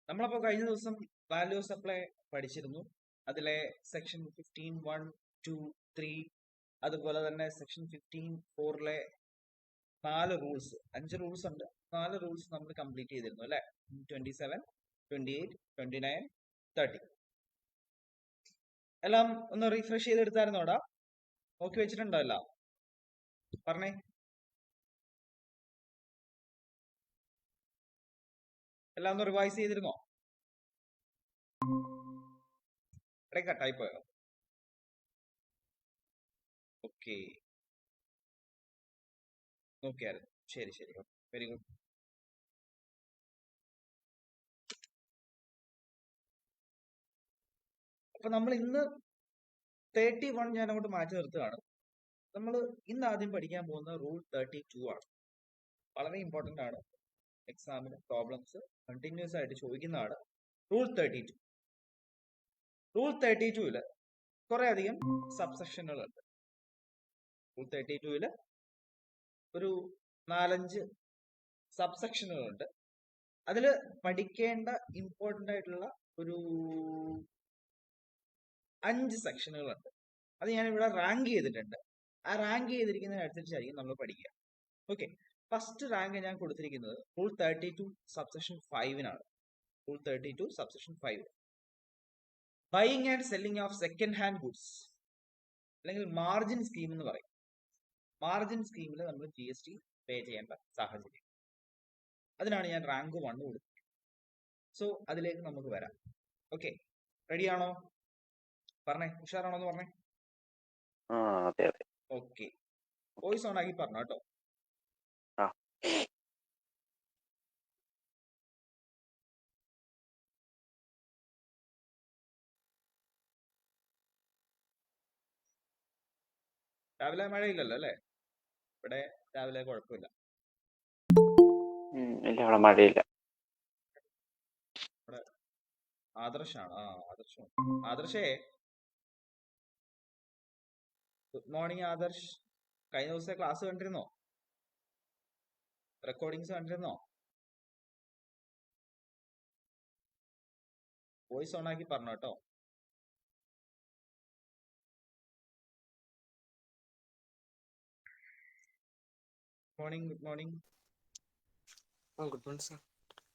നമ്മളപ്പോൾ കഴിഞ്ഞ ദിവസം വാല്യൂ സപ്ലൈ പഠിച്ചിരുന്നു. അതിലെ സെക്ഷൻ 15(1), 2, 3 അതുപോലെ തന്നെ സെക്ഷൻ 15(4)ലെ 4 റൂൾസ്, 5 റൂൾസ് ഉണ്ട്. 4 റൂൾസ് നമ്മൾ കംപ്ലീറ്റ് ചെയ്തിരുന്നു അല്ലെ. 27, 28, 29, 30 എല്ലാം ഒന്ന് റീഫ്രഷ് ചെയ്തെടുത്തായിരുന്നോടാ? നോക്കി വെച്ചിട്ടുണ്ടോ എല്ലാം? പറഞ്ഞേ. എല്ലാം ഒന്ന് റിവൈസ് ചെയ്തിരുന്നോ? ഇടയ്ക്ക് കട്ടായി പോയോ? ഓക്കെ, നോക്കിയായിരുന്നു. ശരി ശരി, വെരി ഗുഡ്. അപ്പൊ നമ്മൾ ഇന്ന് 31 ഞാൻ അങ്ങോട്ട് മാറ്റി നിർത്തുകയാണ്. നമ്മൾ ഇന്ന് ആദ്യം പഠിക്കാൻ പോകുന്ന റൂൾ 32 ആണ്. വളരെ ഇമ്പോർട്ടന്റ് ആണ്. എക്സാമിന് പ്രോബ്ലംസ് കണ്ടിന്യൂസ് ആയിട്ട് ചോദിക്കുന്നതാണ് റൂൾ 32. റൂൾ 32-ല് കുറെ അധികം സബ്സെക്ഷനുകളുണ്ട്. റൂൾ 32-ല് ഒരു 4-5 സബ്സെക്ഷനുകളുണ്ട്. അതിൽ പഠിക്കേണ്ട ഇമ്പോർട്ടന്റ് ആയിട്ടുള്ള ഒരു 5 സെക്ഷനുകളുണ്ട്. അത് ഞാൻ ഇവിടെ റാങ്ക് ചെയ്തിട്ടുണ്ട്. ആ റാങ്ക് ചെയ്തിരിക്കുന്നതിനനുസരിച്ചായിരിക്കും നമ്മൾ പഠിക്കുക. ഓക്കെ, ഫസ്റ്റ് റാങ്ക് ഞാൻ കൊടുത്തിരിക്കുന്നത് റൂൾ 32 സബ്സെക്ഷൻ 5-നാണ്. Rule 32 subsection 5, buying and selling of second hand goods, അല്ലെങ്കിൽ മാർജിൻ സ്കീം എന്ന് പറയും. മാർജിൻ സ്കീമിൽ നമ്മൾ GST പേ ചെയ്യേണ്ട സാഹചര്യം, അതിനാണ് ഞാൻ റാങ്ക് 1 കൊടുത്തത്. സോ അതിലേക്ക് നമുക്ക് വരാം. ഓക്കെ, റെഡിയാണോ? പറഞ്ഞേ, ഉഷാറാണോ എന്ന് പറഞ്ഞേ. ഓക്കെ, വോയിസ് ഓൺ ആക്കി പറഞ്ഞോ കേട്ടോ. രാവിലെ മഴയില്ലല്ലോ അല്ലേ? ഇവിടെ രാവിലെ കുഴപ്പമില്ല. ഇവിടെ മഴയില്ല. ഇവിടെ ആദർശാണ്. ആദർശേ, ഗുഡ് മോർണിംഗ് ആദർശ്. കഴിഞ്ഞ ദിവസത്തെ ക്ലാസ് കണ്ടിരുന്നോ? റെക്കോർഡിങ്സ് കണ്ടിരുന്നോ? വോയിസ് ഓൺ ആക്കി പറഞ്ഞോ കേട്ടോ. Morning, good morning. Good morning sir.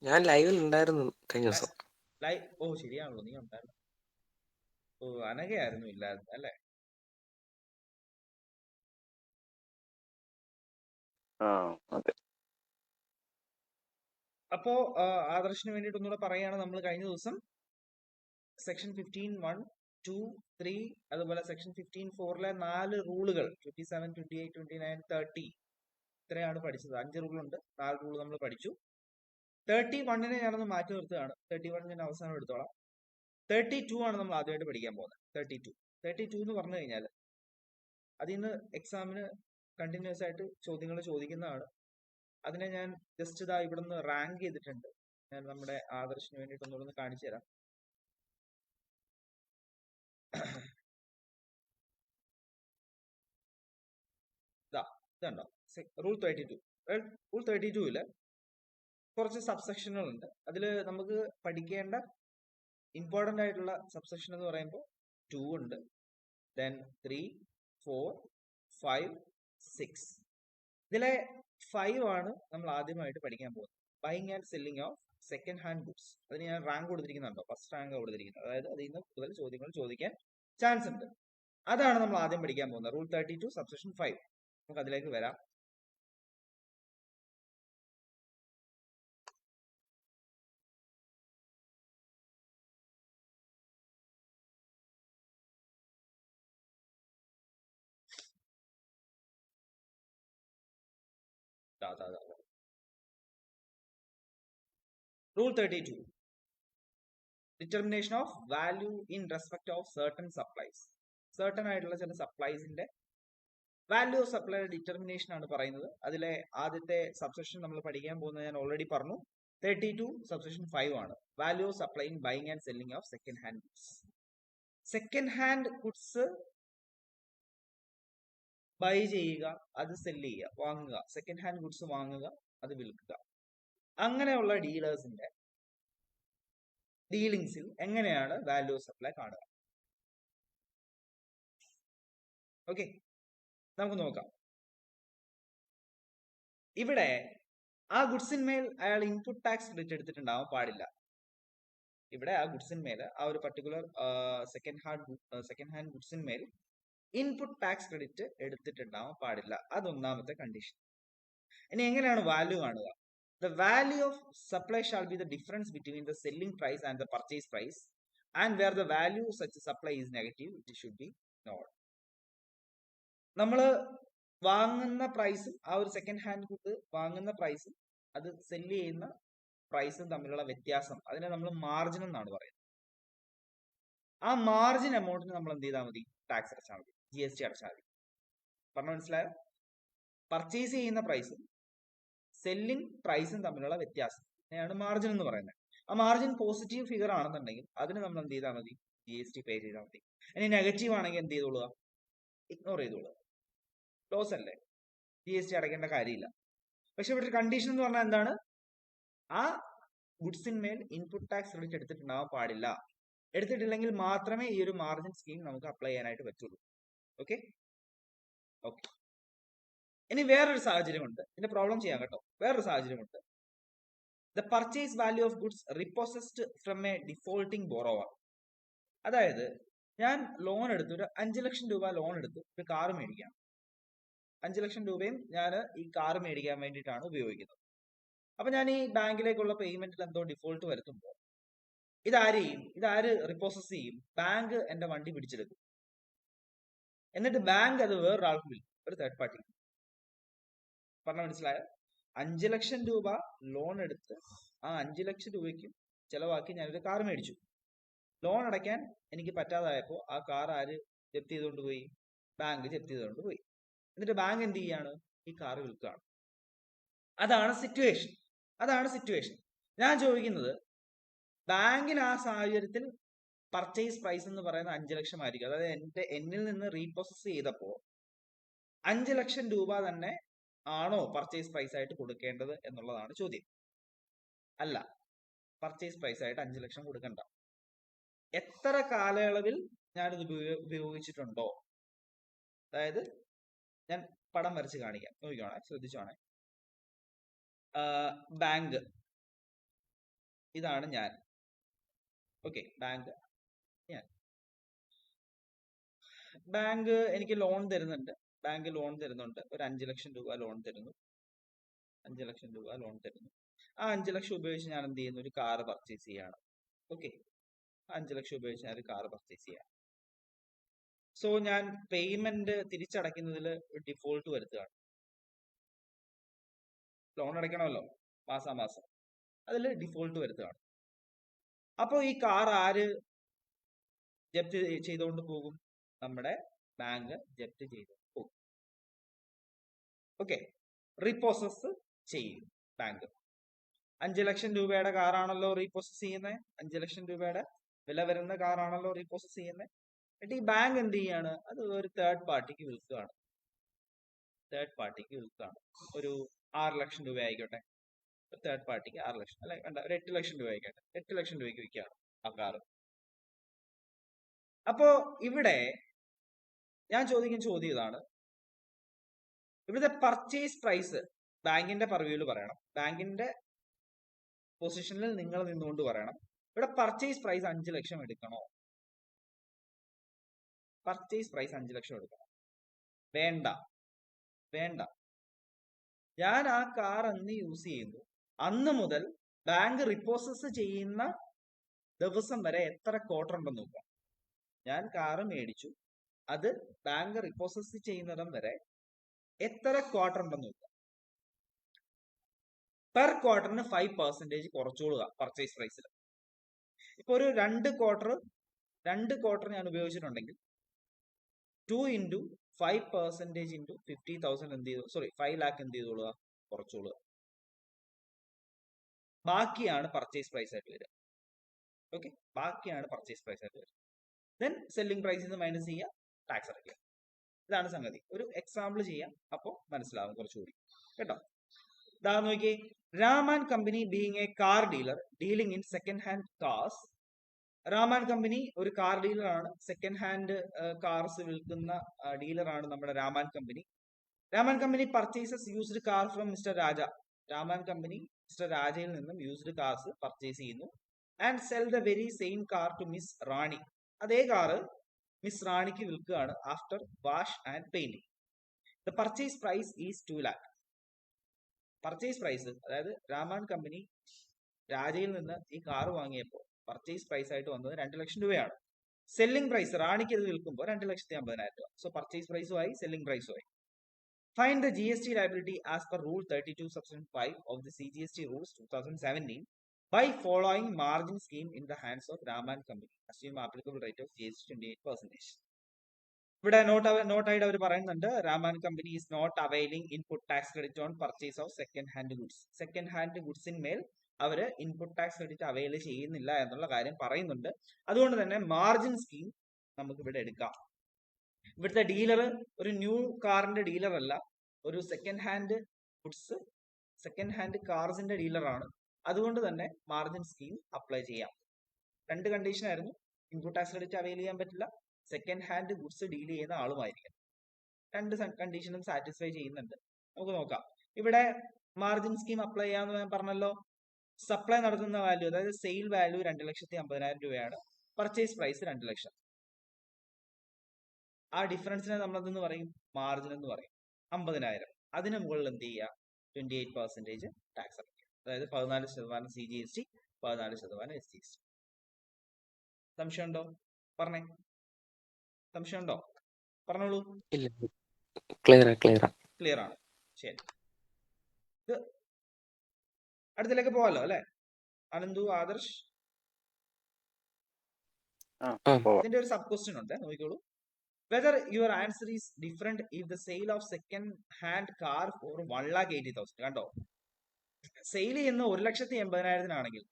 ഞാൻ ലൈവിൽ ഉണ്ടായിരുന്നു കഴിഞ്ഞ ദിവസം. ഓ ശരിയാണല്ലോ, നീ ഉണ്ടായിരുന്നു. ഓ, അനഘയായിരുന്നു ഇല്ലായിരുന്നു അല്ലേ? അപ്പോ ആദർശിന് വേണ്ടിയിട്ട് ഒന്നുകൂടെ പറയാണ്. നമ്മൾ കഴിഞ്ഞ ദിവസം സെക്ഷൻ 15(1), 2, 3 അതുപോലെ സെക്ഷൻ 15(4)ലെ 4 റൂളുകൾ 27, 28, 29, 30 ഇത്രയാണ് പഠിച്ചത്. 5 റൂളുണ്ട്, 4 റൂൾ നമ്മൾ പഠിച്ചു. 31-നെ ഞാനൊന്ന് മാറ്റി നിർത്തുകയാണ്. 31 ഞാൻ അവസാനം എടുത്തോളാം. 32 ആണ് നമ്മൾ ആദ്യമായിട്ട് പഠിക്കാൻ പോകുന്നത്. 32 എന്ന് പറഞ്ഞു കഴിഞ്ഞാൽ അതിൽ നിന്ന് എക്സാമിന് കണ്ടിന്യൂസ് ആയിട്ട് ചോദ്യങ്ങൾ ചോദിക്കുന്നതാണ്. അതിനെ ഞാൻ ജസ്റ്റ് ഇതാ ഇവിടെ നിന്ന് റാങ്ക് ചെയ്തിട്ടുണ്ട്. ഞാൻ നമ്മുടെ ആദർശിന് വേണ്ടിയിട്ട് ഒന്നുകൂടെ കാണിച്ചു തരാം. ഇതുണ്ടോ റൂൾ 32. റൂൾ 32-ല് കുറച്ച് സബ്സെക്ഷനുകളുണ്ട്. അതിൽ നമുക്ക് പഠിക്കേണ്ട ഇമ്പോർട്ടന്റ് ആയിട്ടുള്ള സബ്സെക്ഷൻ എന്ന് പറയുമ്പോൾ 2 ഉണ്ട്, ദെൻ 3, 4, 5, 6. ഇതിലെ 5 ആണ് നമ്മൾ ആദ്യമായിട്ട് പഠിക്കാൻ പോകുന്നത്. Buying and selling of second hand goods. അതിന് ഞാൻ റാങ്ക് കൊടുത്തിരിക്കുന്നുണ്ടോ? ഫസ്റ്റ് റാങ്ക് കൊടുത്തിരിക്കുന്നത്. അതായത് അതിൽ നിന്ന് കൂടുതൽ ചോദ്യങ്ങൾ ചോദിക്കാൻ ചാൻസ് ഉണ്ട്. അതാണ് നമ്മൾ ആദ്യം പഠിക്കാൻ പോകുന്നത്. Rule 32 subsection 5. നമുക്ക് അതിലേക്ക് വരാം. Rule 32. Determination of value in respect of certain supplies. Certain ആയിട്ടുള്ള ചില സപ്ലൈസിന്റെ വാല്യൂ ഓഫ് സപ്ലൈ ഡിറ്റർമിനേഷൻ ആണ് പറയുന്നത്. അതിലെ ആദ്യത്തെ സബ്സെക്ഷൻ നമ്മൾ പഠിക്കാൻ പോകുന്നത് ഞാൻ ഓൾറെഡി പറഞ്ഞു. 32 സബ്സെക്ഷൻ 5 ആണ്. Value of supplying, buying and selling of second hand goods. Second hand goods buy ചെയ്യുക, അത് സെല് ചെയ്യുക, വാങ്ങുക. സെക്കൻഡ് ഹാൻഡ് ഗുഡ്സ് വാങ്ങുക, അത് വിൽക്കുക. അങ്ങനെയുള്ള ഡീലേഴ്സിന്റെ ഡീലിങ്സിൽ എങ്ങനെയാണ് വാല്യൂ ഓഫ് സപ്ലൈ കാണുക? ഓക്കെ, നമുക്ക് നോക്കാം. ഇവിടെ ആ ഗുഡ്സിന്മേൽ അയാൾ ഇൻപുട്ട് ടാക്സ് ക്രെഡിറ്റ് എടുത്തിട്ടുണ്ടാവാൻ പാടില്ല. ഇവിടെ ആ ഗുഡ്സിന്മേൽ ആ ഒരു പർട്ടിക്കുലർ സെക്കൻഡ് ഹാൻഡ് ഗുഡ്സിന്മേൽ ഇൻപുട്ട് ടാക്സ് ക്രെഡിറ്റ് എടുത്തിട്ടുണ്ടാവാൻ പാടില്ല. അതൊന്നാമത്തെ കണ്ടീഷൻ. ഇനി എങ്ങനെയാണ് വാല്യൂ കാണുക? The value of supply shall be the difference between the selling price and the purchase price, and where the value of such a supply is negative, it should be known. നമ്മൾ വാങ്ങുന്ന പ്രൈസും ആ ഒരു second hand good വാങ്ങുന്ന പ്രൈസും അത് cell ചെയ്യുന്ന പ്രൈസും തമ്മിലുള്ള വ്യത്യാസം, അതിനെ നമ്മൾ മാർജിൻ എന്നാണ് പറയുന്നത്. ആ മാർജിൻ എമൗണ്ടിന് നമ്മൾ എന്ത് ചെയ്താൽ മതി? ടാക്സ് അടച്ചാൽ മതി, GST അടച്ചാൽ മതി. പറഞ്ഞ മനസ്സിലായോ? പർച്ചേസ് ചെയ്യുന്ന പ്രൈസും സെല്ലിംഗ് പ്രൈസും തമ്മിലുള്ള വ്യത്യാസം ആണ് മാർജിൻ എന്ന് പറയുന്നത്. ആ മാർജിൻ പോസിറ്റീവ് ഫിഗർ ആണെന്നുണ്ടെങ്കിൽ അതിന് നമ്മൾ എന്ത് ചെയ്താൽ മതി? GST പേ ചെയ്താൽ മതി. ഇനി നെഗറ്റീവ് ആണെങ്കിൽ എന്ത് ചെയ്തോളുക? ഇഗ്നോർ ചെയ്തോളുക. ലോസ് അല്ലേ, GST അടയ്ക്കേണ്ട കാര്യമില്ല. പക്ഷെ ഇവിടെ ഒരു കണ്ടീഷൻ എന്ന് പറഞ്ഞാൽ എന്താണ്? ആ ഗുഡ്സിന്മേൽ ഇൻപുട്ട് ടാക്സ് ക്രെഡിറ്റ് എടുത്തിട്ടുണ്ടാവാൻ പാടില്ല. എടുത്തിട്ടില്ലെങ്കിൽ മാത്രമേ ഈ ഒരു മാർജിൻ സ്കീം നമുക്ക് അപ്ലൈ ചെയ്യാനായിട്ട് പറ്റുള്ളൂ. Okay okay. ഇനി വേറൊരു സാഹചര്യമുണ്ട്, ഇതിന്റെ പ്രോബ്ലം ചെയ്യാം കേട്ടോ. വേറൊരു സാഹചര്യമുണ്ട്. The purchase value of goods repossessed from a defaulting borrower. അതായത് ഞാൻ ലോൺ എടുത്തു, ഒരു 5 ലക്ഷം രൂപ ലോൺ എടുത്ത് ഒരു കാർ മേടിക്കാം. 5 ലക്ഷം രൂപയും ഞാൻ ഈ കാർ മേടിക്കാൻ വേണ്ടിയിട്ടാണ് ഉപയോഗിക്കുന്നത്. അപ്പൊ ഞാൻ ഈ ബാങ്കിലേക്കുള്ള പേയ്മെന്റിൽ എന്തോ ഡിഫോൾട്ട് വരുത്തുമ്പോൾ ഇതാര് റിപ്പോസസ് ചെയ്യും? ബാങ്ക് എന്റെ വണ്ടി പിടിച്ചെടുക്കും. എന്നിട്ട് ബാങ്ക് അത് വേറൊരാൾക്ക് വിൽക്കും, ഒരു തേർഡ് പാർട്ടി. പറഞ്ഞ മനസ്സിലായോ? 5 ലക്ഷം രൂപ ലോൺ എടുത്ത് ആ 5 ലക്ഷം രൂപയ്ക്കും ചെലവാക്കി ഞാനൊരു കാർ മേടിച്ചു. ലോൺ അടയ്ക്കാൻ എനിക്ക് പറ്റാതായപ്പോ ആ കാർ ആര് ജപ്തി ചെയ്തുകൊണ്ട് പോയി? ബാങ്ക് ജപ്തി ചെയ്തുകൊണ്ട് പോയി. എന്നിട്ട് ബാങ്ക് എന്ത് ചെയ്യാണ്? ഈ കാർ വിൽക്കുകയാണ്. അതാണ് സിറ്റുവേഷൻ. ഞാൻ ചോദിക്കുന്നത്, ബാങ്കിന് ആ സാഹചര്യത്തിൽ പർച്ചേസ് പ്രൈസ് എന്ന് പറയുന്നത് 5 ലക്ഷം ആയിരിക്കും. അതായത് എന്നിൽ നിന്ന് റീപ്രോസസ് ചെയ്തപ്പോ 5 ലക്ഷം രൂപ തന്നെ ആണോ പർച്ചേസ് പ്രൈസ് ആയിട്ട് കൊടുക്കേണ്ടത് എന്നുള്ളതാണ് ചോദ്യം. അല്ല, പർച്ചേസ് പ്രൈസ് ആയിട്ട് 5 ലക്ഷം കൊടുക്കണ്ട. എത്ര കാലയളവിൽ ഞാനിത് ഉപയോഗിച്ചിട്ടുണ്ടോ, അതായത് ഞാൻ പടം വരച്ച് കാണിക്കാം, നോക്കിക്കോണേ, ശ്രദ്ധിച്ചോണേ. ബാങ്ക് ഇതാണ് ഞാൻ. ഓക്കെ, ബാങ്ക് എനിക്ക് ലോൺ തരുന്നുണ്ട്. ബാങ്ക് ലോൺ തരുന്നുണ്ട്, ഒരു 5 ലക്ഷം രൂപ ലോൺ തരുന്നു. 5 ലക്ഷം രൂപ ലോൺ തരുന്നു. ആ 5 ലക്ഷം ഉപയോഗിച്ച് ഞാൻ എന്ത് ചെയ്യുന്നു? ഒരു കാർ പർച്ചേസ് ചെയ്യാണ്. ഓക്കെ, 5 ലക്ഷം ഉപയോഗിച്ച് ഞാൻ ഒരു കാർ പർച്ചേസ് ചെയ്യാം. സോ ഞാൻ പേയ്മെന്റ് തിരിച്ചടയ്ക്കുന്നതിൽ ഡിഫോൾട്ട് വരുത്തുകയാണ്. ലോൺ അടയ്ക്കണമല്ലോ മാസാമാസം, അതിൽ ഡിഫോൾട്ട് വരുത്തുകയാണ്. അപ്പോ ഈ കാർ ആര് ജപ്തി ചെയ്തുകൊണ്ട് പോകും? നമ്മുടെ ബാങ്ക് ജപ്തി ചെയ്തു പോകും. ഓക്കെ, റീപ്രോസസ് ചെയ്യും ബാങ്ക്. 5 ലക്ഷം രൂപയുടെ കാറാണല്ലോ റീപ്രോസസ് ചെയ്യുന്നത്, 5 ലക്ഷം രൂപയുടെ വില വരുന്ന കാറാണല്ലോ റീപ്രോസസ് ചെയ്യുന്നത്. എന്നിട്ട് ഈ ബാങ്ക് എന്ത് ചെയ്യാണ്? അത് ഒരു തേർഡ് പാർട്ടിക്ക് വിൽക്കുകയാണ്. ഒരു 6 ലക്ഷം രൂപ ആയിക്കോട്ടെ, ഒരു തേർഡ് പാർട്ടിക്ക് 6 ലക്ഷം, അല്ലെ വേണ്ട, ഒരു 8 ലക്ഷം രൂപ ആയിക്കോട്ടെ, 8 ലക്ഷം രൂപയ്ക്ക് വിൽക്കുകയാണ് ആ കാറ്. അപ്പോ ഇവിടെ ഞാൻ ചോദിക്കുന്ന ചോദ്യം ഇതാണ്. ഇവിടുത്തെ പർച്ചേസ് പ്രൈസ് ബാങ്കിന്റെ പർവ്യൂവിൽ പറയണം, ബാങ്കിന്റെ പൊസിഷനിൽ നിങ്ങൾ നിന്നുകൊണ്ട് പറയണം. ഇവിടെ പർച്ചേസ് പ്രൈസ് 5 ലക്ഷം എടുക്കണോ? പർച്ചേസ് പ്രൈസ് 5 ലക്ഷം എടുക്കണം? വേണ്ട. ഞാൻ ആ കാർ എന്ന് യൂസ് ചെയ്യുന്നു, അന്ന് മുതൽ ബാങ്ക് റിപ്പോസസ് ചെയ്യുന്ന ദിവസം വരെ എത്ര ക്വാർട്ടർ ഉണ്ടെന്ന് നോക്കാം. ഞാൻ കാറ് മേടിച്ചു, അത് ബാങ്ക് റിപ്പോസസ് ചെയ്യുന്നിടം വരെ എത്ര ക്വാർട്ടർ ഉണ്ടെന്ന് നോക്കാം. പെർ ക്വാർട്ടറിന് 5% കുറച്ചോളുക പർച്ചേസ് പ്രൈസിൽ. ഇപ്പൊ ഒരു 2 ക്വാർട്ടർ ഞാൻ ഉപയോഗിച്ചിട്ടുണ്ടെങ്കിൽ 2 into 5% into 50,000 എന്ത് ചെയ്തു? 5 lakh എന്ത് ചെയ്തോളുക? കുറച്ചോളുക. ബാക്കിയാണ് പർച്ചേസ് പ്രൈസ് ആയിട്ട് വരിക. ഓക്കെ, ബാക്കിയാണ് പർച്ചേസ് പ്രൈസ് ആയിട്ട് വരിക. ദെൻ സെല്ലിംഗ് പ്രൈസിൽ നിന്ന് മൈനസ് ചെയ്യുക, ടാക്സ് അടയ്ക്കുക. ഇതാണ് സംഗതി. ഒരു എക്സാമ്പിൾ ചെയ്യാം, അപ്പോൾ മനസ്സിലാവും കുറച്ചുകൂടി കേട്ടോ. ഇതാ നോക്കിയേ, Raman company being a car dealer dealing in second hand cars Raman company ഒരു കാർ ഡീലറാണ്. സെക്കൻഡ് ഹാൻഡ് കാർസ് വിൽക്കുന്ന ഡീലറാണ് നമ്മുടെ Raman company. Raman company purchases used car from mister Raja. Raman company mister രാജയിൽ നിന്നും യൂസ്ഡ് കാർസ് പർച്ചേസ് ചെയ്യുന്നു. And sell the very same car to miss Rani. അതേ car miss റാണിക്ക് വിൽക്കുകയാണ് after wash and painting. The purchase price is 2 lakh. Purchase price, അതായത് രാമാൻ company രാജയിൽ നിന്ന് ഈ car വാങ്ങിയപ്പോൾ purchase price ആയിട്ട് വന്നത് 2 ലക്ഷം രൂപയാണ്. സെല്ലിംഗ് പ്രൈസ്, റാണിക്ക് ഇത് വിൽക്കുമ്പോൾ 2,50,000 രൂപ. സോ പർച്ചേസ് പ്രൈസുമായി സെല്ലിംഗ് പ്രൈസുമായി. Find the GST liability as per Rule 32 Section 5 of the CGST Rules 2017 by following margin scheme in the hands of Raman Company. Assume applicable rate of GST 28%. ഇവിടെ നോട്ടായിട്ട് അവർ പറയുന്നുണ്ട്, Raman company is not availing input tax credit on purchase of second hand goods. Second hand ഗുഡ്സിന്മേൽ അവര് input tax credit avail ചെയ്യുന്നില്ല എന്നുള്ള കാര്യം പറയുന്നുണ്ട്. അതുകൊണ്ട് തന്നെ മാർജിൻ സ്കീം നമുക്ക് ഇവിടെ എടുക്കാം. ഇവിടുത്തെ ഡീലർ ഒരു ന്യൂ കാറിന്റെ ഡീലർ അല്ല, ഒരു second hand goods, second hand കാർസിന്റെ ഡീലറാണ്. അതുകൊണ്ട് തന്നെ മാർജിൻ സ്കീം അപ്ലൈ ചെയ്യാം. 2 കണ്ടീഷൻ ആയിരുന്നു. ഇൻപുട്ട് ടാക്സ് ക്രെഡിറ്റ് അവൈൽ ചെയ്യാൻ പറ്റില്ല, സെക്കൻഡ് ഹാൻഡ് ഗുഡ്സ് ഡീൽ ചെയ്യുന്ന ആളുമായിരിക്കും. 2 കണ്ടീഷനും സാറ്റിസ്ഫൈ ചെയ്യുന്നുണ്ട്. നമുക്ക് നോക്കാം. ഇവിടെ മാർജിൻ സ്കീം അപ്ലൈ ചെയ്യാന്ന് ഞാൻ പറഞ്ഞല്ലോ. സപ്ലൈ നടത്തുന്ന വാല്യൂ, അതായത് സെയിൽ വാല്യൂ 2,50,000 രൂപയാണ്. പർച്ചേസ് പ്രൈസ് 2 ലക്ഷം. ആ ഡിഫറൻസിനെ നമ്മൾ എന്തെന്ന് പറയും? മാർജിൻ എന്ന് പറയും. 50,000. അതിന് മുകളിൽ എന്ത് ചെയ്യുക? 28% ടാക്സ് അടയ്ക്കുക. അതായത് 14% CGST, 14% SGST. സംശയമുണ്ടോ? പറഞ്ഞേ. സംശയമുണ്ടോ? പറഞ്ഞോളൂ. ഇല്ല, ക്ലിയർ ആണ്. ശരി, അടുത്തിലേക്ക് പോവാലോ അല്ലെ? അനന്തു, ആദർശ്, ഇതിന്റെ ഒരു സബ് ക്വസ്റ്റ്യൻ ഉണ്ട്, നോക്കിക്കോളൂ. Whether your answer is different if the sale of second hand car for 1,80,000. കണ്ടോ, സെയിൽ ചെയ്യുന്ന 1,80,000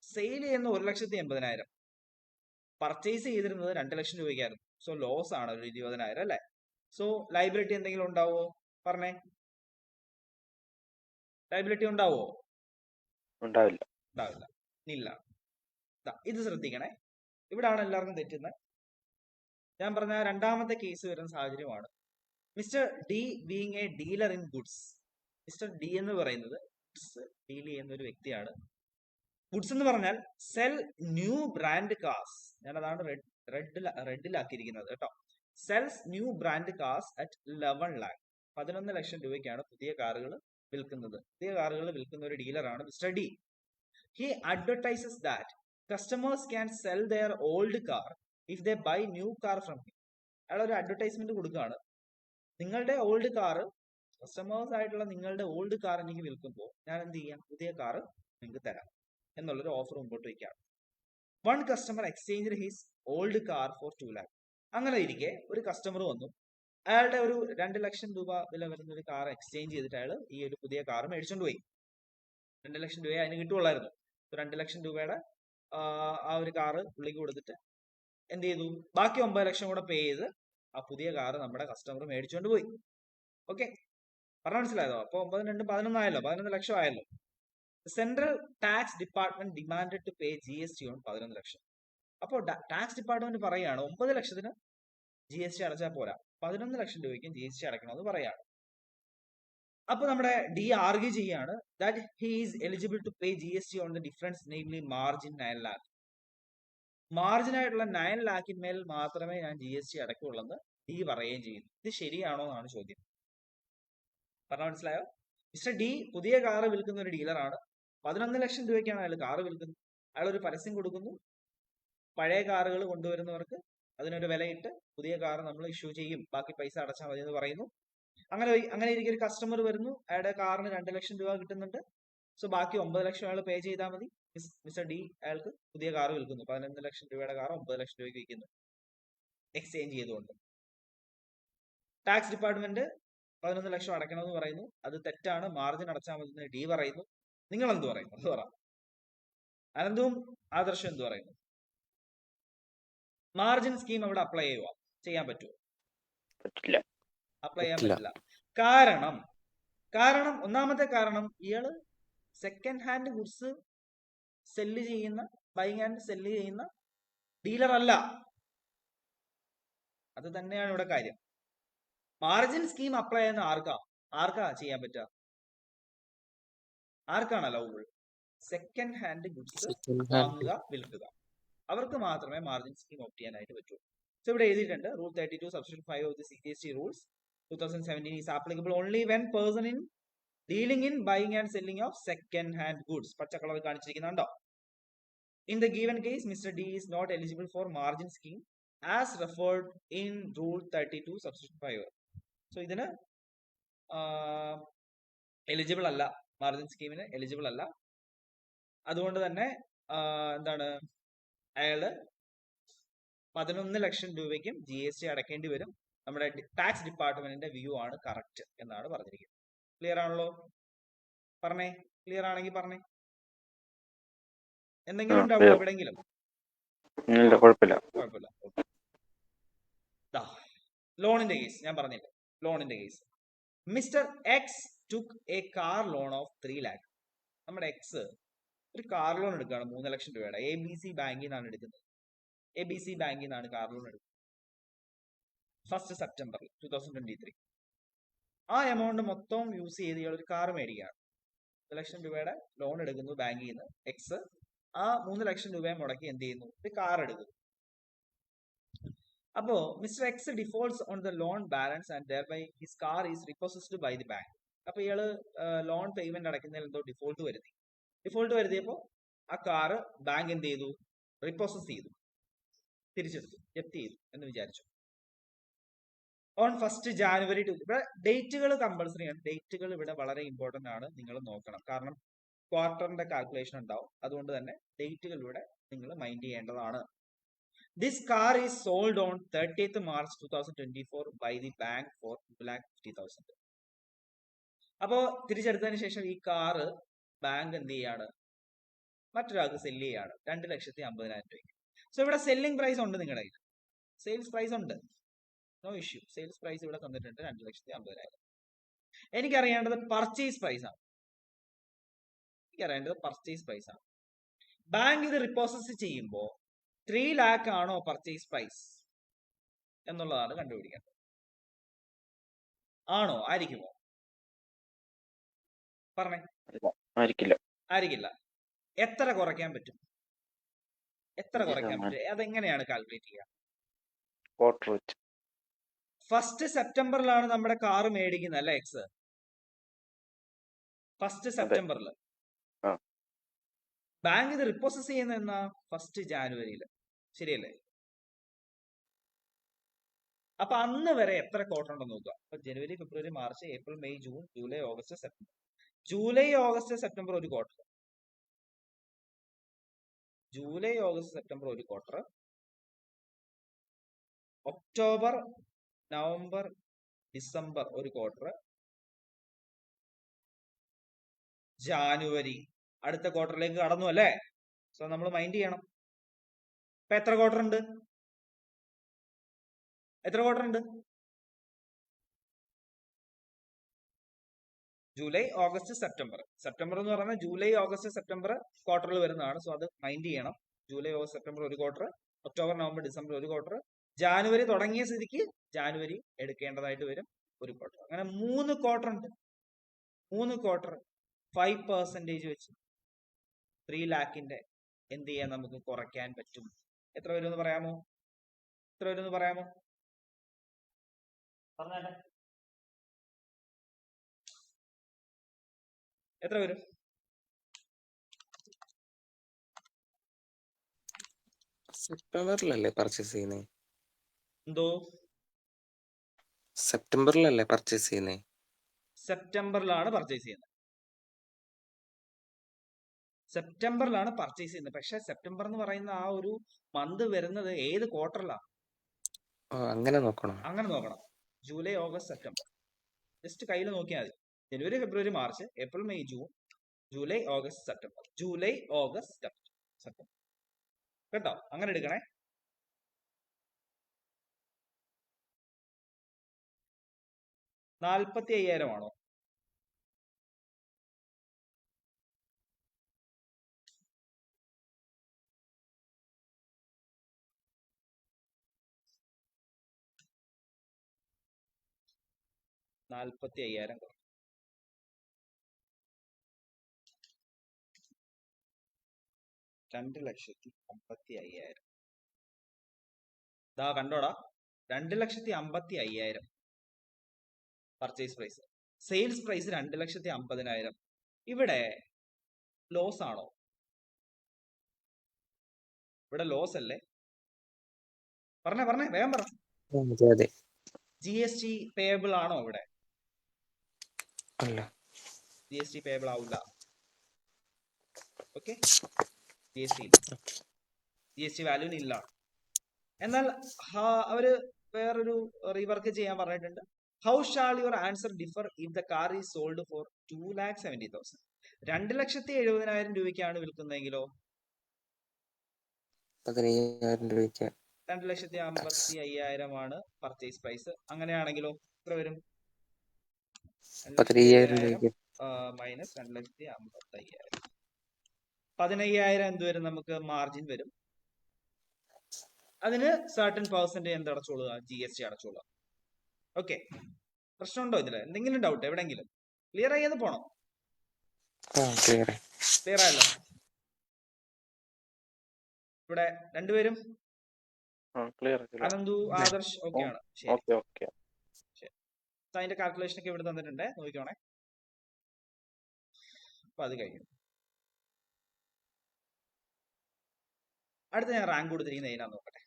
സെയിൽ ചെയ്യുന്ന 1,80,000, പർച്ചേസ് ചെയ്തിരുന്നത് 2 ലക്ഷം രൂപയ്ക്കായിരുന്നു. സോ ലോസ് ആണ് ഒരു 20,000 അല്ലെ? സോ ലൈബിലിറ്റി എന്തെങ്കിലും ഉണ്ടാവോ? പറഞ്ഞേ, ലൈബിലിറ്റി ഉണ്ടാവോ? ഉണ്ടാവില്ല. ഇല്ല. ഇത് ശ്രദ്ധിക്കണേ, ഇവിടാണ് എല്ലാവർക്കും തെറ്റുന്നത്. ഞാൻ പറഞ്ഞ രണ്ടാമത്തെ കേസ് വരുന്ന സാഹചര്യമാണ്. Mister D being A dealer in goods. Mister D എന്ന് പറയുന്നത് ഗുഡ്സ് ഡീൽ ചെയ്യുന്ന ഒരു വ്യക്തിയാണ്. ഗുഡ്സ് എന്ന് പറഞ്ഞാൽ സെൽ ന്യൂ ബ്രാൻഡ് കാർസ്. ഞാൻ അതാണ് റെഡിലാക്കിയിരിക്കുന്നത് കേട്ടോ. Sells new brand cars at 11 lakh. 11 ലക്ഷം രൂപയ്ക്കാണ് പുതിയ കാറുകൾ വിൽക്കുന്നത്. പുതിയ കാറുകൾ വിൽക്കുന്ന ഒരു ഡീലറാണ് mister D. He advertises that customers can sell their old car if they buy new car from him. അയാൾ ഒരു അഡ്വർടൈസ്മെന്റ് കൊടുക്കുകയാണ്, നിങ്ങളുടെ ഓൾഡ് കാർ, കസ്റ്റമേഴ്സ് ആയിട്ടുള്ള നിങ്ങളുടെ ഓൾഡ് കാർ എനിക്ക് വിൽക്കുമ്പോൾ ഞാൻ എന്ത് ചെയ്യാം? പുതിയ കാർ നിങ്ങൾക്ക് തരാം എന്നുള്ളൊരു ഓഫർ മുമ്പോട്ട് വയ്ക്കുകയാണ്. 1 customer exchange his old car for 2 lakh. അങ്ങനെ ഇരിക്കെ ഒരു കസ്റ്റമർ വന്നു, അയാളുടെ ഒരു 2 ലക്ഷം രൂപ വില വരുന്ന ഒരു കാർ എക്സ്ചേഞ്ച് ചെയ്തിട്ട് അയാൾ ഈ ഒരു പുതിയ കാർ മേടിച്ചോണ്ട് പോയി. 2 ലക്ഷം രൂപയെ അതിന് കിട്ടുള്ളായിരുന്നു. 2 ലക്ഷം രൂപയുടെ ആ ഒരു കാറ് പുള്ളിക്ക് കൊടുത്തിട്ട് എന്ത് ചെയ്തു? ബാക്കി 9 ലക്ഷം കൂടെ പേ ചെയ്ത് ആ പുതിയ കാറ് നമ്മുടെ കസ്റ്റമർ മേടിച്ചുകൊണ്ട് പോയി. ഓക്കെ, പറഞ്ഞ മനസ്സിലായതോ? അപ്പൊ 9 2 11 ആയല്ലോ, 11 ലക്ഷം ആയല്ലോ. Central tax department demanded to pay GST on 11 ലക്ഷം. അപ്പോൾ ടാക്സ് ഡിപ്പാർട്ട്മെന്റ് പറയാണ് 9 ലക്ഷത്തിന് GST അടച്ചാൽ പോരാ, 11 ലക്ഷം രൂപയ്ക്കും GST അടയ്ക്കണമെന്ന് പറയാണ്. അപ്പൊ നമ്മുടെ ഡി ആർഗ്യൂ ചെയ്യാണ് that he is eligible to pay GST on the difference, namely margin 9 lakh. Margin ആയിട്ടുള്ള 9 lakhന്മേൽ മാത്രമേ ഞാൻ GST അടയ്ക്കുള്ളെന്ന് ഡി പറയുകയും ചെയ്യുന്നു. ഇത് ശരിയാണോ എന്നാണ് ചോദ്യം. പറഞ്ഞ മനസ്സിലായോ? മിസ്റ്റർ ഡി പുതിയ കാറ് വിൽക്കുന്ന ഒരു ഡീലറാണ്. 11 ലക്ഷം രൂപയ്ക്കാണ് അയാൾ കാറ് വിൽക്കുന്നത്. അയാൾ ഒരു പരസ്യം കൊടുക്കുന്നു, പഴയ കാറുകൾ കൊണ്ടുവരുന്നവർക്ക് അതിനൊരു വിലയിട്ട് പുതിയ കാർ നമ്മൾ ഇഷ്യൂ ചെയ്യും, ബാക്കി പൈസ അടച്ചാൽ മതി എന്ന് പറയുന്നു. അങ്ങനെ ഇരിക്കും ഒരു കസ്റ്റമർ വരുന്നു, അയാളുടെ കാറിന് 2 ലക്ഷം രൂപ കിട്ടുന്നുണ്ട്. സോ ബാക്കി 9 ലക്ഷം അയാൾ പേ ചെയ്താൽ മതി. മിസ്റ്റർ ഡി അയാൾക്ക് പുതിയ കാർ വിൽക്കുന്നു, 11 ലക്ഷം രൂപയുടെ കാർ 9 ലക്ഷം രൂപയ്ക്ക് വിൽക്കുന്നു എക്സ്ചേഞ്ച് ചെയ്തുകൊണ്ട്. ടാക്സ് ഡിപ്പാർട്ട്മെന്റ് 11 ലക്ഷം അടയ്ക്കണമെന്ന് പറയുന്നു, അത് തെറ്റാണ്, മാർജിൻ അടച്ചാൽ മതി എന്ന് ഡി പറയുന്നു. നിങ്ങൾ എന്ത് പറയുന്നു? അത് പറ. അനന്തവും ആദർശം എന്ത് പറയുന്നു? മാർജിൻ സ്കീം അവിടെ അപ്ലൈ ചെയ്യാൻ പറ്റുമോ? പറ്റില്ല. അപ്ലൈ ചെയ്യാൻ പറ്റില്ല. കാരണം ഒന്നാമത്തെ കാരണം, ഇയാള് സെക്കൻഡ് ഹാൻഡ് ഗുഡ്സ് സെല്ല് ചെയ്യുന്ന ബൈങ് ആൻഡ് സെല്ല് ചെയ്യുന്ന ഡീലർ അല്ല. അത് തന്നെയാണ് ഇവിടെ കാര്യം. മാർജിൻ സ്കീം അപ്ലൈ ചെയ്യുന്ന ആർക്കാ ചെയ്യാൻ പറ്റുക? ആർക്കാണ് അലൗബിൾ? സെക്കൻഡ് ഹാൻഡ് ഗുഡ്സ് വാങ്ങുക, വിൽക്കുക, അവർക്ക് മാത്രമേ മാർജിൻ സ്കീം ഓപ്റ്റ് ചെയ്യാനായിട്ട് പറ്റൂ. സോ ഇവിടെ എഴുതിയിട്ടുണ്ട്, rule 32 subsection 5 of the CGST rules 2017 is applicable only when person in dealing in buying and selling of second hand goods. പച്ച colour കാണിച്ചിരിക്കുന്നുണ്ടോ? In the given case, Mr. D is not eligible for margin scheme as referred in rule 32 subsection 5. So ഇതിന് eligible അല്ല, margin സ്കീമിന് eligible അല്ല. അതുകൊണ്ട് തന്നെ എന്താണ്, അയാള് 11 ലക്ഷം രൂപയ്ക്കും GST അടക്കേണ്ടി വരും. നമ്മുടെ ടാക്സ് ഡിപ്പാർട്ട്മെന്റിന്റെ വ്യൂ ആണ് കറക്റ്റ് എന്നാണ് പറഞ്ഞിരിക്കുന്നത്. ക്ലിയർ ആണല്ലോ? പറഞ്ഞേ, ക്ലിയർ ആണെങ്കിൽ പറഞ്ഞേ. എന്തെങ്കിലും ഡൗട്ട് എവിടെങ്കിലും? കുഴപ്പമില്ല. ലോണിന്റെ കേസ് ഞാൻ പറഞ്ഞില്ലേ, ലോണിന്റെ case. Mister X took a car loan of 3 lakh. നമ്മുടെ എക്സ് ഒരു കാർ ലോൺ എടുക്കുകയാണ് 3 ലക്ഷം രൂപയുടെ. ABC ബാങ്കിൽ നിന്നാണ് എടുക്കുന്നത്. ABC ബാങ്കിൽ നിന്നാണ് കാർ ലോൺ എടുക്കുന്നത് 1 September 2023. ആ എമൗണ്ട് മൊത്തം യൂസ് ചെയ്ത് ഇയാൾ ഒരു കാർ മേടിക്കുകയാണ്. 1 ലക്ഷം രൂപയുടെ ലോൺ എടുക്കുന്നു ബാങ്കിൽ നിന്ന്. എക്സ് ആ 3 ലക്ഷം രൂപയെ മുടക്കി എന്ത് ചെയ്യുന്നു? ഒരു കാർ എടുക്കുന്നു. അപ്പോ mister X defaults on the loan balance and thereby his car is repossessed by the bank. അപ്പൊ ഇയാള് ലോൺ പേയ്മെന്റ് അടയ്ക്കുന്നതിൽ എന്തോ ഡിഫോൾട്ട് വരുത്തിയപ്പോ ആ കാറ് ബാങ്ക് എന്ത് ചെയ്തു? റിപ്പോസസ് ചെയ്തു, തിരിച്ചെടുത്തു, ജപ്തി ചെയ്തു എന്ന് വിചാരിച്ചു. ഓൺ 1 January ഇവിടെ ഡേറ്റുകൾ കമ്പൾസറി ആണ്. ഡേറ്റുകൾ ഇവിടെ വളരെ ഇമ്പോർട്ടന്റ് ആണ്, നിങ്ങൾ നോക്കണം. കാരണം ക്വാർട്ടറിന്റെ കാൽക്കുലേഷൻ ഉണ്ടാവും. അതുകൊണ്ട് തന്നെ ഡേറ്റുകൾ ഇവിടെ നിങ്ങൾ മൈൻഡ് ചെയ്യേണ്ടതാണ്. This car is sold on 30th March 2024 by the bank for 2,50,000. അപ്പോ തിരിച്ചെടുത്തതിന് ശേഷം ഈ കാറ് ബാങ്ക് എന്ത് ചെയ്യാണ്? മറ്റൊരാൾക്ക് സെല്ല് ചെയ്യാണ് 2,50,000 രൂപയ്ക്ക്. സോ ഇവിടെ സെല്ലിംഗ് പ്രൈസ് ഉണ്ട് നിങ്ങളുടെ കയ്യിൽ, സെയിൽസ് പ്രൈസ് ഉണ്ട്, നോ ഇഷ്യൂ. സെയിൽസ് പ്രൈസ് ഇവിടെ തന്നിട്ടുണ്ട് 2,50,000. എനിക്കറിയേണ്ടത് പർച്ചേസ് പ്രൈസ് ആണ്. ബാങ്ക് ഇത് റിപ്പോസസ് ചെയ്യുമ്പോൾ 3 lakh ആണോ പർച്ചേസ് പ്രൈസ് എന്നുള്ളതാണ് കണ്ടുപിടിക്കേണ്ടത്. ആണോ? ആയിരിക്കുമോ? പറഞ്ഞേ. ആയിരിക്കില്ല. എത്ര കുറയ്ക്കാൻ പറ്റും? അതെങ്ങനെയാണ് കാൽക്കുലേറ്റ് ചെയ്യുക? 1 September നമ്മുടെ കാറ് മേടിക്കുന്നത് അല്ലേ എക്സ്? 1 September. ബാങ്ക് ഇത് റിപ്പോസസ് ചെയ്യുന്ന എന്നാ? 1 January. ശരിയല്ലേ? അപ്പൊ അന്ന് വരെ എത്ര ക്വാർട്ടർ ഉണ്ടെന്ന് നോക്കുക. അപ്പൊ ജനുവരി, ഫെബ്രുവരി, March, April, May, June, July, August, September. July, August, September ഒരു ക്വാർട്ടർ. ജൂലൈ, ഓഗസ്റ്റ്, സെപ്റ്റംബർ ഒരു ക്വാർട്ടർ. ഒക്ടോബർ, നവംബർ, ഡിസംബർ ഒരു ക്വാർട്ടർ. ജാനുവരി അടുത്ത ക്വാർട്ടറിലേക്ക് കടന്നു അല്ലേ? സോ നമ്മൾ മൈൻഡ് ചെയ്യണം. ഇപ്പൊ എത്ര ക്വാർട്ടർ ഉണ്ട്? July, August, September. സെപ്റ്റംബർ എന്ന് പറയുന്നത് ജൂലൈ, ഓഗസ്റ്റ്, സെപ്റ്റംബർ ക്വാർട്ടറിൽ വരുന്നതാണ്. സോ അത് മൈൻഡ് ചെയ്യണം. ജൂലൈ, ഓഗസ്റ്റ്, സെപ്റ്റംബർ ഒരു ക്വാർട്ടർ. ഒക്ടോബർ, നവംബർ, ഡിസംബർ ഒരു ക്വാർട്ടർ. ജാനുവരി തുടങ്ങിയ സ്ഥിതിക്ക് ജാനുവരി എടുക്കേണ്ടതായിട്ട് വരും ഒരു ക്വാർട്ടർ. അങ്ങനെ 3 ക്വാർട്ടർ ഉണ്ട്. 3 ക്വാർട്ടർ 5% വെച്ച് 3 lakhന്റെ എന്ത് ചെയ്യാൻ നമുക്ക് കുറയ്ക്കാൻ പറ്റും? എത്ര വരും എന്ന് പറയാമോ? പറഞ്ഞേ. എത്ര വരും? സെപ്റ്റംബറിലല്ലേ പർച്ചേസ് ചെയ്യുന്നേ? എന്തോ? സെപ്റ്റംബറിലല്ലേ പർച്ചേസ് ചെയ്യുന്നേ? സെപ്റ്റംബറിലാണ് പർച്ചേസ് ചെയ്യുന്നത്. പക്ഷെ സെപ്റ്റംബർ എന്ന് പറയുന്ന ആ ഒരു മന്ത് വരുന്നത് ഏത് ക്വാർട്ടറിലാണ്? അങ്ങനെ നോക്കണം. ജൂലൈ, ഓഗസ്റ്റ്, സെപ്റ്റംബർ ജസ്റ്റ് കയ്യിൽ നോക്കിയാൽ മതി. ജനുവരി, ഫെബ്രുവരി, March, April, May, June, July, August, September. കേട്ടോ? അങ്ങനെ എടുക്കണേ. 45,000 ആണോ? 45,000 കുറഞ്ഞു. $2,50,000. ദാ കണ്ടോടാ, 2,50,500 പർച്ചേസ് പ്രൈസ്. Sales price 2,50,000. ഇവിടെ ലോസ് ആണോ? ഇവിടെ ലോസ് അല്ലേ? പറഞ്ഞേ വേഗം പറ. അതെ. GST പേയബിൾ ആണോ ഇവിടെ? അല്ല. GST പേയബിൾ ആവില്ല. ഓക്കെ, GST വാല്യൂന് ഇല്ല. എന്നാൽ അവര് വേറൊരു റീവർക്ക് ചെയ്യാൻ പറഞ്ഞിട്ടുണ്ട്. How shall your answer differ if the car is sold for 2,70,000? 2,70,000 രൂപയ്ക്കാണ് വിൽക്കുന്നതെങ്കിലോ? 15,000 രൂപയ്ക്ക്. 2,55,000 ആണ് പർച്ചേസ് പ്രൈസ്. അങ്ങനെയാണെങ്കിലോ എത്ര വരും? 15,000 രൂപയ്ക്ക്. മൈനസ് 2,55,000. 15,000 എന്ത് വരും? നമുക്ക് മാർജിൻ വരും. അതിന് സർട്ടൻ പെർസെന്റേജ് എന്ത് അടച്ചോളുക? GST അടച്ചോളുക. ഓക്കെ, പ്രശ്നമുണ്ടോ ഇതില്? എന്തെങ്കിലും ഡൗട്ട് എവിടെങ്കിലും? ക്ലിയർ ആയത് പോണം. ക്ലിയർ ആയല്ലോ? ഇവിടെ രണ്ടുപേരും അനന്തു, ആദർശ് ഓക്കെ ആണ്? ശരി. അതിന്റെ കാൽക്കുലേഷൻ ഒക്കെ ഇവിടെ തന്നിട്ടുണ്ട്, നോക്കിക്കോണേ. അപ്പൊ അത് കഴിഞ്ഞു. അടുത്ത ഞാൻ റാങ്ക് കൊടുത്തിരിക്കുന്ന ഏതിനാന്ന് നോക്കട്ടെ.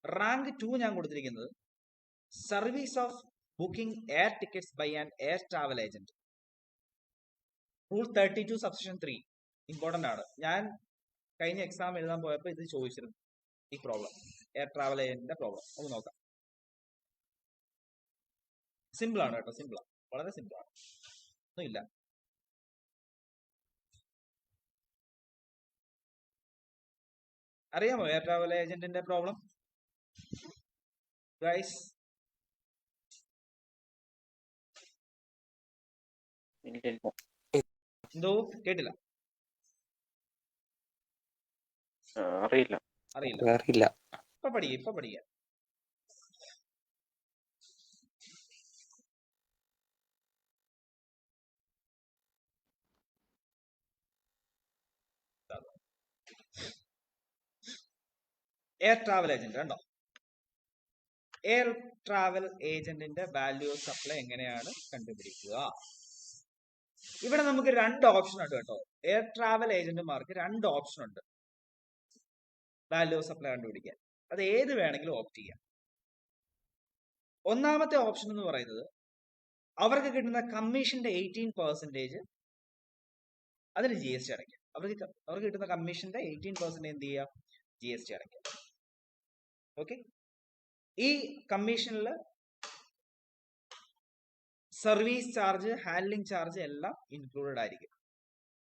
റാങ്ക് 2 ഞാൻ കൊടുത്തിരിക്കുന്നത് service of booking air tickets by an air travel agent. Rule 32 subsection 3 important ആണ്. ഞാൻ കഴിഞ്ഞ എക്സാം എഴുതാൻ പോയപ്പോൾ ഇത് ചോദിച്ചിരുന്നു, ഈ പ്രോബ്ലം, എയർ ട്രാവൽ ഏജന്റിന്റെ പ്രോബ്ലം. ഒന്ന് നോക്കാം. സിമ്പിൾ ആണ് കേട്ടോ, സിമ്പിളാണ്, വളരെ സിമ്പിൾ ആണ്, ഒന്നുമില്ല. അറിയാമോ എയർ ട്രാവൽ ഏജന്റിന്റെ പ്രോബ്ലം ഗൈസ്? എന്തോ കേട്ടില്ല? അറിയില്ല. ഇപ്പൊ പഠിക്കാം. എയർ ട്രാവൽ ഏജന്റ് കണ്ടോ? എയർ ട്രാവൽ ഏജന്റിന്റെ വാല്യൂ ഓഫ് സപ്ലൈ എങ്ങനെയാണ് കണ്ടുപിടിക്കുക? ഇവിടെ നമുക്ക് 2 ഓപ്ഷൻ ഉണ്ട് കേട്ടോ. എയർ ട്രാവൽ ഏജന്റുമാർക്ക് 2 ഓപ്ഷൻ ഉണ്ട് വാല്യൂ ഓഫ് സപ്ലൈ കണ്ടുപിടിക്കാൻ. അത് ഏത് വേണമെങ്കിലും ഓപ്റ്റ് ചെയ്യാം. ഒന്നാമത്തെ ഓപ്ഷൻ എന്ന് പറയുന്നത് അവർക്ക് കിട്ടുന്ന കമ്മീഷന്റെ 18% അതിന് GST അടയ്ക്കാം. അവർക്ക് കിട്ടുന്ന കമ്മീഷന്റെ 18% എന്ത് ചെയ്യുക? GST അടയ്ക്കാം. ഓക്കെ, ഈ കമ്മീഷനിൽ സർവീസ് ചാർജ്, ഹാൻഡ്ലിംഗ് ചാർജ് എല്ലാം ഇൻക്ലൂഡഡ് ആയിരിക്കും.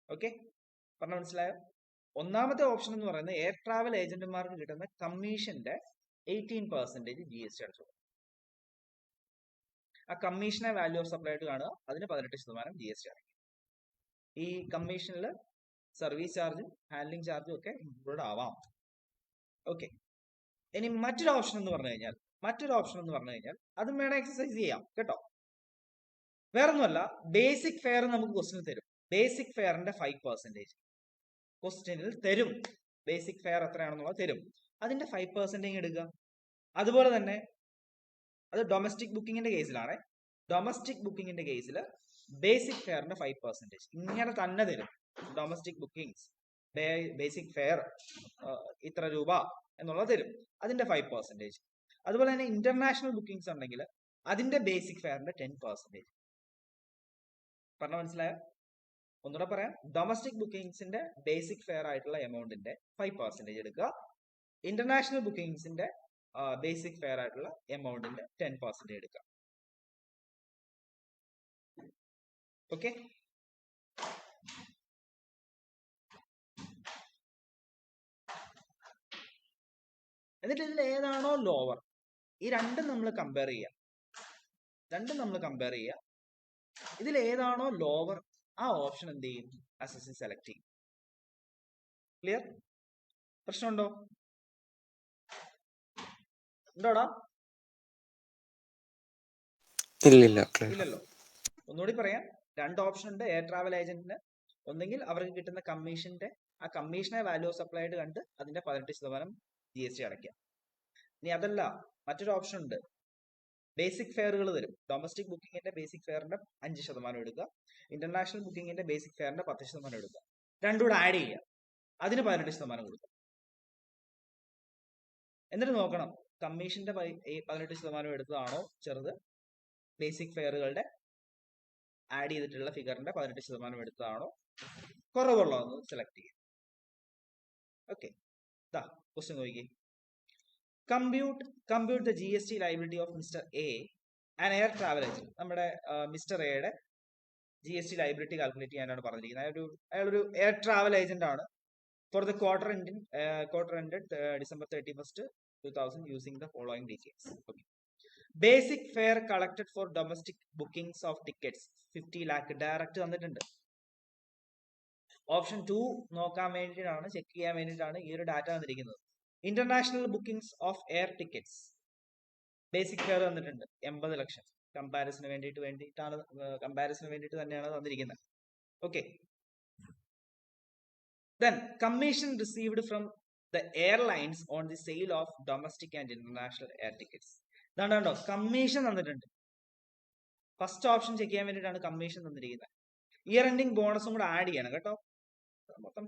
ഓക്കെ, പറഞ്ഞ മനസ്സിലായോ? ഒന്നാമത്തെ ഓപ്ഷൻ എന്ന് പറയുന്നത് എയർ ട്രാവൽ ഏജന്റുമാർക്ക് കിട്ടുന്ന കമ്മീഷന്റെ 18% GST അടച്ചു. ആ കമ്മീഷനെ വാല്യൂ ഓഫ് സപ്ലൈ ആയിട്ട് കാണുക, അതിന് 18% GST അടയ്ക്കും. ഈ കമ്മീഷനിൽ സർവീസ് ചാർജും ഹാൻഡ്ലിംഗ് ചാർജും ഒക്കെ ഇൻക്ലൂഡ് ആവാം. ഓക്കെ, ഇനി മറ്റൊരു ഓപ്ഷൻ എന്ന് പറഞ്ഞു കഴിഞ്ഞാൽ അതും വേണം എക്സസൈസ് ചെയ്യാം കേട്ടോ. വേറൊന്നുമല്ല, ബേസിക് ഫെയർ നമുക്ക് ക്വസ്റ്റ്യൻ തരും. ബേസിക് ഫെയറിന്റെ 5% ക്വസ്റ്റ്യനിൽ തരും. ബേസിക് ഫെയർ എത്രയാണെന്നുള്ളത് തരും. അതിന്റെ 5% എടുക്കുക. അതുപോലെ തന്നെ അത് ഡൊമസ്റ്റിക് ബുക്കിങ്ങിന്റെ കേസിലാണ്. ഡൊമസ്റ്റിക് ബുക്കിങ്ങിന്റെ കേസിൽ ബേസിക് ഫെയറിന്റെ 5% ഇങ്ങനെ തന്നെ തരും. ഡൊമസ്റ്റിക് ബുക്കിംഗ്സ് ബേസിക് ഫെയർ ഇത്ര രൂപ എന്നുള്ളത് തരും, അതിന്റെ 5%. അതുപോലെ തന്നെ ഇന്റർനാഷണൽ ബുക്കിംഗ്സ് ഉണ്ടെങ്കിൽ അതിന്റെ ബേസിക് ഫെയറിന്റെ 10%. പറഞ്ഞ മനസ്സിലായോ? ഒന്നുകൂടെ പറയാം. ഡൊമസ്റ്റിക് ബുക്കിംഗ്സിന്റെ ബേസിക് ഫെയർ ആയിട്ടുള്ള എമൗണ്ടിന്റെ 5% എടുക്കുക. ഇന്റർനാഷണൽ ബുക്കിംഗ്സിന്റെ ബേസിക് ഫെയർ ആയിട്ടുള്ള എമൗണ്ടിന്റെ 10% എടുക്കുക. ഓക്കെ, എന്നിട്ട് ഇതിൽ ഏതാണോ ലോവർ, ഈ രണ്ടും നമ്മൾ കമ്പയർ ചെയ്യുക. ഇതിൽ ഏതാണോ ലോവർ ആ ഓപ്ഷൻ എന്ത് ചെയ്യും? SSC സെലക്ട് ചെയ്യും. ക്ലിയർ? പ്രശ്നമുണ്ടോ? ഉണ്ടോടാ? ഇല്ലില്ല. ഇല്ലല്ലോ. ഒന്നുകൂടി പറയാം, 2 ഓപ്ഷൻ ഉണ്ട് എയർ ട്രാവൽ ഏജന്റിന്. ഒന്നെങ്കിൽ അവർക്ക് കിട്ടുന്ന കമ്മീഷന്റെ ആ കമ്മീഷനെ വാല്യൂ ഓഫ് സപ്ലൈഡ് കണ്ട് അതിന്റെ 18% GST അടയ്ക്കാം. ഇനി അതല്ല, മറ്റൊരു ഓപ്ഷൻ ഉണ്ട്, ബേസിക് ഫെയറുകൾ തരും. ഡൊമസ്റ്റിക് ബുക്കിംഗിന്റെ ബേസിക് ഫെയറിന്റെ 5% എടുക്കുക, ഇന്റർനാഷണൽ ബുക്കിംഗിന്റെ ബേസിക് ഫെയറിന്റെ 10% എടുക്കുക. രണ്ടും കൂടെ ആഡ് ചെയ്യുക, അതിന് 18% കൊടുക്കുക. എന്നിട്ട് നോക്കണം കമ്മീഷന്റെ 18% എടുത്തതാണോ ചെറുത്, ബേസിക് ഫെയറുകളുടെ ആഡ് ചെയ്തിട്ടുള്ള ഫിഗറിന്റെ 18% എടുത്തതാണോ കുറവുള്ളതെന്ന് സെലക്ട് ചെയ്യുക. ഓക്കെ, ഇതാ ക്വസ്റ്റ്യൻ നോക്കിക്കേ. Compute the GST liability of mister A and air travel agent. നമ്മുടെ മിസ്റ്റർ എയുടെ GST ലയബിലിറ്റി കാൽക്കുലേറ്റ് ചെയ്യാനാണ് പറഞ്ഞിരിക്കുന്നത്. അയാളൊരു എയർ ട്രാവൽ ഏജന്റ് ആണ്. For the quarter ended December 31st, 2000 using the following details. Okay. Basic fare collected for domestic bookings of tickets 50 lakh direct തന്നിട്ടുണ്ട്. Option 2 നോക്കാൻ വേണ്ടിയിട്ടാണ്, check ചെയ്യാൻ വേണ്ടിയിട്ടാണ് ഈ ഒരു ഡാറ്റ തന്നിരിക്കുന്നത്. International bookings of air tickets basic fair തന്നിട്ടുണ്ട് 80 ലക്ഷം. കമ്പാരിസന് വേണ്ടിയിട്ട് തന്നെയാണ് തന്നിരിക്കുന്നത്. Okay, then commission received from the airlines on the sale of domestic and international air tickets. ഇതാണ്ടോ കമ്മീഷൻ തന്നിട്ടുണ്ട്. ഫസ്റ്റ് ഓപ്ഷൻ ചെക്ക് ചെയ്യാൻ വേണ്ടിയിട്ടാണ് കമ്മീഷൻ തന്നിരിക്കുന്നത്. ഇയർ എൻഡിങ് ബോണസും കൂടെ ആഡ് ചെയ്യണം കേട്ടോ. മൊത്തം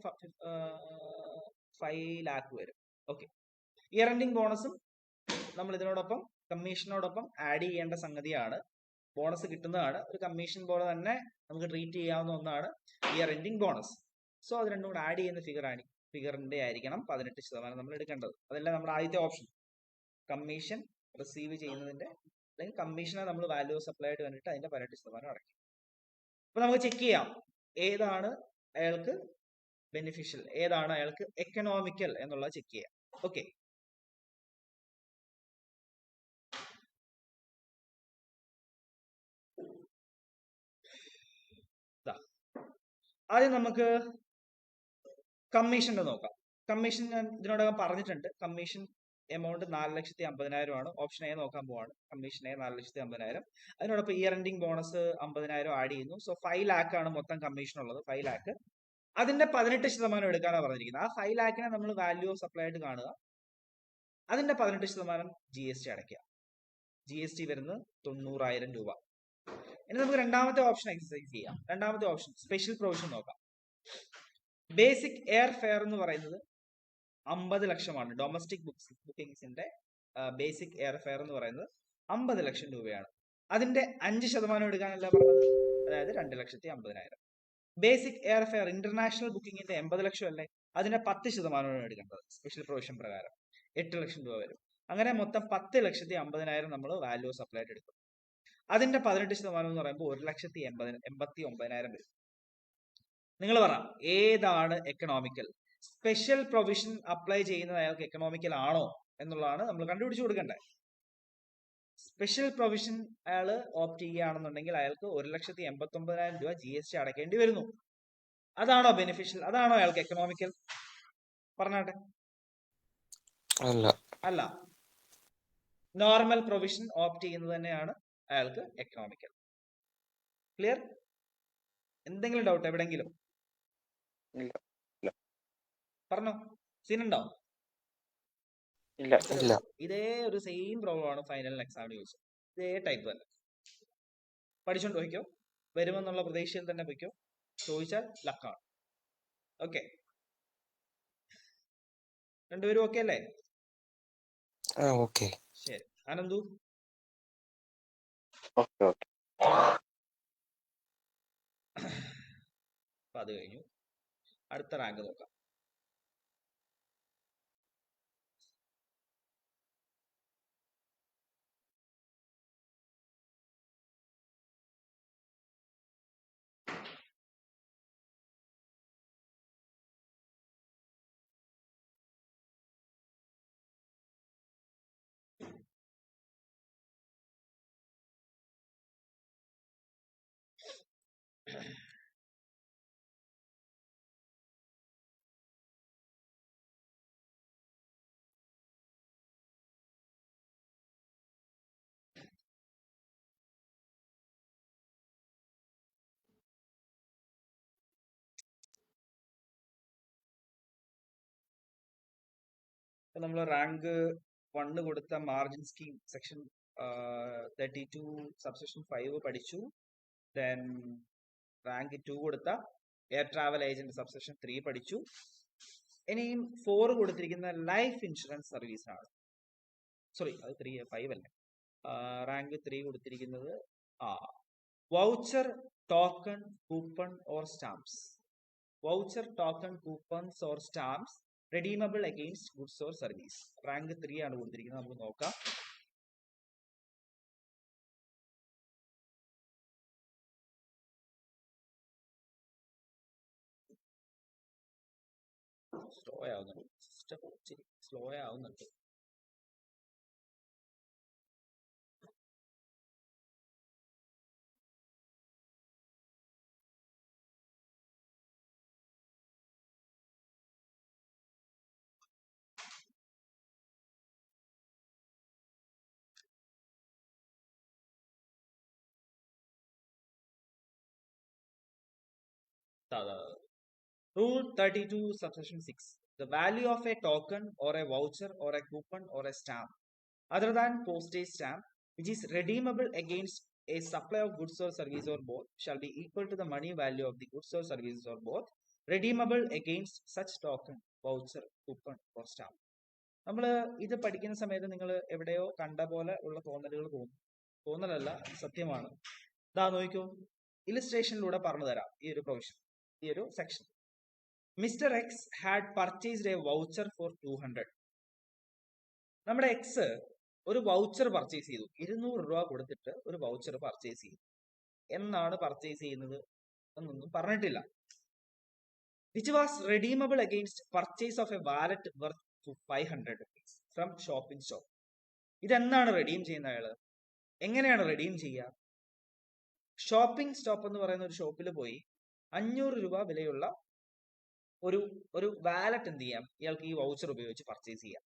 5 lakh വരും. ഓക്കെ, ഇയർ എൻഡിങ് ബോണസും നമ്മൾ ഇതിനോടൊപ്പം കമ്മീഷനോടൊപ്പം ആഡ് ചെയ്യേണ്ട സംഗതിയാണ്. ബോണസ് കിട്ടുന്നതാണ്, ഒരു കമ്മീഷൻ പോലെ തന്നെ നമുക്ക് ട്രീറ്റ് ചെയ്യാവുന്ന ഒന്നാണ് ഇയർ എൻഡിങ് ബോണസ്. സോ അത് രണ്ടും കൂടെ ആഡ് ചെയ്യുന്ന ഫിഗറിന്റെ ആയിരിക്കണം 18% നമ്മൾ എടുക്കേണ്ടത്. അതല്ല നമ്മുടെ ആദ്യത്തെ ഓപ്ഷൻ, കമ്മീഷൻ റിസീവ് ചെയ്യുന്നതിന്റെ അല്ലെങ്കിൽ കമ്മീഷനെ നമ്മൾ വാല്യൂ സപ്ലൈഡ് കണ്ടിട്ട് അതിന്റെ 18% അടയ്ക്കും. അപ്പൊ നമുക്ക് ചെക്ക് ചെയ്യാം ഏതാണ് അയാൾക്ക് ബെനിഫിഷ്യൽ, ഏതാണ് അയാൾക്ക് എക്കണോമിക്കൽ എന്നുള്ളത് ചെക്ക് ചെയ്യാം. ഓക്കെ, ആദ്യം നമുക്ക് കമ്മീഷന്റെ നോക്കാം. കമ്മീഷൻ ഞാൻ ഇതിനോടകം പറഞ്ഞിട്ടുണ്ട്. കമ്മീഷൻ എമൗണ്ട് 4,50,000 ആണ്. ഓപ്ഷൻ എ നോക്കാൻ പോവാണ്. Commission A 4,50,000. അതിനോടൊപ്പം ഇയർ എൻഡിങ് ബോണസ് 50,000 ആഡ് ചെയ്യുന്നു. സോ 5 lakh ആണ് മൊത്തം കമ്മീഷൻ ഉള്ളത്. 5 lakh അതിന്റെ 18% എടുക്കാനാണ് പറഞ്ഞിരിക്കുന്നത്. ആ 5 lakhനെ നമ്മൾ വാല്യൂ ഓഫ് സപ്ലൈ ആയിട്ട് കാണുക, അതിന്റെ 18% GST അടയ്ക്കുക. GST വരുന്നത് 90,000 രൂപ. ഇനി നമുക്ക് രണ്ടാമത്തെ ഓപ്ഷൻ എക്സസൈസ് ചെയ്യാം. രണ്ടാമത്തെ ഓപ്ഷൻ സ്പെഷ്യൽ പ്രൊവിഷൻ നോക്കാം. ബേസിക് എയർ ഫെയർ എന്ന് പറയുന്നത് 50 ലക്ഷമാണ്. ഡൊമസ്റ്റിക് ബുക്കിംഗ്സിന്റെ ബേസിക് എയർ ഫെയർ എന്ന് പറയുന്നത് 50 ലക്ഷം രൂപയാണ്. അതിന്റെ 5% എടുക്കാനല്ല പറഞ്ഞത്, അതായത് 2,50,000. ബേസിക് എയർ ഫെയർ ഇന്റർനാഷണൽ ബുക്കിംഗിന്റെ 80 ലക്ഷം അല്ലേ, അതിന്റെ 10% എടുക്കേണ്ടത് സ്പെഷ്യൽ പ്രൊവിഷൻ പ്രകാരം 8 ലക്ഷം രൂപ വരും. അങ്ങനെ മൊത്തം 10,50,000 നമ്മൾ വാല്യൂ സപ്ലൈ ആയിട്ട് എടുക്കും. അതിന്റെ 18% എന്ന് പറയുമ്പോൾ 1,89,000 വരും. നിങ്ങൾ പറ ഏതാണ് എക്കണോമിക്കൽ? സ്പെഷ്യൽ പ്രൊവിഷൻ അപ്ലൈ ചെയ്യുന്നത് അയാൾക്ക് എക്കണോമിക്കൽ ആണോ എന്നുള്ളതാണ് നമ്മൾ കണ്ടുപിടിച്ചു കൊടുക്കേണ്ടത്. സ്പെഷ്യൽ പ്രൊവിഷൻ അയാൾ ഓപ്റ്റ് ചെയ്യുകയാണെന്നുണ്ടെങ്കിൽ അയാൾക്ക് 1,89,000 രൂപ GST അടയ്ക്കേണ്ടി വരുന്നു. അതാണോ ബെനിഫിഷ്യൽ? അതാണോ അയാൾക്ക് എക്കണോമിക്കൽ? പറഞ്ഞാട്ടെ. അല്ല, നോർമൽ പ്രൊവിഷൻ ഓപ്റ്റ് ചെയ്യുന്നത് തന്നെയാണ് അയാൾക്ക് എക്കണോമിക്കൽ. ക്ലിയർ? എന്തെങ്കിലും ഡൗട്ട് എവിടെങ്കിലും പറഞ്ഞോ? സീനുണ്ടോ? ഇല്ല. ഇതേ ഒരു സെയിം പ്രോബ്ലം ആണ് ഫൈനൽ എക്സാമിന് ചോദിച്ചത്. ഇതേ ടൈപ്പ് തന്നെ പഠിച്ചോണ്ട് പോയിക്കോ, വരുമെന്നുള്ള പ്രതീക്ഷയിൽ തന്നെ പോയിക്കോ. ചോദിച്ചാൽ ലക്കാണ്. ഓക്കെ, രണ്ടുപേരും ഓക്കെ അല്ലേ? ശരി. അനന്തു? അപ്പൊ അത് കഴിഞ്ഞു. അടുത്ത റാങ്ക് നോക്കാം. നമ്മൾ റാങ്ക് 1 കൊടുത്ത മാർജിൻ സ്കീം സെക്ഷൻ 32 സബ്സെക്ഷൻ 5 പഠിച്ചു. ദെൻ റാങ്ക് 2 കൊടുത്ത എയർ ട്രാവൽ ഏജന്റ് സബ്സെക്ഷൻ 3 പഠിച്ചു. ഇനിയും 4 കൊടുത്തിരിക്കുന്ന ലൈഫ് ഇൻഷുറൻസ് സർവീസ് ആണ്. സോറി, അത് 5 അല്ലേ. റാങ്ക് 3 കൊടുത്തിരിക്കുന്നത് voucher, token, coupon or stamps. Voucher, token, coupons or stamps redeemable against goods or service. Rank 3 ആണ് കൊടുത്തിരിക്കുന്നത്. നമുക്ക് നോക്കാം. സ്ലോ ആവുന്നുണ്ട്, സിസ്റ്റം ഇച്ചിരി സ്ലോ ആവുന്നുണ്ട്. Rule 32 subsection 6. The value of a token or a voucher or a coupon or a stamp other than postage stamp which is redeemable against a supply of goods or service or both shall be equal to the money value of the goods or services or both redeemable against such token, voucher, coupon or stamp. നമ്മൾ ഇത് പഠിക്കുന്ന സമയത്ത് നിങ്ങൾ എവിടെയോ കണ്ട പോലെ ഉള്ള തോന്നലുകൾ തോന്നലല്ല, സത്യമാണ്. ഇതാ നോക്കിക്കോ, ഇലിസ്ട്രേഷനിലൂടെ പറഞ്ഞു തരാം ഈ ഒരു പ്രൊവിഷൻ, ഈ ഒരു section. Mister X had purchased a voucher for 200. നമ്മുടെ എക്സ് ഒരു വൗച്ചർ പർച്ചേസ് ചെയ്തു. 200 രൂപ കൊടുത്തിട്ട് ഒരു വൗച്ചർ പർച്ചേസ് ചെയ്തു. എന്നാണ് പർച്ചേസ് ചെയ്യുന്നത് എന്നൊന്നും പറഞ്ഞിട്ടില്ല. Which was redeemable against purchase of a wallet worth 500 rupees from shopping store. ഇതെന്നാണ് റെഡീം ചെയ്യുന്ന അയാള്? എങ്ങനെയാണ് റെഡീം ചെയ്യുക? ഷോപ്പിംഗ് സ്റ്റോപ്പ് എന്ന് പറയുന്ന ഒരു ഷോപ്പിൽ പോയി 500 രൂപ വിലയുള്ള ഒരു വാലറ്റ് എന്ത് ചെയ്യാം, ഇയാൾക്ക് ഈ വൗച്ചർ ഉപയോഗിച്ച് പർച്ചേസ് ചെയ്യാം.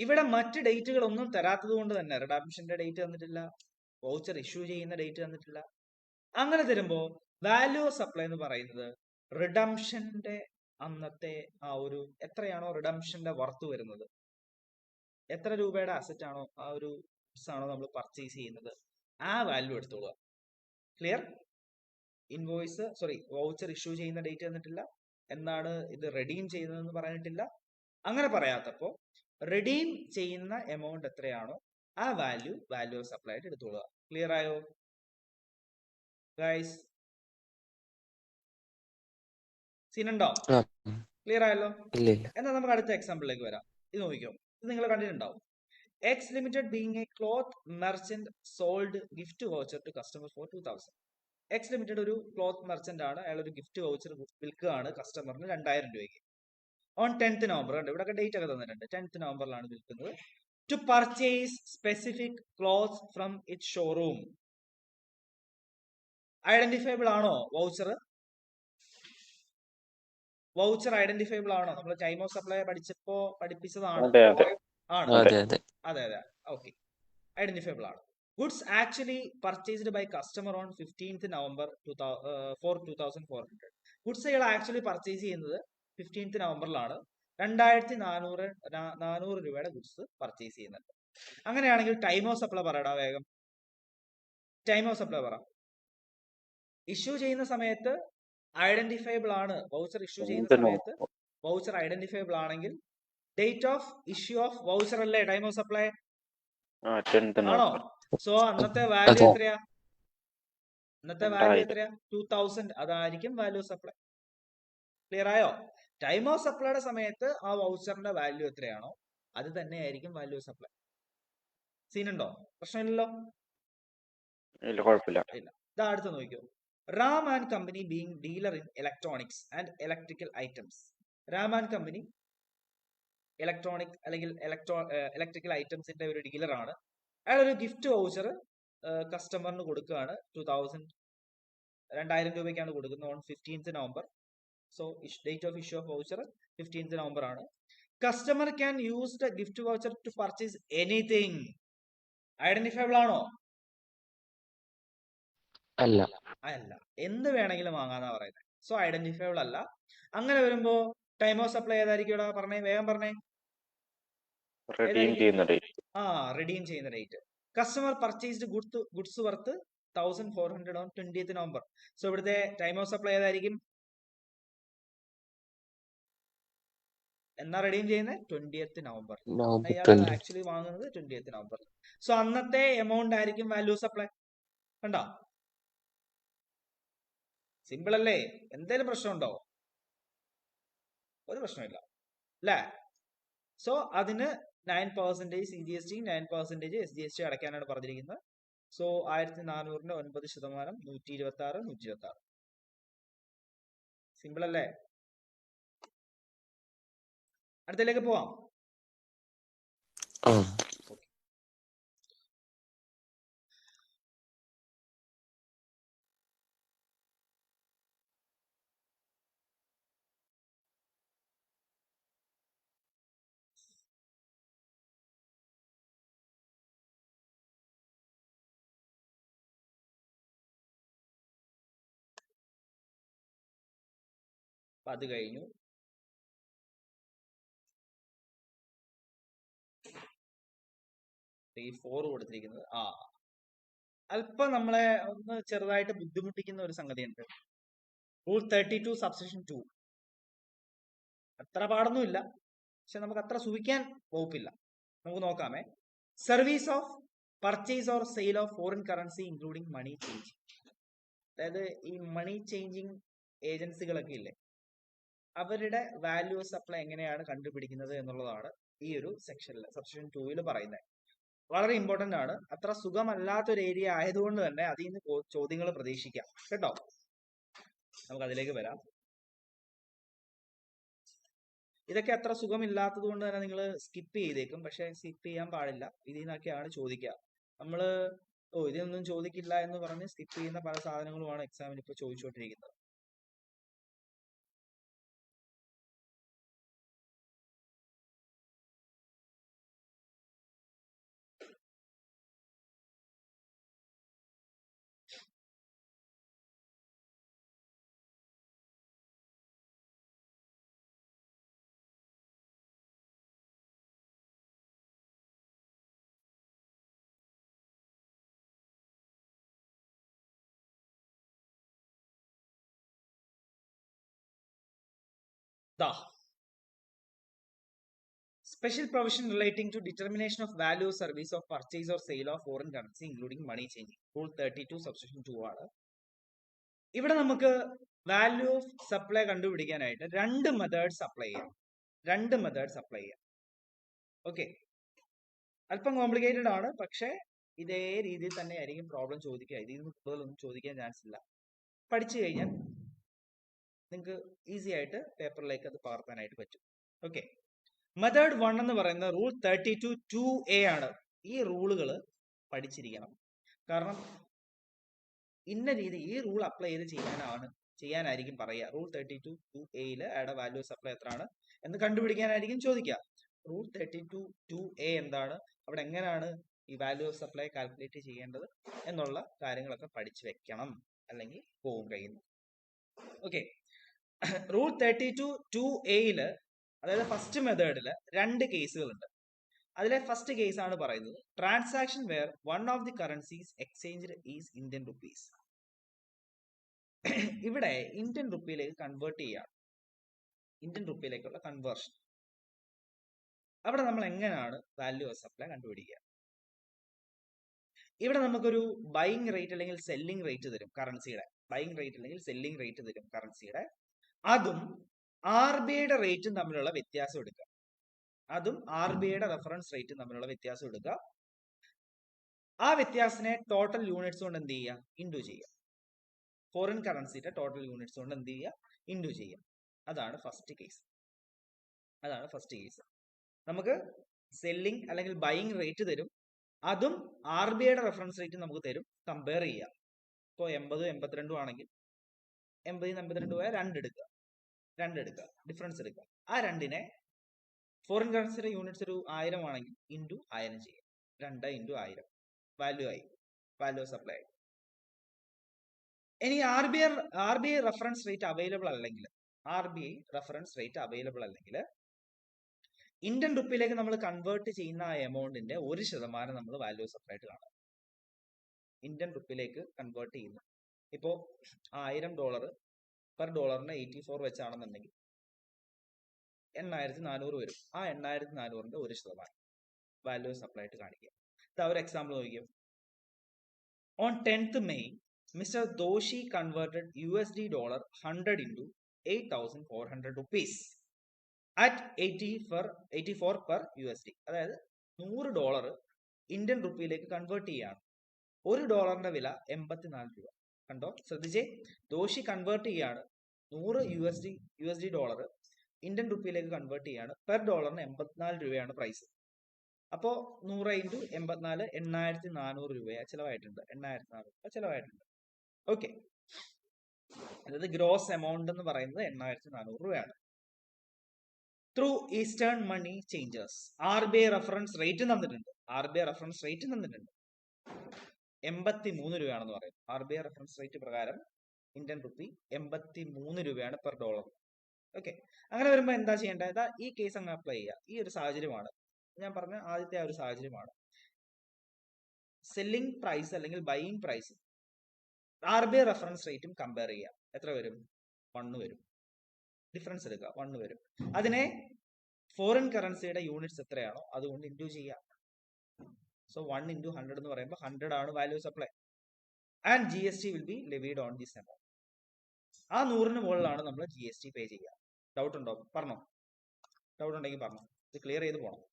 ഇവിടെ മറ്റ് ഡേറ്റുകൾ ഒന്നും തരാത്തത് കൊണ്ട് തന്നെ റിഡംഷന്റെ ഡേറ്റ് തന്നിട്ടില്ല, വൗച്ചർ ഇഷ്യൂ ചെയ്യുന്ന ഡേറ്റ് തന്നിട്ടില്ല. അങ്ങനെ തരുമ്പോ വാല്യൂ ഓഫ് സപ്ലൈ എന്ന് പറയുന്നത് റിഡംഷന്റെ അന്നത്തെ ആ ഒരു എത്രയാണോ റിഡംഷന്റെ വർത്ത് വരുന്നത്, എത്ര രൂപയുടെ അസറ്റ് ആണോ ആ ഒരു ആണോ നമ്മൾ പർച്ചേസ് ചെയ്യുന്നത്, ആ വാല്യൂ എടുത്തോളുക. ക്ലിയർ? ഇൻവോയ്സ് വൗച്ചർ ഇഷ്യൂ ചെയ്യുന്ന ഡേറ്റ് തന്നിട്ടില്ല, എന്നാണ് ഇത് റെഡീം ചെയ്യുന്നതെന്ന് പറഞ്ഞിട്ടില്ല. അങ്ങനെ പറയാത്തപ്പോ റെഡീം ചെയ്യുന്ന എമൗണ്ട് എത്രയാണോ ആ വാല്യൂ ഓഫ് സപ്ലൈ ആയിട്ട് എടുത്തോളുക. ക്ലിയർ ആയോ ഗൈസ്? സീനുണ്ടോ? ക്ലിയർ ആയല്ലോ? എന്നാൽ നമുക്ക് അടുത്ത എക്സാമ്പിളിലേക്ക് വരാം. ഇത് നോക്കിക്കോ, ഇത് നിങ്ങൾ കണ്ടിട്ടുണ്ടാവും. X limited being a cloth merchant sold gift voucher to customer for 2000. X limited ഒരു ക്ലോത്ത് മെർച്ചന്റ് ആണ്. അയാൾ ഒരു ഗിഫ്റ്റ് വൗച്ചർ വിൽക്കുകയാണ് കസ്റ്റമറിന് 2000 രൂപയ്ക്ക്. ഓൺ 10th November ഉണ്ട്, ഇവിടെ ഡേറ്റ് ഒക്കെ തന്നിട്ടുണ്ട്. 10th November വിൽക്കുന്നത്. To purchase specific cloth from it showroom. Identifiable ആണോ വൗച്ചർ? വൗച്ചർ ഐഡന്റിഫയബിൾ ആണോ? നമ്മൾ ടൈം ഓഫ് സപ്ലൈ പഠിപ്പിച്ചതാണ്. ആണ്. അതെ. ഓക്കെ, ഐഡന്റിഫയബിൾ ആണ്. Goods actually purchased by customer on 15th November for 2400. Goods ഇയാൾ ആക്ച്വലി പർച്ചേസ് ചെയ്യുന്നത് 15th November 2400 രൂപയുടെ ഗുഡ്സ് പർച്ചേസ് ചെയ്യുന്നുണ്ട്. അങ്ങനെയാണെങ്കിൽ ടൈം ഓഫ് സപ്ലൈ പറയടാ വേഗം. ടൈം ഓഫ് സപ്ലൈ പറ. ഇഷ്യൂ ചെയ്യുന്ന സമയത്ത് ഐഡന്റിഫയബിൾ ആണ്. വൗച്ചർ ഇഷ്യൂ ചെയ്യുന്ന സമയത്ത് വൗച്ചർ ഐഡന്റിഫയബിൾ ആണെങ്കിൽ date of issue of voucher അല്ലേ ടൈം ഓഫ് സപ്ലൈ? ആണോ? സോ അന്നത്തെ വാല്യൂ എത്രയാ? 2000. അതായിരിക്കും വാല്യൂ ഓഫ് സപ്ലൈ. ക്ലിയർ ആയോ? ടൈം ഓഫ് സപ്ലൈയുടെ സമയത്ത് ആ വൗച്ചറിന്റെ വാല്യൂ എത്രയാണോ അത് തന്നെ ആയിരിക്കും വാല്യൂ ഓഫ് സപ്ലൈ. സീനുണ്ടോ? പ്രശ്നമില്ലല്ലോ? ഇല്ല, കുഴപ്പമില്ല. ഇതാ അടുത്ത് നോക്കിയോ. Ram and company being dealer in electronics and electrical items. Ram and company electronic അല്ലെങ്കിൽ ഇലക്ട്രിക്കൽ ഐറ്റംസിന്റെ ഒരു ഡീലറാണ്. അയാൾ ഒരു ഗിഫ്റ്റ് വൗച്ചർ കസ്റ്റമറിന് കൊടുക്കുകയാണ്. 2000 രൂപയ്ക്കാണ് കൊടുക്കുന്നത് on 15th November. So date of issue of voucher 15th November ആണ്. Customer can use the gift voucher to purchase anything. Identifiable ആണോ? അല്ല. എന്ത് വേണമെങ്കിലും വാങ്ങാന്നാ പറയുന്നത്. സോ ഐഡന്റിഫയബിൾ അല്ല. അങ്ങനെ വരുമ്പോ ടൈം ഓഫ് സപ്ലൈ ഏതായിരിക്കും? പറഞ്ഞേ, വേഗം പറഞ്ഞേ. റെഡീം ചെയ്യുന്ന ഡേറ്റ്. റിഡീം ചെയ്യുന്ന date. Customer purchased goods worth 1400 on 20th November. So ഇവിടുത്തെ ടൈം ഓഫ് സപ്ലൈ ഏതായിരിക്കും? എന്നാ റെഡീം ചെയ്യുന്നത്? 20th November. അയാൾ ആക്ച്വലി വാങ്ങുന്നത് 20th നവംബർ. സോ അന്നത്തെ എമൗണ്ട് ആയിരിക്കും വാല്യൂ സപ്ലൈ. കണ്ടോ? സിമ്പിൾ അല്ലേ? എന്തേലും പ്രശ്നമുണ്ടോ? ഒരു പ്രശ്നമില്ല അല്ലേ? സോ അതിന് 9% CGST 9% SGST അടയ്ക്കാനാണ് പറഞ്ഞിരിക്കുന്നത്. സോ 1400ന്റെ 9%, 126, 126. സിമ്പിൾ അല്ലേ? അടുത്തതിലേക്ക് പോവാം. അത് കഴിഞ്ഞു. ഈ 4 കൊടുത്തിരിക്കുന്നത് അല്പം നമ്മളെ ഒന്ന് ചെറുതായിട്ട് ബുദ്ധിമുട്ടിക്കുന്ന ഒരു സംഗതി ഉണ്ട്. Rule 32 subsection 2. അത്ര പാടൊന്നുമില്ല, പക്ഷെ നമുക്ക് അത്ര സുഖിക്കാൻ വകുപ്പില്ല. നമുക്ക് നോക്കാമേ. Service of purchase or sale of foreign currency including money changing. അതായത് ഈ മണി ചേഞ്ചിങ് ഏജൻസികളൊക്കെ ഇല്ലേ, അവരുടെ വാല്യൂ സപ്ലൈ എങ്ങനെയാണ് കണ്ടുപിടിക്കുന്നത് എന്നുള്ളതാണ് ഈ ഒരു സെക്ഷനിൽ സബ്സെക്ഷൻ 2 പറയുന്നത്. വളരെ ഇമ്പോർട്ടന്റ് ആണ്. അത്ര സുഖമല്ലാത്തൊരു ഏരിയ ആയതുകൊണ്ട് തന്നെ അതിൽ നിന്ന് ചോദ്യങ്ങൾ പ്രതീക്ഷിക്കാം കേട്ടോ. നമുക്ക് അതിലേക്ക് വരാം. ഇതൊക്കെ അത്ര സുഖമില്ലാത്തത് കൊണ്ട് തന്നെ നിങ്ങൾ സ്കിപ്പ് ചെയ്തേക്കും, പക്ഷെ സ്കിപ്പ് ചെയ്യാൻ പാടില്ല. ഇതിൽ നിന്നൊക്കെയാണ് ചോദിക്കുക. നമ്മള് ഇതൊന്നും ചോദിക്കില്ല എന്ന് പറഞ്ഞ് സ്കിപ്പ് ചെയ്യുന്ന പല സാധനങ്ങളുമാണ് എക്സാമിന് ഇപ്പൊ ചോദിച്ചുകൊണ്ടിരിക്കുന്നത്. Special provision relating to determination of value or service of purchase or sale of foreign currency including money changing. Rule 32 subsection 2 ആണ്. ഇവിടെ നമുക്ക് വാല്യൂ ഓഫ് സപ്ലൈ കണ്ടുപിടിക്കാനായിട്ട് രണ്ട് മെത്തേഡ്സ് അപ്ലൈ ചെയ്യാം. ഓക്കെ, അല്പം കോംപ്ലിക്കേറ്റഡ് ആണ്, പക്ഷെ ഇതേ രീതിയിൽ തന്നെ ആയിരിക്കും പ്രോബ്ലം ചോദിക്കുക. ഇതിൽ നിന്ന് കൂടുതലൊന്നും ചോദിക്കാൻ ചാൻസ് ഇല്ല. പഠിച്ചു കഴിഞ്ഞാൽ നിങ്ങൾക്ക് ഈസി ആയിട്ട് പേപ്പറിലേക്ക് അത് പകർത്താനായിട്ട് പറ്റും. ഓക്കെ, മെത്തേഡ് 1 എന്ന് പറയുന്ന റൂൾ 32 2A ആണ്. ഈ റൂളുകൾ പഠിച്ചിരിക്കണം. കാരണം ഇന്ന രീതി ഈ റൂൾ അപ്ലൈ ചെയ്ത് ചെയ്യാനായിരിക്കും പറയുക. റൂൾ 32 2A അയാളുടെ വാല്യൂ സപ്ലൈ എത്രയാണ് എന്ന് കണ്ടുപിടിക്കാനായിരിക്കും ചോദിക്കുക. റൂൾ 32 2A എന്താണ്, അവിടെ എങ്ങനെയാണ് ഈ വാല്യൂ ഓഫ് സപ്ലൈ കാൽക്കുലേറ്റ് ചെയ്യേണ്ടത് എന്നുള്ള കാര്യങ്ങളൊക്കെ പഠിച്ചു വെക്കണം, അല്ലെങ്കിൽ പോകും കഴിയുന്നു. ഓക്കെ, റൂൾ 32 2A അതായത് ഫസ്റ്റ് മെത്തേഡിൽ 2 കേസുകളുണ്ട്. അതിലെ ഫസ്റ്റ് കേസ് ആണ് പറയുന്നത് transaction where one of the currencies exchanged is Indian rupees. ഇവിടെ ഇന്ത്യൻ റുപ്പിയിലേക്ക് കൺവേർട്ട് ചെയ്യാം. ഇന്ത്യൻ റുപ്പിയിലേക്കുള്ള കൺവേർഷൻ. അവിടെ നമ്മൾ എങ്ങനെയാണ് വാല്യൂ ഓഫ് സപ്ലൈ കണ്ടുപിടിക്കുക? ഇവിടെ നമുക്കൊരു ബൈയിങ് റേറ്റ് അല്ലെങ്കിൽ സെല്ലിംഗ് റേറ്റ് തരും കറൻസിയുടെ. ബൈയിങ് റേറ്റ് അല്ലെങ്കിൽ സെല്ലിംഗ് റേറ്റ് തരും കറൻസിയുടെ. അതും RBIയുടെ റേറ്റും തമ്മിലുള്ള വ്യത്യാസം എടുക്കുക. റെഫറൻസ് റേറ്റും തമ്മിലുള്ള വ്യത്യാസം എടുക്കുക. ആ വ്യത്യാസത്തിനെ ടോട്ടൽ യൂണിറ്റ്സ് കൊണ്ട് എന്ത് ചെയ്യുക? ഇൻഡു ചെയ്യുക. ഫോറിൻ കറൻസിയുടെ ടോട്ടൽ യൂണിറ്റ്സ് കൊണ്ട് എന്ത് ചെയ്യുക? ഇൻഡു ചെയ്യുക. അതാണ് ഫസ്റ്റ് കേസ്. നമുക്ക് സെല്ലിംഗ് അല്ലെങ്കിൽ ബൈയിങ് റേറ്റ് തരും. അതും RBIയുടെ റെഫറൻസ് റേറ്റ് നമുക്ക് തരും. കമ്പയർ ചെയ്യുക. ഇപ്പോൾ 80 82 ആണെങ്കിൽ 80 82 പോയാൽ 2 എടുക്കുക, ഡിഫറൻസ് എടുക്കുക. ആ 2നെ ഫോറിൻ കറൻസിയുടെ യൂണിറ്റ്സ് ഒരു 1000 ആണെങ്കിൽ ഇൻറ്റു 1000 ചെയ്യുക. 2 ഇൻറ്റു 1000 വാല്യൂ സപ്ലൈ. ഇനി RBI റെഫറൻസ് റേറ്റ് അവൈലബിൾ അല്ലെങ്കിൽ ഇന്ത്യൻ റുപ്പിയിലേക്ക് നമ്മൾ കൺവേർട്ട് ചെയ്യുന്ന ആ എമൗണ്ടിന്റെ 1% നമ്മൾ വാല്യൂ സെപ്പറേറ്റ് കാണാം. ഇന്ത്യൻ റുപ്പിയിലേക്ക് കൺവേർട്ട് ചെയ്യുന്നു. ഇപ്പോ $1000 പെർ ഡോളറിന് 84 വെച്ചാണെന്നുണ്ടെങ്കിൽ 8400 വരും. ആ 8400ന്റെ 1% വാല്യൂ സെപ്പറേറ്റ് കാണിക്കുക. ഇതാ ഒരു എക്സാമ്പിൾ നോക്കിയോ. On 10th May, Mr. Doshi converted USD dollar 100 into 8,400 rupees at 84 per USD. അതായത് $100 ഇന്ത്യൻ റുപ്പിയിലേക്ക് കൺവേർട്ട് ചെയ്യാണ്. $1 വില 84 രൂപ. കണ്ടോ, ശ്രദ്ധിച്ചേ, ദോഷി കൺവേർട്ട് ചെയ്യാണ്. 100 USD ഡോളർ ഇന്ത്യൻ റുപ്പിയിലേക്ക് കൺവേർട്ട് ചെയ്യാണ്. പെർ ഡോളറിന് 84 രൂപയാണ് പ്രൈസ്. അപ്പോ 100 ഇൻറ്റു 84 8400 രൂപ ചിലവായിട്ടുണ്ട്. 8400 രൂപ ചിലവായിട്ടുണ്ട്. ഓക്കെ, അതായത് ഗ്രോസ് എമൗണ്ട് എന്ന് പറയുന്നത് 8400 രൂപയാണ്. ത്രൂ ഈസ്റ്റേൺ മണി ചേഞ്ചേഴ്സ് RBI റെഫറൻസ് റേറ്റ് തന്നിട്ടുണ്ട്. 83 രൂപയാണെന്ന് പറയും. RBI റെഫറൻസ് റേറ്റ് പ്രകാരം ഇന്ത്യൻ റുപ്പി 83 രൂപയാണ് പെർ ഡോളർ. ഓക്കെ, അങ്ങനെ വരുമ്പോൾ എന്താ ചെയ്യേണ്ടത്? ഈ കേസ് അങ്ങ് അപ്ലൈ ചെയ്യുക. ഈ ഒരു സാഹചര്യമാണ് ഞാൻ പറഞ്ഞ ആദ്യത്തെ ആ ഒരു സാഹചര്യമാണ്. സെല്ലിംഗ് പ്രൈസ് അല്ലെങ്കിൽ ബൈയിങ് പ്രൈസ് RBI റെഫറൻസ് റേറ്റും കമ്പയർ ചെയ്യാം. എത്ര വരും? 1 വരും. ഡിഫറൻസ് എടുക്കുക, 1 വരും. അതിനെ ഫോറിൻ കറൻസിയുടെ യൂണിറ്റ്സ് എത്രയാണോ അതുകൊണ്ട് ഇൻറ്റു ചെയ്യാം. സോ 1 into 100 എന്ന് പറയുമ്പോൾ 100 ആണ് value supply. And GST will be levied on this amount. ആ 100ന് മുകളിലാണ് നമ്മൾ GST പേ ചെയ്യുക. ഡൗട്ട് ഉണ്ടോ? പറഞ്ഞോ. ഡൗട്ട് ഉണ്ടെങ്കിൽ പറഞ്ഞോ. ഇത് ക്ലിയർ ചെയ്ത് പോകണം.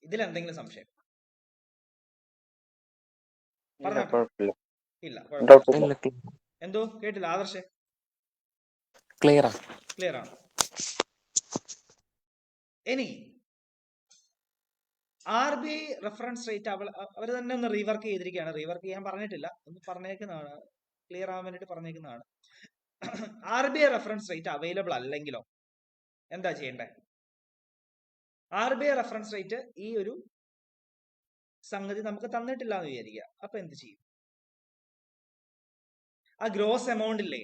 ഇതിൽ എന്തെങ്കിലും സംശയം? ഇല്ല, എന്തോ കേട്ടില്ല ആദർശേ. ക്ലിയർ ആണ്. ഇനി RBI റെഫറൻസ് റേറ്റ് അവർ തന്നെ ഒന്ന് റീവർക്ക് ചെയ്തിരിക്കുകയാണ്. റീവർക്ക് ചെയ്യാൻ പറഞ്ഞിട്ടില്ല, ഒന്ന് പറഞ്ഞേക്കുന്നതാണ്, ക്ലിയർ ആവാൻ വേണ്ടിട്ട് പറഞ്ഞേക്കുന്നതാണ്. RBI റെഫറൻസ് റേറ്റ് അവൈലബിൾ അല്ലെങ്കിലോ എന്താ ചെയ്യണ്ടേ? RBI റെഫറൻസ് റേറ്റ് ഈ ഒരു സംഗതി നമുക്ക് തന്നിട്ടില്ല എന്ന് വിചാരിക്കുക. അപ്പൊ എന്ത് ചെയ്യും? ആ ഗ്രോസ് എമൗണ്ട് ഇല്ലേ,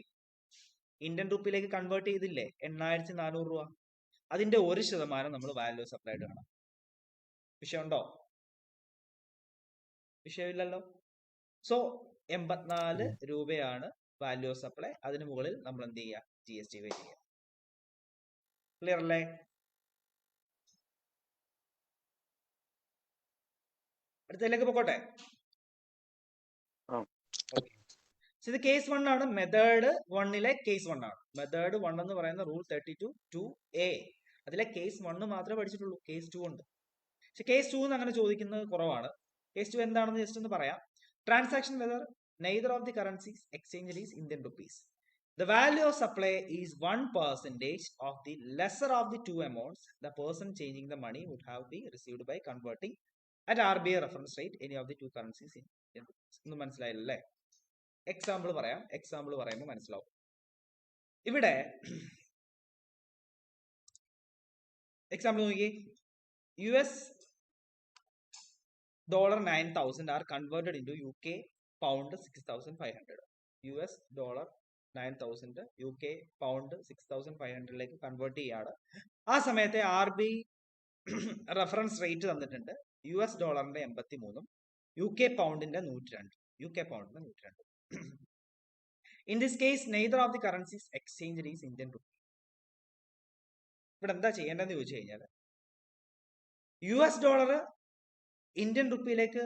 ഇന്ത്യൻ റുപ്പിയിലേക്ക് കൺവേർട്ട് ചെയ്തില്ലേ 8400 രൂപ, അതിന്റെ 1% നമ്മൾ വാല്യൂ സപ്ലൈഡ് കാണാം. വിഷയമുണ്ടോ? വിഷയമില്ലല്ലോ. സോ 84 രൂപയാണ് വാല്യൂ സപ്ലൈ. അതിന് മുകളിൽ നമ്മൾ എന്ത് ചെയ്യുക? GST പേ ചെയ്യുക. ക്ലിയർ അല്ലേ? അടുത്തതിലേക്ക് പോട്ടെ. ഇത് കേസ് 1 ആണ്. മെത്തേഡ് 1ലെ കേസ് 1 ആണ്. മെത്തേഡ് 1 എന്ന് പറയുന്ന റൂൾ 32(2)(a). അതിലെ കേസ് 1 മാത്രമേ പഠിച്ചിട്ടുള്ളൂ. കേസ് 2 ഉണ്ട്. പക്ഷെ കേസ് 2 അങ്ങനെ ചോദിക്കുന്നത് കുറവാണ്. കേസ് 2 എന്താണെന്ന് ജസ്റ്റ് ഒന്ന് പറയാം. Transaction whether neither of the currencies exchange is Indian rupees. The value of supply is 1% of the lesser of the two amounts the person changing the money would have been received by converting at RBI reference rate any of the two currencies in Indian rupees. ഒന്ന് മനസ്സിലായില്ലേ? Example പറയാം. Example പറയുമ്പോൾ മനസ്സിലാവും. ഇവിടെ example നോക്കിയേ. US dollar 9,000 are converted into UK pound 6,500. US dollar 9,000 UK pound 6,500ലേക്ക് convert ചെയ്യാണ്. ആ സമയത്തെ RBI റെഫറൻസ് റേറ്റ് തന്നിട്ടുണ്ട്. US ഡോളറിന്റെ 83ഉം UK പൗണ്ടിന്റെ 102. In this case, neither of the currencies exchanged is Indian rupee. ഇവിടെ എന്താ ചെയ്യേണ്ടതെന്ന് ചോദിച്ചു കഴിഞ്ഞാൽ, US ഡോളർ ഇന്ത്യൻ റുപ്പിയിലേക്ക്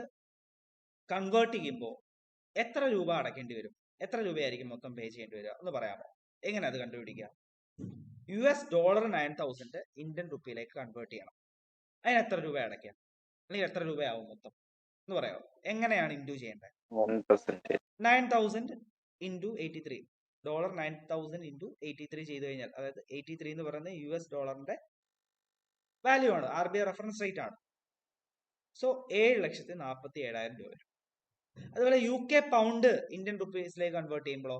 കൺവേർട്ട് ചെയ്യുമ്പോൾ എത്ര രൂപ അടയ്ക്കേണ്ടി വരും? എത്ര രൂപയായിരിക്കും മൊത്തം പേ ചെയ്യേണ്ടി വരിക എന്ന് പറയാമോ? എങ്ങനെ അത് കണ്ടുപിടിക്കുക? US ഡോളർ 9,000 ഇന്ത്യൻ റുപ്പിയിലേക്ക് കൺവേർട്ട് ചെയ്യണം. അതിന് എത്ര രൂപ അടയ്ക്കാം, അല്ലെങ്കിൽ എത്ര രൂപയാവും മൊത്തം എന്ന് പറയാമോ? എങ്ങനെയാണ് ഇൻറ്റു ചെയ്യേണ്ടത്? 9,000 ഇൻറ്റു 83. ഡോളർ 9,000 ഇൻറ്റു 83 ചെയ്ത് കഴിഞ്ഞാൽ, അതായത് 83 എന്ന് പറയുന്നത് US ഡോളറിന്റെ വാല്യൂ ആണ്, RBI റെഫറൻസ് റേറ്റ് ആണ്. സോ 7,47,000 രൂപ വരും. അതുപോലെ UK പൗണ്ട് ഇന്ത്യൻ റുപ്പീസിലേക്ക് കൺവേർട്ട് ചെയ്യുമ്പോഴോ,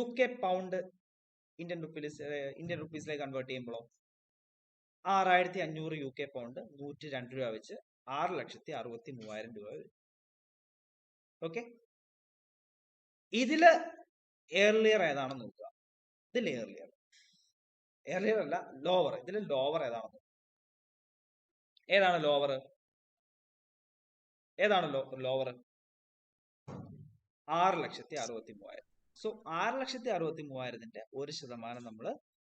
UK പൗണ്ട് ഇന്ത്യൻ റുപ്പീസിലേക്ക് കൺവേർട്ട് ചെയ്യുമ്പോഴോ 6,500 UK പൗണ്ട് 102 രൂപ വെച്ച് 6,63,000 രൂപ വരും. ഓക്കെ, ഇതില് ഏർലിയർ ഏതാണെന്ന് നോക്കുക. ഇതിൽ ഏർലിയർ. ഏർലിയർ അല്ല, ലോവർ. ഇതിൽ ലോവർ ഏതാണ്? ഏതാണ് ലോവർ? ഏതാണ് ലോവർ? 6,63,000. സോ 6,63,000 1% നമ്മൾ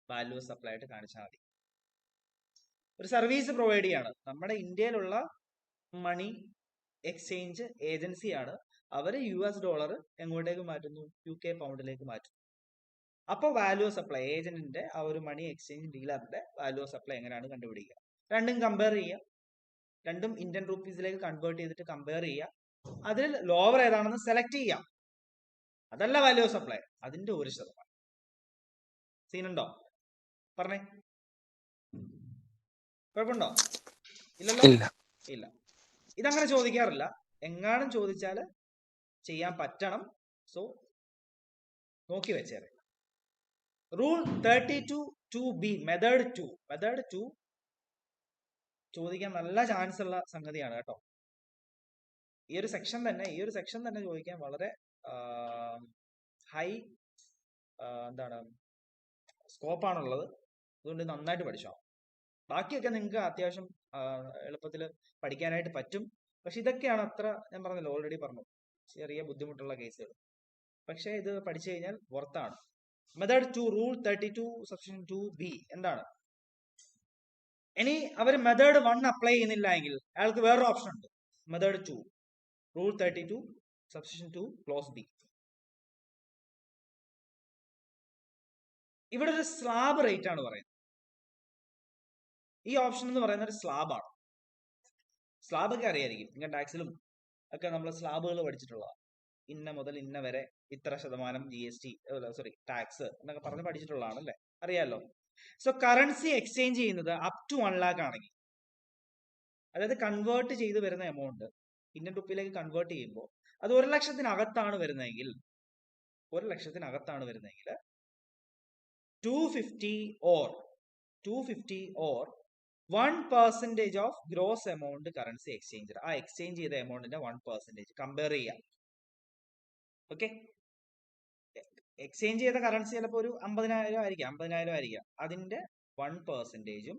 വാല്യൂ സപ്ലൈ ആയിട്ട് കാണിച്ചാൽ മതി. ഒരു സർവീസ് പ്രൊവൈഡ് ചെയ്യാണ്. നമ്മുടെ ഇന്ത്യയിലുള്ള മണി എക്സ്ചേഞ്ച് ഏജൻസിയാണ്. അവര് US$ എങ്ങോട്ടേക്ക് മാറ്റുന്നു? UK പൗണ്ടിലേക്ക് മാറ്റുന്നു. അപ്പോൾ വാല്യൂ സപ്ലൈ ഏജന്റിന്റെ ആ ഒരു മണി എക്സ്ചേഞ്ച് ഡീലറിന്റെ വാല്യൂ സപ്ലൈ എങ്ങനെയാണ് കണ്ടുപിടിക്കുക? രണ്ടും കമ്പയർ ചെയ്യുക. രണ്ടും ഇന്ത്യൻ റുപ്പീസിലേക്ക് കൺവേർട്ട് ചെയ്തിട്ട് കമ്പയർ ചെയ്യുക. അതിൽ ലോവർ ഏതാണെന്ന് സെലക്ട് ചെയ്യാം. അതല്ല വാല്യൂ സപ്ലൈ, അതിന്റെ 1%. സീനുണ്ടോ? പറഞ്ഞേ. കുഴപ്പമുണ്ടോ? ഇല്ലല്ലോ. ഇല്ല. ഇതങ്ങനെ ചോദിക്കാറില്ല. എങ്ങാനും ചോദിച്ചാൽ ചെയ്യാൻ പറ്റണം. സോ നോക്കി വെച്ചേരെ. റൂൾ 32(2)B മെത്തേഡ് 2 ചോദിക്കാൻ നല്ല ചാൻസ് ഉള്ള സംഗതിയാണ് കേട്ടോ. ഈ ഒരു സെക്ഷൻ തന്നെ ചോദിക്കാൻ വളരെ ഹൈ സ്കോപ്പാണുള്ളത്. അതുകൊണ്ട് നന്നായിട്ട് പഠിച്ചോ. ബാക്കിയൊക്കെ നിങ്ങൾക്ക് അത്യാവശ്യം എളുപ്പത്തിൽ പഠിക്കാനായിട്ട് പറ്റും. പക്ഷെ ഇതൊക്കെയാണ് ഞാൻ പറഞ്ഞല്ലോ, ഓൾറെഡി പറഞ്ഞു, ചെറിയ ബുദ്ധിമുട്ടുള്ള കേസുകൾ. പക്ഷെ ഇത് പഠിച്ചു കഴിഞ്ഞാൽ വർത്താണ്. മെത്തേഡ് 2 റൂൾ 32(2)B എന്താണ്? ഇനി അവർ മെത്തേഡ് 1 അപ്ലൈ ചെയ്യുന്നില്ല എങ്കിൽ അയാൾക്ക് വേറൊരു ഓപ്ഷൻ ഉണ്ട്. Method 2 rule 32(2) close B. ഇവിടെ ഒരു സ്ലാബ് റേറ്റ് ആണ് പറയുന്നത്. ഈ ഓപ്ഷൻ എന്ന് പറയുന്നത് ഒരു സ്ലാബാണ്. സ്ലാബ് ഒക്കെ അറിയായിരിക്കും. ഇൻകം ടാക്സിലും ഒക്കെ നമ്മൾ സ്ലാബുകൾ പഠിച്ചിട്ടുള്ളതാണ്. ഇന്ന മുതൽ ഇന്ന വരെ ഇത്ര ശതമാനം GST ടാക്സ് എന്നൊക്കെ പറഞ്ഞ് പഠിച്ചിട്ടുള്ളതാണ് അല്ലേ? അറിയാലോ. സോ കറൻസി എക്സ്ചേഞ്ച് ചെയ്യുന്നത് അപ് ടു 1 lakh ആണെങ്കിൽ, അതായത് കൺവേർട്ട് ചെയ്ത് വരുന്ന എമൗണ്ട് ഇന്ത്യൻ റുപ്പിയിലേക്ക് കൺവേർട്ട് ചെയ്യുമ്പോൾ അത് 1,00,000-നകത്താണ് വരുന്നതെങ്കിൽ 250 or 1% of gross amount currency exchange. ആ എക്സ്ചേഞ്ച് ചെയ്ത എമൗണ്ടിന്റെ 1% കമ്പയർ ചെയ്യാം. ഓക്കെ. എക്സ്ചേഞ്ച് ചെയ്ത കറൻസി ചിലപ്പോൾ ഒരു 50,000 ആയിരിക്കാം. അതിന്റെ 1%ഉം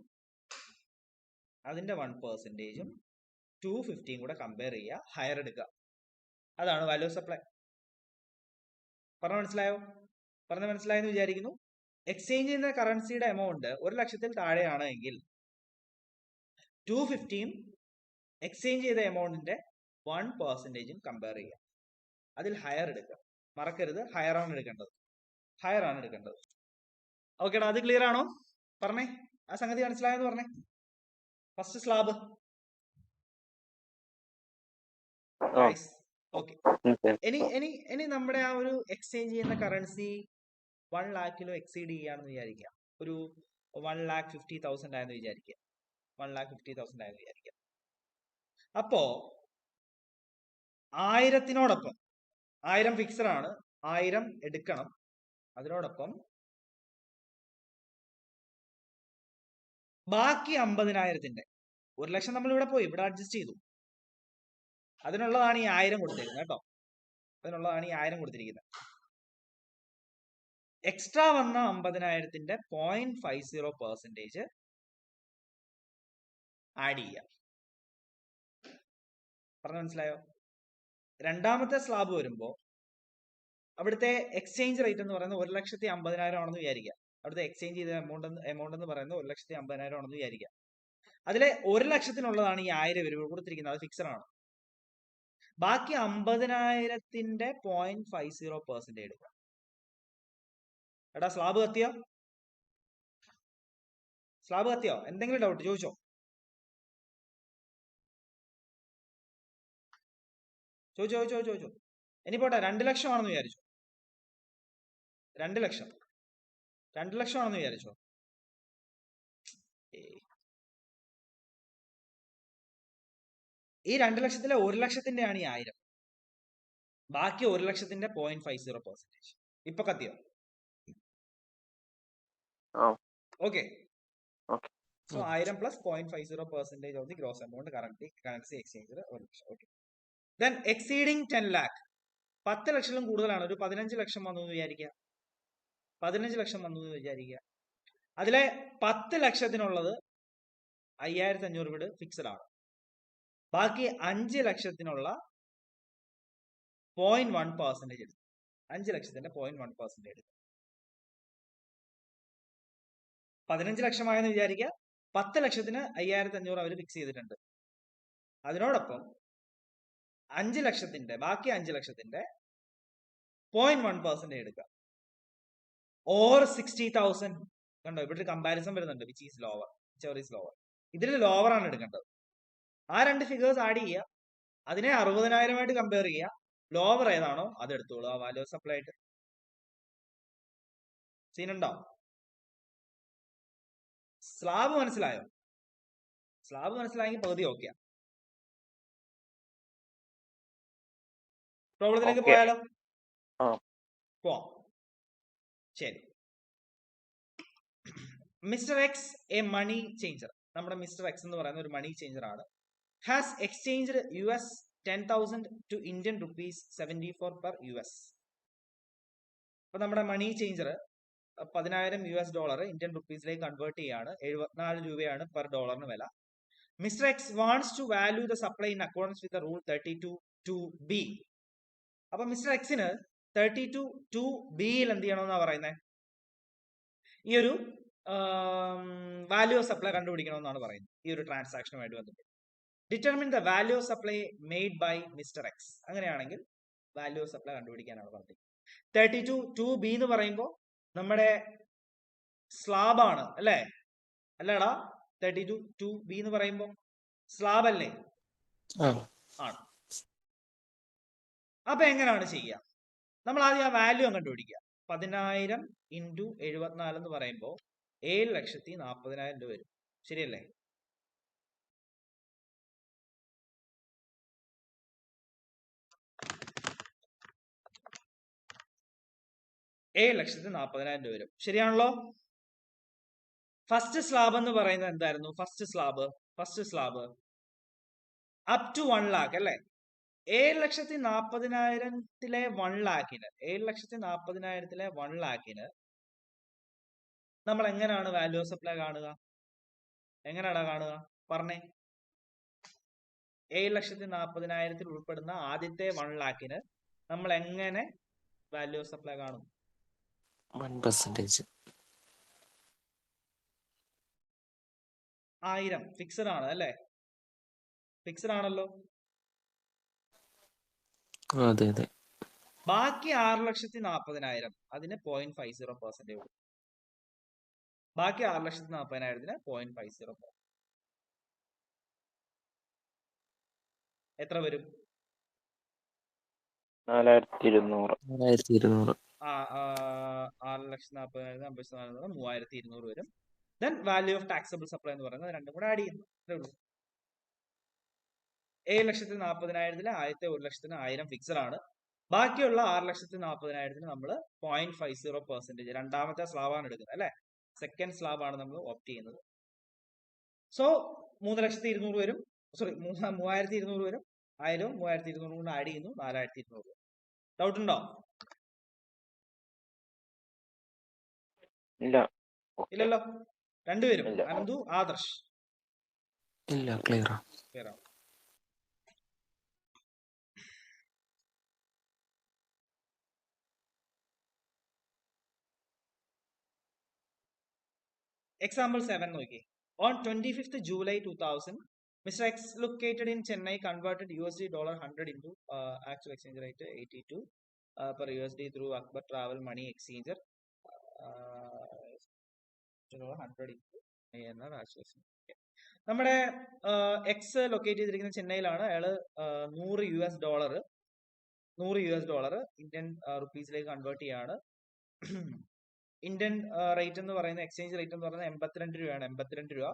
250 കൂടെ കമ്പയർ ചെയ്യുക, ഹയർ എടുക്കുക. അതാണ് വാല്യൂ സപ്ലൈ. മനസ്സിലായെന്ന് വിചാരിക്കുന്നു. എക്സ്ചേഞ്ച് ചെയ്യുന്ന കറൻസിയുടെ എമൗണ്ട് 1,00,000 താഴെയാണ് എങ്കിൽ 250ഉം എക്സ്ചേഞ്ച് ചെയ്ത എമൗണ്ടിന്റെ 1%ഉം കമ്പയർ ചെയ്യുക. അതിൽ ഹയർ എടുക്കുക. മറക്കരുത്, ഹയർ ആണ് എടുക്കേണ്ടത്. ഓക്കേടാ, അത് ക്ലിയർ ആണോ? പറഞ്ഞേ, ആ സംഗതി മനസ്സിലായെന്ന് പറഞ്ഞേ. First slab. ഓക്കെ. ഇനി നമ്മുടെ ആ ഒരു എക്സ്ചേഞ്ച് ചെയ്യുന്ന കറൻസി 1 lakh എക്സീഡ് ചെയ്യാണെന്ന് വിചാരിക്കാം. ഒരു 1,50,000 ആയെന്ന് വിചാരിക്കുക. അപ്പോ 1000-നോടൊപ്പം 1000 ഫിക്സഡ് ആണ്, 1000 എടുക്കണം. അതിനോടൊപ്പം ബാക്കി 50,000-ന്റെ 1,00,000 നമ്മൾ ഇവിടെ അഡ്ജസ്റ്റ് ചെയ്തു. അതിനുള്ളതാണ് ഈ 1000 കൊടുത്തിരിക്കുന്നത് കേട്ടോ. എക്സ്ട്രാ വന്ന 50,000-ന്റെ 0.50% ആഡ് ചെയ്യാം. പറഞ്ഞ മനസ്സിലായോ? രണ്ടാമത്തെ സ്ലാബ് വരുമ്പോ അവിടുത്തെ എക്സ്ചേഞ്ച് റേറ്റ് എന്ന് പറയുന്നത് 1,50,000 ആണെന്ന് വിചാരിക്കുക. അവിടുത്തെ എക്സ്ചേഞ്ച് ചെയ്ത എമൗണ്ട് എന്ന് പറയുന്നത് 1,50,000 ആണെന്ന് വിചാരിക്കുക. അതിലെ 1,00,000-നുള്ളതാണ് ഈ 1000 ഇവർ കൊടുത്തിരിക്കുന്നത്. അത് ഫിക്സഡ് ആണ്. ബാക്കി 50,000-ന്റെ 0.50% എടുക്കുക. എടാ, സ്ലാബ് കത്തിയോ? എന്തെങ്കിലും ഡൗട്ട് ചോദിച്ചോ. ഇനി പോട്ടെ, 2,00,000 ആണെന്ന് വിചാരിച്ചോ. 2,00,000 ആണെന്ന് വിചാരിച്ചോ. ഈ 2,00,000-ലെ 1,00,000-ന്റെയാണ് ഈ 1000. ബാക്കി 1,00,000-ന്റെ 0.50%. ഇപ്പൊ കത്തിയോ? Okay. So 1000 plus 0.50% of the gross amount currency exchange 1,00,000. Okay. Then exceeding 10 lakh, 10 ലക്ഷത്തിലും കൂടുതലാണ്. ഒരു 15 ലക്ഷം വന്നു എന്ന് വിചാരിക്കുക. 15 ലക്ഷം വന്നു എന്ന് വിചാരിക്കുക. അതിലെ 10 ലക്ഷത്തിനുള്ളത് 5500 വീട് ഫിക്സഡ് ആണ്. ബാക്കി 5 ലക്ഷത്തിനുള്ള 0.1% എടുക്കും. 5 ലക്ഷത്തിന്റെ 0.1% എടുക്കും. 15 ലക്ഷമായെന്ന് വിചാരിക്കുക. 10 ലക്ഷത്തിന് 5500 അവർ ഫിക്സ് ചെയ്തിട്ടുണ്ട്. അതിനോടൊപ്പം 5 ലക്ഷത്തിന്റെ ബാക്കി 5 ലക്ഷത്തിന്റെ 0.1% എടുക്കുക. ഓർ 60,000. കണ്ടോ, ഇവിടെ ഒരു കമ്പാരിസൺ വരുന്നുണ്ട്. Which is lower, which is lower. ഇതിൽ ലോവർ ആണ് എടുക്കേണ്ടത്. ആ രണ്ട് ഫിഗേഴ്സ് ആഡ് ചെയ്യുക, അതിനെ 60,000 കമ്പയർ ചെയ്യുക. ലോവർ ഏതാണോ അത് എടുത്തോളൂ ആ വാല്യൂ ഓഫ് സപ്ലൈ ആയിട്ട്. സീനുണ്ടോ? സ്ലാബ് മനസ്സിലായോ? സ്ലാബ് മനസ്സിലായെങ്കിൽ പകുതി ഓക്കെയാ. പ്രോബ്ലത്തിലേക്ക് Okay. പോയാലോ? ആ. പോവാം. ശരി. Mister X a money changer. നമ്മുടെ മിസ്റ്റർ എക്സ് എന്ന് പറയുന്ന ഒരു മണി ചേഞ്ചർ ആണ്. Has exchanged $10,000 to Indian rupees 74 per US. അപ്പൊ നമ്മുടെ മണി ചേഞ്ചർ $10,000 ഇന്ത്യൻ റുപ്പീസിലേക്ക് കൺവേർട്ട് ചെയ്യാണ്. 74 രൂപയാണ് പെർ ഡോളറിന് വില. Mister X wants to value the supply in accordance with rule 32(2)B. അപ്പൊ മിസ്റ്റർ എക്സിന് 32(2)Bയിൽ എന്ത് ചെയ്യണമെന്നാ പറയുന്നത്? ഈ ഒരു വാല്യൂ ഓഫ് സപ്ലൈ കണ്ടുപിടിക്കണമെന്നാണ് പറയുന്നത് ഈ ഒരു ട്രാൻസാക്ഷനുമായിട്ട് ബന്ധപ്പെട്ട്. Determine the value of supply made by mister X. അങ്ങനെയാണെങ്കിൽ വാല്യൂ ഓഫ് സപ്ലൈ കണ്ടുപിടിക്കാനാണ് പറഞ്ഞത്. 32(2)B എന്ന് പറയുമ്പോൾ നമ്മുടെ സ്ലാബ് ആണ് അല്ലേ? അല്ലടാ, 32(2)B എന്ന് പറയുമ്പോൾ സ്ലാബ് അല്ലേ? ആണ്. അപ്പൊ എങ്ങനെയാണ് ചെയ്യുക? നമ്മൾ ആദ്യം ആ വാല്യൂ കണ്ടുപിടിക്കുക. 10,000 ഇൻറ്റു 74 എന്ന് പറയുമ്പോൾ 7,40,000 രൂപ വരും. ശരിയല്ലേ? $7,40,000 രൂപ വരും. ശരിയാണല്ലോ? ഫസ്റ്റ് സ്ലാബ് എന്ന് പറയുന്നത് എന്തായിരുന്നു? First slab up to 1 lakh അല്ലേ? 7,40,000 1 lakhന് 7,40,000 1 lakhന് നമ്മൾ എങ്ങനെയാണ് വാല്യൂ ഓഫ് സപ്ലൈ കാണുക? എങ്ങനെയാണ് കാണുക? പറഞ്ഞേ. 7,40,000 ഉൾപ്പെടുന്ന ആദ്യത്തെ 1 lakhന് നമ്മൾ എങ്ങനെ വാല്യൂ ഓഫ് സപ്ലൈ കാണും? 1%. 1000 ഫിക്സഡ് ആണ് അല്ലേ? ഫിക്സഡ് ആണല്ലോ. അതെ അതെ. ബാക്കി 6,40,000 അതിന് 0.50% ഉള്ളൂ. ബാക്കി 6,40,000 0.50%. എത്ര വരും? 4,200. 4,200. 6,40,000 3,200 വരും. Then value of taxable supply എന്ന് പറയുന്നത് രണ്ടും കൂടെ ആഡ് ചെയ്യുന്നു. അത്രേ ഉള്ളൂ. 7,40,000 ആദ്യത്തെ 1,00,000 1000 ഫിക്സഡ് ആണ്. ബാക്കിയുള്ള 6,40,000 നമ്മൾ 0.50% രണ്ടാമത്തെ സ്ലാബാണ് എടുക്കുന്നത് അല്ലെ? സെക്കൻഡ് സ്ലാബാണ് നമ്മൾ ഓപ്റ്റ് ചെയ്യുന്നത്. സോ 3,200,000 വരും. സോറി 3,200 വരും. 1000 3,200 കൊണ്ട് ആഡ് ചെയ്യുന്നു. 4,200 വരും. ഡൗട്ട് ഉണ്ടോ? ഇല്ല. ഇല്ലല്ലോ. രണ്ടുപേരും ഇല്ല. അനന്തു, ആദർശ് ഇല്ല, ക്ലിയർ. ക്ലിയർ ആണ്. Example 7 നോക്കി. On 25th July 2000, Mr. X located in Chennai converted $100 into actual exchange rate 82 per USD through Akbar Travel Money Exchanger. 100 into നമ്മുടെ എക്സ് ലൊക്കേറ്റ് ചെയ്തിരിക്കുന്ന ചെന്നൈയിലാണ്. അയാള് $100 ഇന്ത്യൻ റുപ്പീസിലേക്ക് കൺവേർട്ട് ചെയ്യാണ്. ഇന്ത്യൻ റേറ്റ് എന്ന് പറയുന്ന എക്സ്ചേഞ്ച് റേറ്റ് എന്ന് പറയുന്നത് 82 രൂപയാണ്. 82 രൂപ.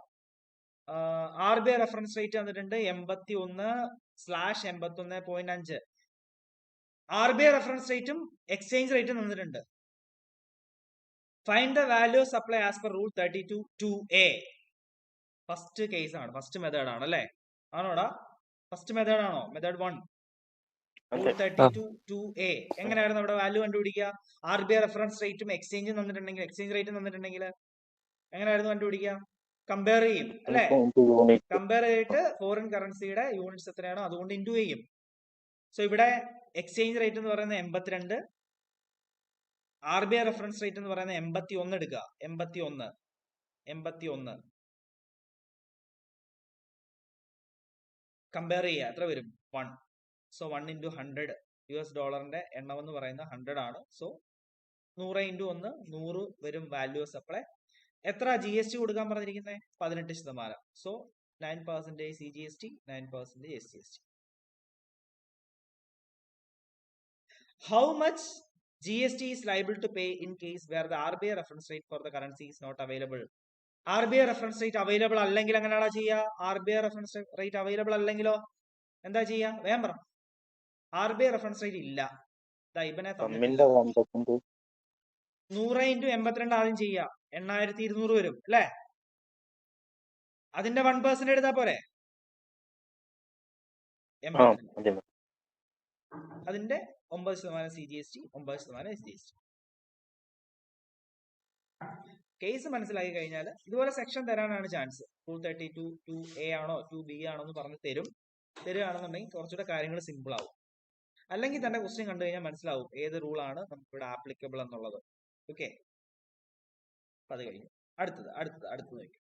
RBI റെഫറൻസ് റേറ്റ് തന്നിട്ടുണ്ട് 81/81.5. RBI റെഫറൻസ് റേറ്റും എക്സ്ചേഞ്ച് റേറ്റും തന്നിട്ടുണ്ട്. Find the value of supply as per rule 32(2)A. First case ആണ്, ഫസ്റ്റ് മെത്തേഡ് ആണ് അല്ലേ? ആണോടാ? ഫസ്റ്റ് മെത്തേഡ് ആണോ? Method 1 rule 32(2)(a). എങ്ങനെയായിരുന്നു അവിടെ വാല്യൂ കണ്ടുപിടിക്കുക? RBI റെഫറൻസ് റേറ്റും എക്സ്ചേഞ്ചും തന്നിട്ടുണ്ടെങ്കിൽ, എക്സ്ചേഞ്ച് റേറ്റും തന്നിട്ടുണ്ടെങ്കിൽ എങ്ങനെയായിരുന്നു കണ്ടുപിടിക്കുക? കമ്പയർ ചെയ്യും അല്ലെ? യൂണിറ്റ് കമ്പയർ ചെയ്തിട്ട് ഫോറിൻ കറൻസിയുടെ യൂണിറ്റ്സ് എത്രയാണോ അതുകൊണ്ട് ഇൻറ്റു ചെയ്യും. സോ ഇവിടെ എക്സ്ചേഞ്ച് റേറ്റ് എന്ന് പറയുന്നത് 82, RBI റെഫറൻസ് റേറ്റ് എന്ന് പറയുന്നത് 81 എടുക്കുക. 81 കമ്പയർ ചെയ്യുക, എത്ര വരും? 1. സോ 1 × 100 $. എണ്ണം എന്ന് പറയുന്നത് 100 ആണ്. സോ 100 × 1 100 വരും വാല്യൂ സപ്ലൈ. എത്ര GST കൊടുക്കാൻ പറഞ്ഞിരിക്കുന്നത്? 18%. So 9% CGST, 9% SGST. How much GST is liable to pay in case where the RBI reference rate for the currency is not available? RBI reference rate available അല്ലെങ്കിൽ എങ്ങനെയാണോ ചെയ്യുക? RBI reference rate available അല്ലെങ്കിലോ എന്താ ചെയ്യുക? വേഗം പറ. RBI reference rate ഇല്ല, ഇബനെ തന്നിട്ടില്ല. 100% 100 × 82 ആദ്യം ചെയ്യുക, 8200 വരും അല്ലേ? അതിന്റെ 1% എടുത്താ പോരെ? 82. അതിന്റെ 9% CGST, 9% SGST. കേസ് മനസ്സിലാക്കി കഴിഞ്ഞാൽ ഇതുപോലെ സെക്ഷൻ തരാനാണ് ചാൻസ്. 232(2)(a) ആണോ 2(b) ആണോ എന്ന് പറഞ്ഞ് തരുകയാണെന്നുണ്ടെങ്കിൽ കുറച്ചുകൂടെ കാര്യങ്ങൾ സിമ്പിൾ ആവും. അല്ലെങ്കിൽ തന്നെ ക്വസ്റ്റ്യൻ കണ്ടു കഴിഞ്ഞാൽ മനസ്സിലാവും ഏത് റൂളാണ് നമുക്കിവിടെ ആപ്ലിക്കബിൾ എന്നുള്ളത്. ഓക്കെ, അത് കഴിഞ്ഞു. അടുത്തത് നോക്കി.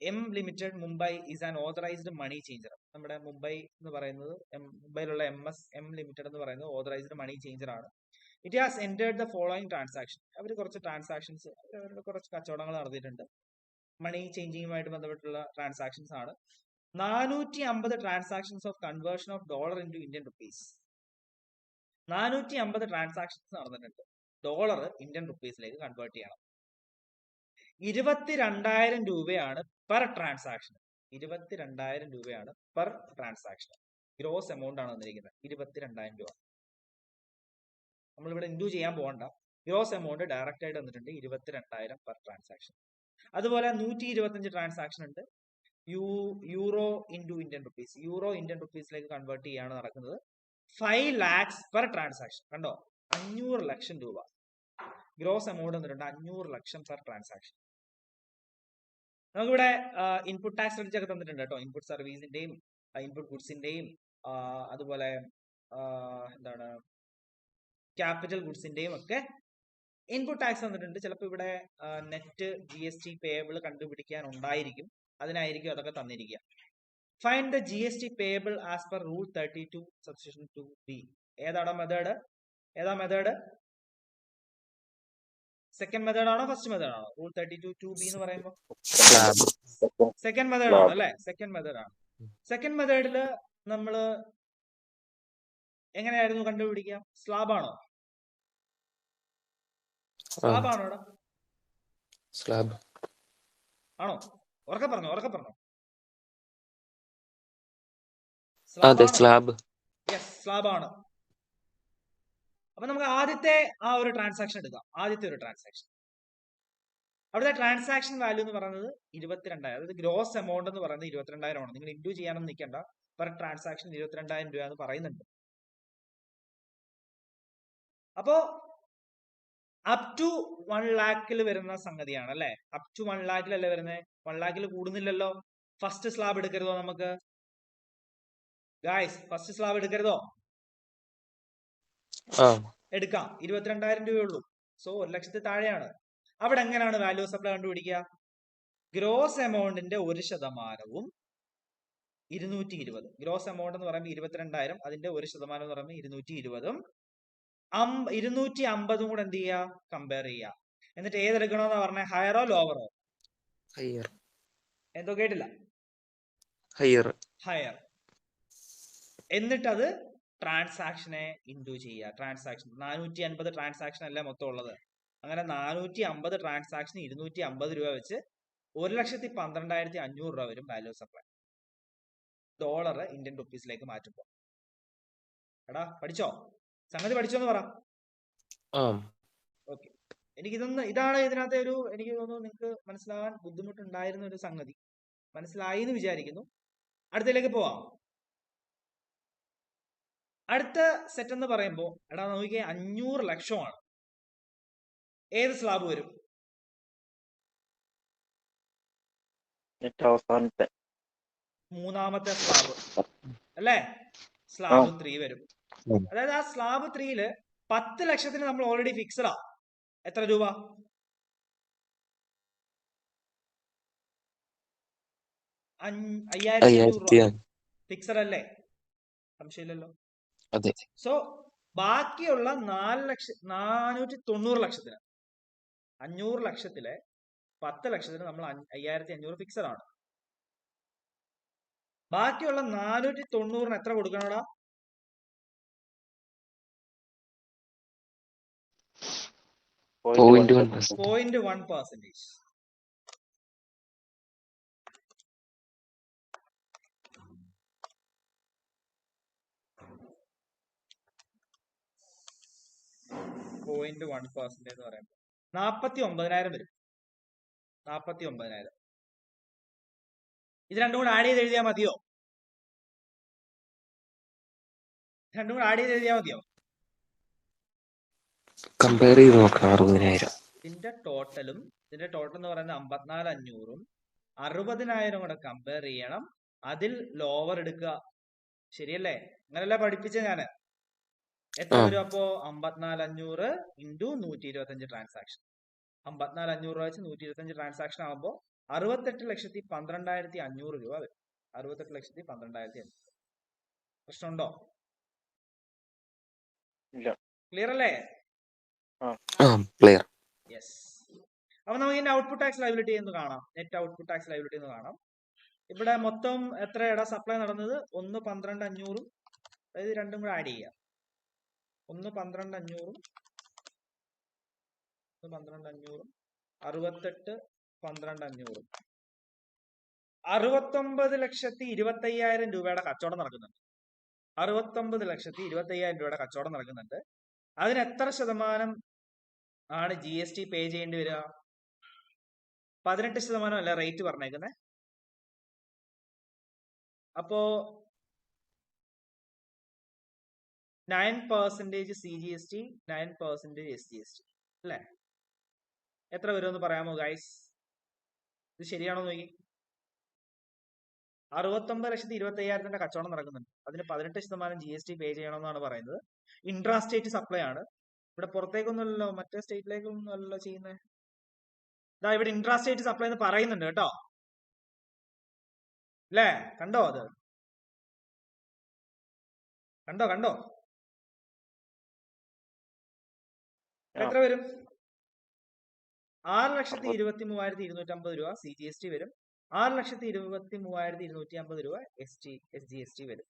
M limited Mumbai is an authorised money changer. നമ്മുടെ മുംബൈ എന്ന് പറയുന്നത്, മുംബൈയിലുള്ള M ലിമിറ്റഡ് എന്ന് പറയുന്നത് ഓതറൈസ്ഡ് മണി ചേഞ്ചർ ആണ്. It has entered the following transaction. അവർ കുറച്ച് ട്രാൻസാക്ഷൻസ്, അവരുടെ കുറച്ച് കച്ചവടങ്ങൾ നടത്തിയിട്ടുണ്ട്. മണി ചേഞ്ചിങ്ങുമായിട്ട് ബന്ധപ്പെട്ടുള്ള ട്രാൻസാക്ഷൻസ് ആണ്. 450 transactions of conversion of dollar into Indian rupees. 450 transactions നടന്നിട്ടുണ്ട്. ഡോളർ ഇന്ത്യൻ റുപ്പീസിലേക്ക് കൺവേർട്ട് ചെയ്യണം. 22,000 രൂപയാണ് പെർ ട്രാൻസാക്ഷൻ. 22,000 രൂപയാണ് പെർ ട്രാൻസാക്ഷൻ. ഗ്രോസ് എമൗണ്ട് ആണ് വന്നിരിക്കുന്നത് 22,000 രൂപ. നമ്മളിവിടെ ഇൻഡു ചെയ്യാൻ പോകണ്ട, ഗ്രോസ് എമൗണ്ട് ഡയറക്റ്റ് ആയിട്ട് വന്നിട്ടുണ്ട് 22,000 പെർ ട്രാൻസാക്ഷൻ. അതുപോലെ 125 ട്രാൻസാക്ഷൻ ഉണ്ട്. Euro into Indian rupees. Euro Indian റുപ്പീസിലേക്ക് കൺവേർട്ട് ചെയ്യാണ് നടക്കുന്നത്. 5 lakhs പെർ ട്രാൻസാക്ഷൻ. കണ്ടോ, 500 ലക്ഷം രൂപ ഗ്രോസ് എമൗണ്ട് വന്നിട്ടുണ്ട്. 500 ലക്ഷം പെർ ട്രാൻസാക്ഷൻ. നമുക്കിവിടെ ഇൻപുട്ട് ടാക്സ് ക്രെഡിറ്റ് ഒക്കെ തന്നിട്ടുണ്ട് കേട്ടോ. ഇൻപുട്ട് സർവീസിന്റെയും ഇൻപുട്ട് ഗുഡ്സിന്റെയും അതുപോലെ എന്താണ് ക്യാപിറ്റൽ ഗുഡ്സിന്റെയും ഒക്കെ ഇൻപുട്ട് ടാക്സ് തന്നിട്ടുണ്ട്. ചിലപ്പോൾ ഇവിടെ നെറ്റ് GST പേയബിൾ കണ്ടുപിടിക്കാൻ ഉണ്ടായിരിക്കും, അതിനായിരിക്കും അതൊക്കെ തന്നിരിക്കുക. Find the GST payable as per rule 32 subsection 2B. ഏതാ മെത്തേഡ്? സെക്കൻഡ് മെത്തേഡ് ആണോ ഫസ്റ്റ് മെത്തേഡ് ആണോ? റൂൾ 32(2)(b) എന്ന് പറയുമ്പോൾ സെക്കൻഡ് മെത്തേഡ് ആണ് അല്ലെ? സെക്കൻഡ് മെത്തേഡ് ആണ്. സെക്കൻഡ് മെത്തേഡിൽ നമ്മൾ എങ്ങനെയായിരുന്നു കണ്ടുപിടിക്കുക? സ്ലാബ് ആണോ? സ്ലാബ് ആണോ? സ്ലാബ് ആണോ? ഉറക്കെ പറഞ്ഞോ. സ്ലാബ്. യെസ്, സ്ലാബ് ആണ്. അപ്പൊ നമുക്ക് ആദ്യത്തെ ഒരു ട്രാൻസാക്ഷൻ എടുക്കാം. അവിടുത്തെ ട്രാൻസാക്ഷൻ വാല്യൂ എന്ന് പറയുന്നത് 22,000. അതായത് ഗ്രോസ് എമൗണ്ട് എന്ന് പറയുന്നത് 22,000 ആണ്. നിങ്ങൾ ഇൻഡു ചെയ്യാനൊന്നും നിൽക്കണ്ട, പെർ ട്രാൻസാക്ഷൻ 22,000 രൂപ എന്ന് പറയുന്നുണ്ട്. അപ്പോ അപ് ടു 1 lakhൽ വരുന്ന സംഗതിയാണ് അല്ലെ? അപ് ടു 1 lakhലല്ലേ വരുന്നത്? 1 lakhൽ കൂടുന്നില്ലല്ലോ. ഫസ്റ്റ് സ്ലാബ് എടുക്കരുതോ നമുക്ക്? ഗായ്സ്, ഫസ്റ്റ് സ്ലാബ് എടുക്കരുതോ? എടുക്കാം. 22,000 രൂപയുള്ളൂ. സോ 1 ലക്ഷത്തിൽ താഴെയാണ്. അവിടെ എങ്ങനെയാണ് വാല്യൂ സപ്ലൈ കണ്ടുപിടിക്കുക? ഗ്രോസ് എമൗണ്ടിന്റെ 1% 220. ഗ്രോസ് എമൗണ്ട് എന്ന് പറയുമ്പോൾ 22,000, അതിന്റെ 1% എന്ന് പറയുമ്പോൾ 220. 250 കൂടെ എന്ത് ചെയ്യുക? കമ്പയർ ചെയ്യുക. എന്നിട്ട് ഏതെടുക്കണമെന്ന് പറഞ്ഞാൽ ഹയറോ ലോവറോ? ഹയർ. എന്തോ കേട്ടില്ല? ഹയർ. എന്നിട്ട് അത് ട്രാൻസാക്ഷനെ ഇൻഡു ചെയ്യുക. ട്രാൻസാക്ഷൻ 450 ട്രാൻസാക്ഷൻ അല്ല മൊത്തം ഉള്ളത്. അങ്ങനെ 450 ട്രാൻസാക്ഷൻ 250 രൂപ വെച്ച് 1,12,500 രൂപ വരും വാല്യൂ സപ്ലൈ. ഡോളർ ഇന്ത്യൻ റുപ്പീസിലേക്ക് മാറ്റുമ്പോൾ. എടാ പഠിച്ചോ? സംഗതി പഠിച്ചോന്ന് പറ. ഓക്കെ, ഇതാണ് ഇതിനകത്തെ എനിക്ക് തോന്നുന്നു നിങ്ങൾക്ക് മനസ്സിലാകാൻ ബുദ്ധിമുട്ടുണ്ടായിരുന്ന ഒരു സംഗതി. മനസ്സിലായി എന്ന് വിചാരിക്കുന്നു. അടുത്തതിലേക്ക് പോവാം. അടുത്ത സെറ്റ് എന്ന് പറയുമ്പോൾ എടാ നോക്കിയേ 500 ലക്ഷമാണ്. ഏത് സ്ലാബ് വരും? ഏറ്റവും അവസാനത്തെ മൂന്നാമത്തെ സ്ലാബ് അല്ലേ? സ്ലാബ് 3 വരും. അതായത് ആ സ്ലാബ് 3-ല് 10 ലക്ഷത്തിന് നമ്മൾ ഓൾറെഡി ഫിക്സഡാ. എത്ര രൂപ? 5500 രൂപ ഫിക്സഡ് അല്ലേ? സംശയമില്ലല്ലോ. അതെ. സോ ബാക്കിയുള്ള 490 ലക്ഷത്തിന് 500 ലക്ഷത്തിലെ 10 ലക്ഷത്തിന് നമ്മൾ 5500 ഫിക്സഡ് ആണ്. ബാക്കിയുള്ള 490-ന് എത്ര കൊടുക്കണോടാ? 0.1%. എന്ന് പറയുമ്പോൾ 49,000 വരും. 49,000. ഇത് രണ്ടും കൂടെ ആഡ് ചെയ്ത് എഴുതിയാൽ മതിയോ? കമ്പയർ ചെയ്ത് നോക്കാം. 60,000 ഇതിന്റെ ടോട്ടൽ എന്ന് പറയുന്നത് 54,500-ഉം 60,000 കൂടെ കമ്പയർ ചെയ്യണം. അതിൽ ലോവർ എടുക്കുക. ശരിയല്ലേ? അങ്ങനല്ലേ പഠിപ്പിച്ച ഞാന്. എത്ര വരും അപ്പോ? 54,500 ഇൻറ്റു 125 ട്രാൻസാക്ഷൻ. 54,500 വെച്ച് 125 ട്രാൻസാക്ഷൻ ആകുമ്പോൾ 68,12,500 രൂപ വരും. 68,12,500. പ്രശ്നമുണ്ടോ? ക്ലിയർ അല്ലേ? ക്ലിയർ. യെസ്. അപ്പൊ നമുക്ക് ഇതിന്റെ ഔട്ട്പുട്ട് ടാക്സ് ലയബിലിറ്റി എന്ന് കാണാം. നെറ്റ് ഔട്ട്പുട്ട് ടാക്സ് ലയബിലിറ്റി എന്ന് കാണാം. ഇവിടെ മൊത്തം എത്രയുടെ സപ്ലൈ നടന്നത്? 1,12,500-ഉം അതായത് രണ്ടും കൂടെ ആഡ് ചെയ്യാം. 1,12,500-ഉം 68,12,500-ഉം 69,25,000 രൂപയുടെ കച്ചവടം നടക്കുന്നുണ്ട്. 69,25,000 രൂപയുടെ കച്ചവടം നടക്കുന്നുണ്ട്. അതിന് എത്ര ശതമാനം ആണ് GST പേ ചെയ്യേണ്ടി വരിക? 18% അല്ല റേറ്റ് പറഞ്ഞേക്കുന്നത്. അപ്പോ 9% CGST, 9% SGST അല്ലേ? എത്ര വരുമെന്ന് പറയാമോ ഗൈസ്? ഇത് ശരിയാണോ നോക്കി. 69,25,000 കച്ചവടം നടക്കുന്നുണ്ട്. അതിന് 18% GST പേ ചെയ്യണമെന്നാണ് പറയുന്നത്. ഇൻട്രാ സ്റ്റേറ്റ് സപ്ലൈ ആണ്. ഇവിടെ പുറത്തേക്കൊന്നുമല്ലോ, മറ്റേ സ്റ്റേറ്റിലേക്കൊന്നും അല്ലല്ലോ ചെയ്യുന്നത്. ഇതാ ഇവിടെ ഇൻട്രാ സ്റ്റേറ്റ് സപ്ലൈ എന്ന് പറയുന്നുണ്ട് കേട്ടോ. അല്ലേ? കണ്ടോ? അത് കണ്ടോ? എത്ര വരും? 6,23,250 രൂപ CGST വരും. 6,23,250 രൂപ SGST വരും.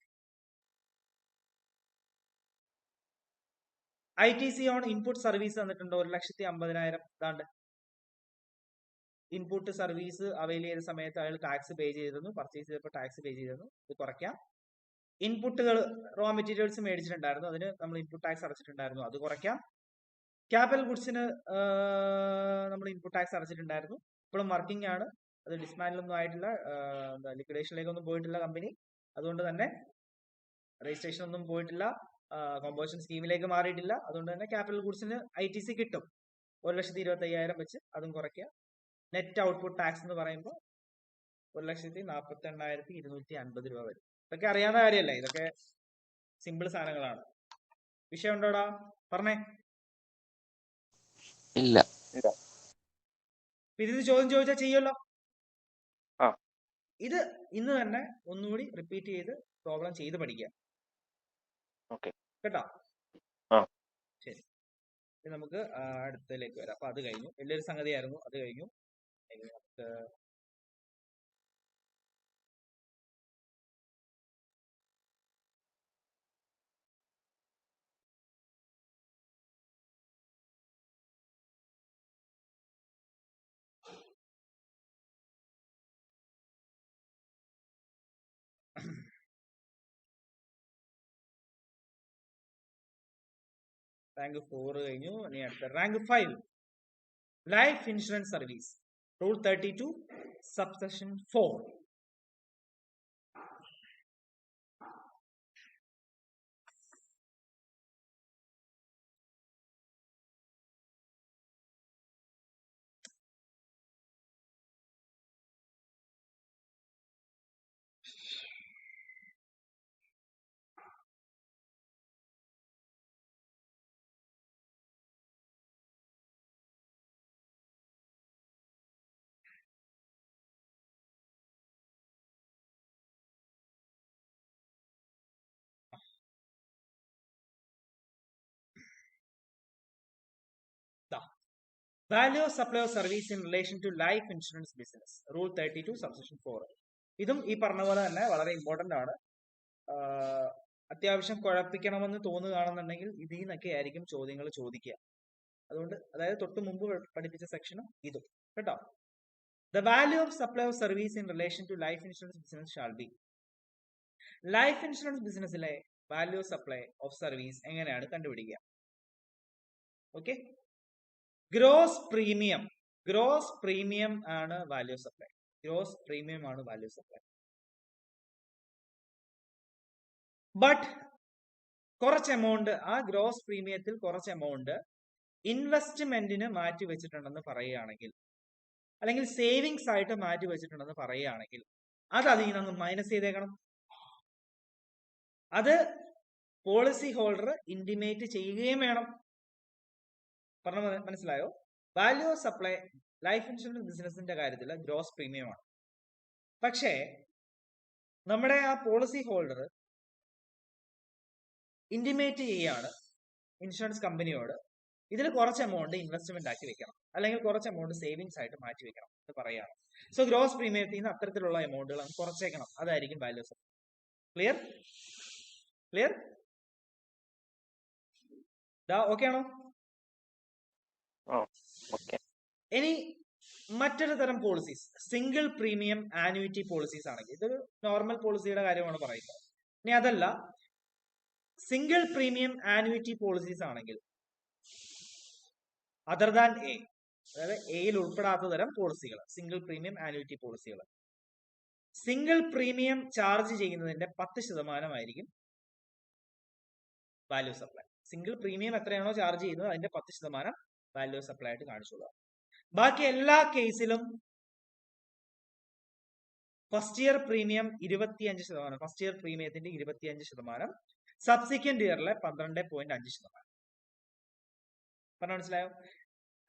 ITC ഓൺ ഇൻപുട്ട് സർവീസ് തന്നിട്ടുണ്ട് 1,50,000. ഇതാണ്ട് ഇൻപുട്ട് സർവീസ് അവൈൽ ചെയ്ത സമയത്ത് അയാൾ ടാക്സ് പേ ചെയ്തിരുന്നു. പർച്ചേസ് ചെയ്തപ്പോൾ ടാക്സ് പേ ചെയ്തിരുന്നു. ഇത് കുറയ്ക്കാം. ഇൻപുട്ടുകൾ റോ മെറ്റീരിയൽസ് മേടിച്ചിട്ടുണ്ടായിരുന്നു, അതിന് നമ്മൾ ഇൻപുട്ട് ടാക്സ് അടച്ചിട്ടുണ്ടായിരുന്നു, അത് കുറയ്ക്കാം. ക്യാപിറ്റൽ ഗുഡ്സിന് നമ്മൾ ഇൻപുട്ട് ടാക്സ് അടച്ചിട്ടുണ്ടായിരുന്നു, ഇപ്പോഴും വർക്കിംഗ് ആണ്. അത് ഡിസ്മാൻഡിലൊന്നും ആയിട്ടില്ല, ലിക്വിഡേഷനിലേക്കൊന്നും പോയിട്ടില്ല കമ്പനി. അതുകൊണ്ട് തന്നെ രജിസ്ട്രേഷൻ ഒന്നും പോയിട്ടില്ല, കോമ്പോസിഷൻ സ്കീമിലേക്ക് മാറിയിട്ടില്ല. അതുകൊണ്ട് തന്നെ ക്യാപിറ്റൽ ഗുഡ്സിന് ITC കിട്ടും. 1,25,000 വെച്ച് അതും കുറയ്ക്കുക. നെറ്റ് ഔട്ട്പുട്ട് ടാക്സ് എന്ന് പറയുമ്പോൾ 1,48,250 രൂപ വരും. ഇതൊക്കെ അറിയാവുന്ന കാര്യമല്ലേ? ഇതൊക്കെ സിമ്പിൾ സാധനങ്ങളാണ്. വിഷയം ഉണ്ടോടാ? പറഞ്ഞേ. ഇല്ല. ഇത് ചോദ്യം ചോദിച്ചാൽ ചെയ്യുമല്ലോ. ഇത് ഇന്ന് തന്നെ ഒന്നുകൂടി റിപ്പീറ്റ് ചെയ്ത് പ്രോബ്ലം ചെയ്ത് പഠിക്കാം കേട്ടോ. ശരി, നമുക്ക് അടുത്തതിലേക്ക് വരാം. അപ്പൊ അത് കഴിഞ്ഞു, വലിയൊരു സംഗതിയായിരുന്നു. അത് കഴിഞ്ഞു. നമുക്ക് റാങ്ക് 4 കഴിഞ്ഞു. ഇനി അടുത്ത rank 5 life insurance service rule 32 subsection 4. Value of supply of service in relation to life insurance business rule 32 subsection 4. ഇതും ഈ പറഞ്ഞ പോലെ തന്നെ വളരെ ഇമ്പോർട്ടന്റ് ആണ്. അത്യാവശ്യം കുഴപ്പിക്കണമെന്ന് തോന്നുകയാണെന്നുണ്ടെങ്കിൽ ഇതിൽ നിന്നൊക്കെ ആയിരിക്കും ചോദ്യങ്ങൾ ചോദിക്കുക. അതുകൊണ്ട് അതായത് തൊട്ട് മുമ്പ് പഠിപ്പിച്ച സെക്ഷനും ഇതും കേട്ടോ. The value of supply of service in relation to life insurance business shall be. Life insurance ബിസിനസ്സിലെ value of supply of service എങ്ങനെയാണ് കണ്ടുപിടിക്കുക? ഓക്കെ, ഗ്രോസ് പ്രീമിയം ആണ് വാല്യൂ സപ്ലൈ. ഗ്രോസ് പ്രീമിയം ആണ് വാല്യൂ സപ്ലൈ. ബട്ട് കുറച്ച് amount, ആ gross പ്രീമിയത്തിൽ കുറച്ച് amount ഇൻവെസ്റ്റ്മെന്റിന് മാറ്റി വെച്ചിട്ടുണ്ടെന്ന് പറയുകയാണെങ്കിൽ, അല്ലെങ്കിൽ സേവിങ്സ് ആയിട്ട് മാറ്റി വെച്ചിട്ടുണ്ടെന്ന് പറയുകയാണെങ്കിൽ, അത് അതിൽ നിന്ന് മൈനസ് ചെയ്തേക്കണം. അത് പോളിസി ഹോൾഡർ ഇന്റിമേറ്റ് ചെയ്യുകയും വേണം. പറഞ്ഞ മനസ്സിലായോ? Value of supply life insurance ബിസിനസിന്റെ കാര്യത്തിൽ ഗ്രോസ് പ്രീമിയം ആണ്. പക്ഷേ നമ്മുടെ ആ പോളിസി ഹോൾഡർ ഇന്റിമേറ്റ് ചെയ്യാണ് ഇൻഷുറൻസ് കമ്പനിയോട്, ഇതിൽ കുറച്ച് എമൗണ്ട് ഇൻവെസ്റ്റ്മെന്റ് ആക്കി വെക്കണം, അല്ലെങ്കിൽ കുറച്ച് എമൗണ്ട് സേവിങ്സ് ആയിട്ട് മാറ്റി വെക്കണം എന്ന് പറയാണ്. സോ ഗ്രോസ് പ്രീമിയത്തിൽ നിന്ന് അത്തരത്തിലുള്ള എമൗണ്ടുകൾ കുറച്ചേക്കണം. അതായിരിക്കും value of supply. Clear? Okay ആണോ? ഇനി മറ്റൊരു തരം policies single premium annuity policies ആണെങ്കിൽ, ഇതൊരു നോർമൽ പോളിസിയുടെ കാര്യമാണ് പറയുന്നത്. ഇനി അതല്ല, സിംഗിൾ പ്രീമിയം ആനുവിറ്റി പോളിസീസ് ആണെങ്കിൽ അതർ ദാൻ എ, അതായത് എയിൽ ഉൾപ്പെടാത്ത തരം പോളിസികൾ, സിംഗിൾ പ്രീമിയം ആനുവിറ്റി പോളിസികൾ, സിംഗിൾ പ്രീമിയം ചാർജ് ചെയ്യുന്നതിന്റെ 10% ആയിരിക്കും വാല്യൂ സപ്ലൈ. സിംഗിൾ പ്രീമിയം എത്രയാണോ ചാർജ് ചെയ്യുന്നത് അതിന്റെ 10% വാല്യൂ സപ്ലൈ ആയിട്ട് കാണിച്ചുകൊള്ളുക. ബാക്കി എല്ലാ കേസിലും first year premium 25%, first year പ്രീമിയത്തിന്റെ 25%, സബ്സിക്വന്റ് ഇയറിലെ 12.5%. പറഞ്ഞ മനസ്സിലായോ?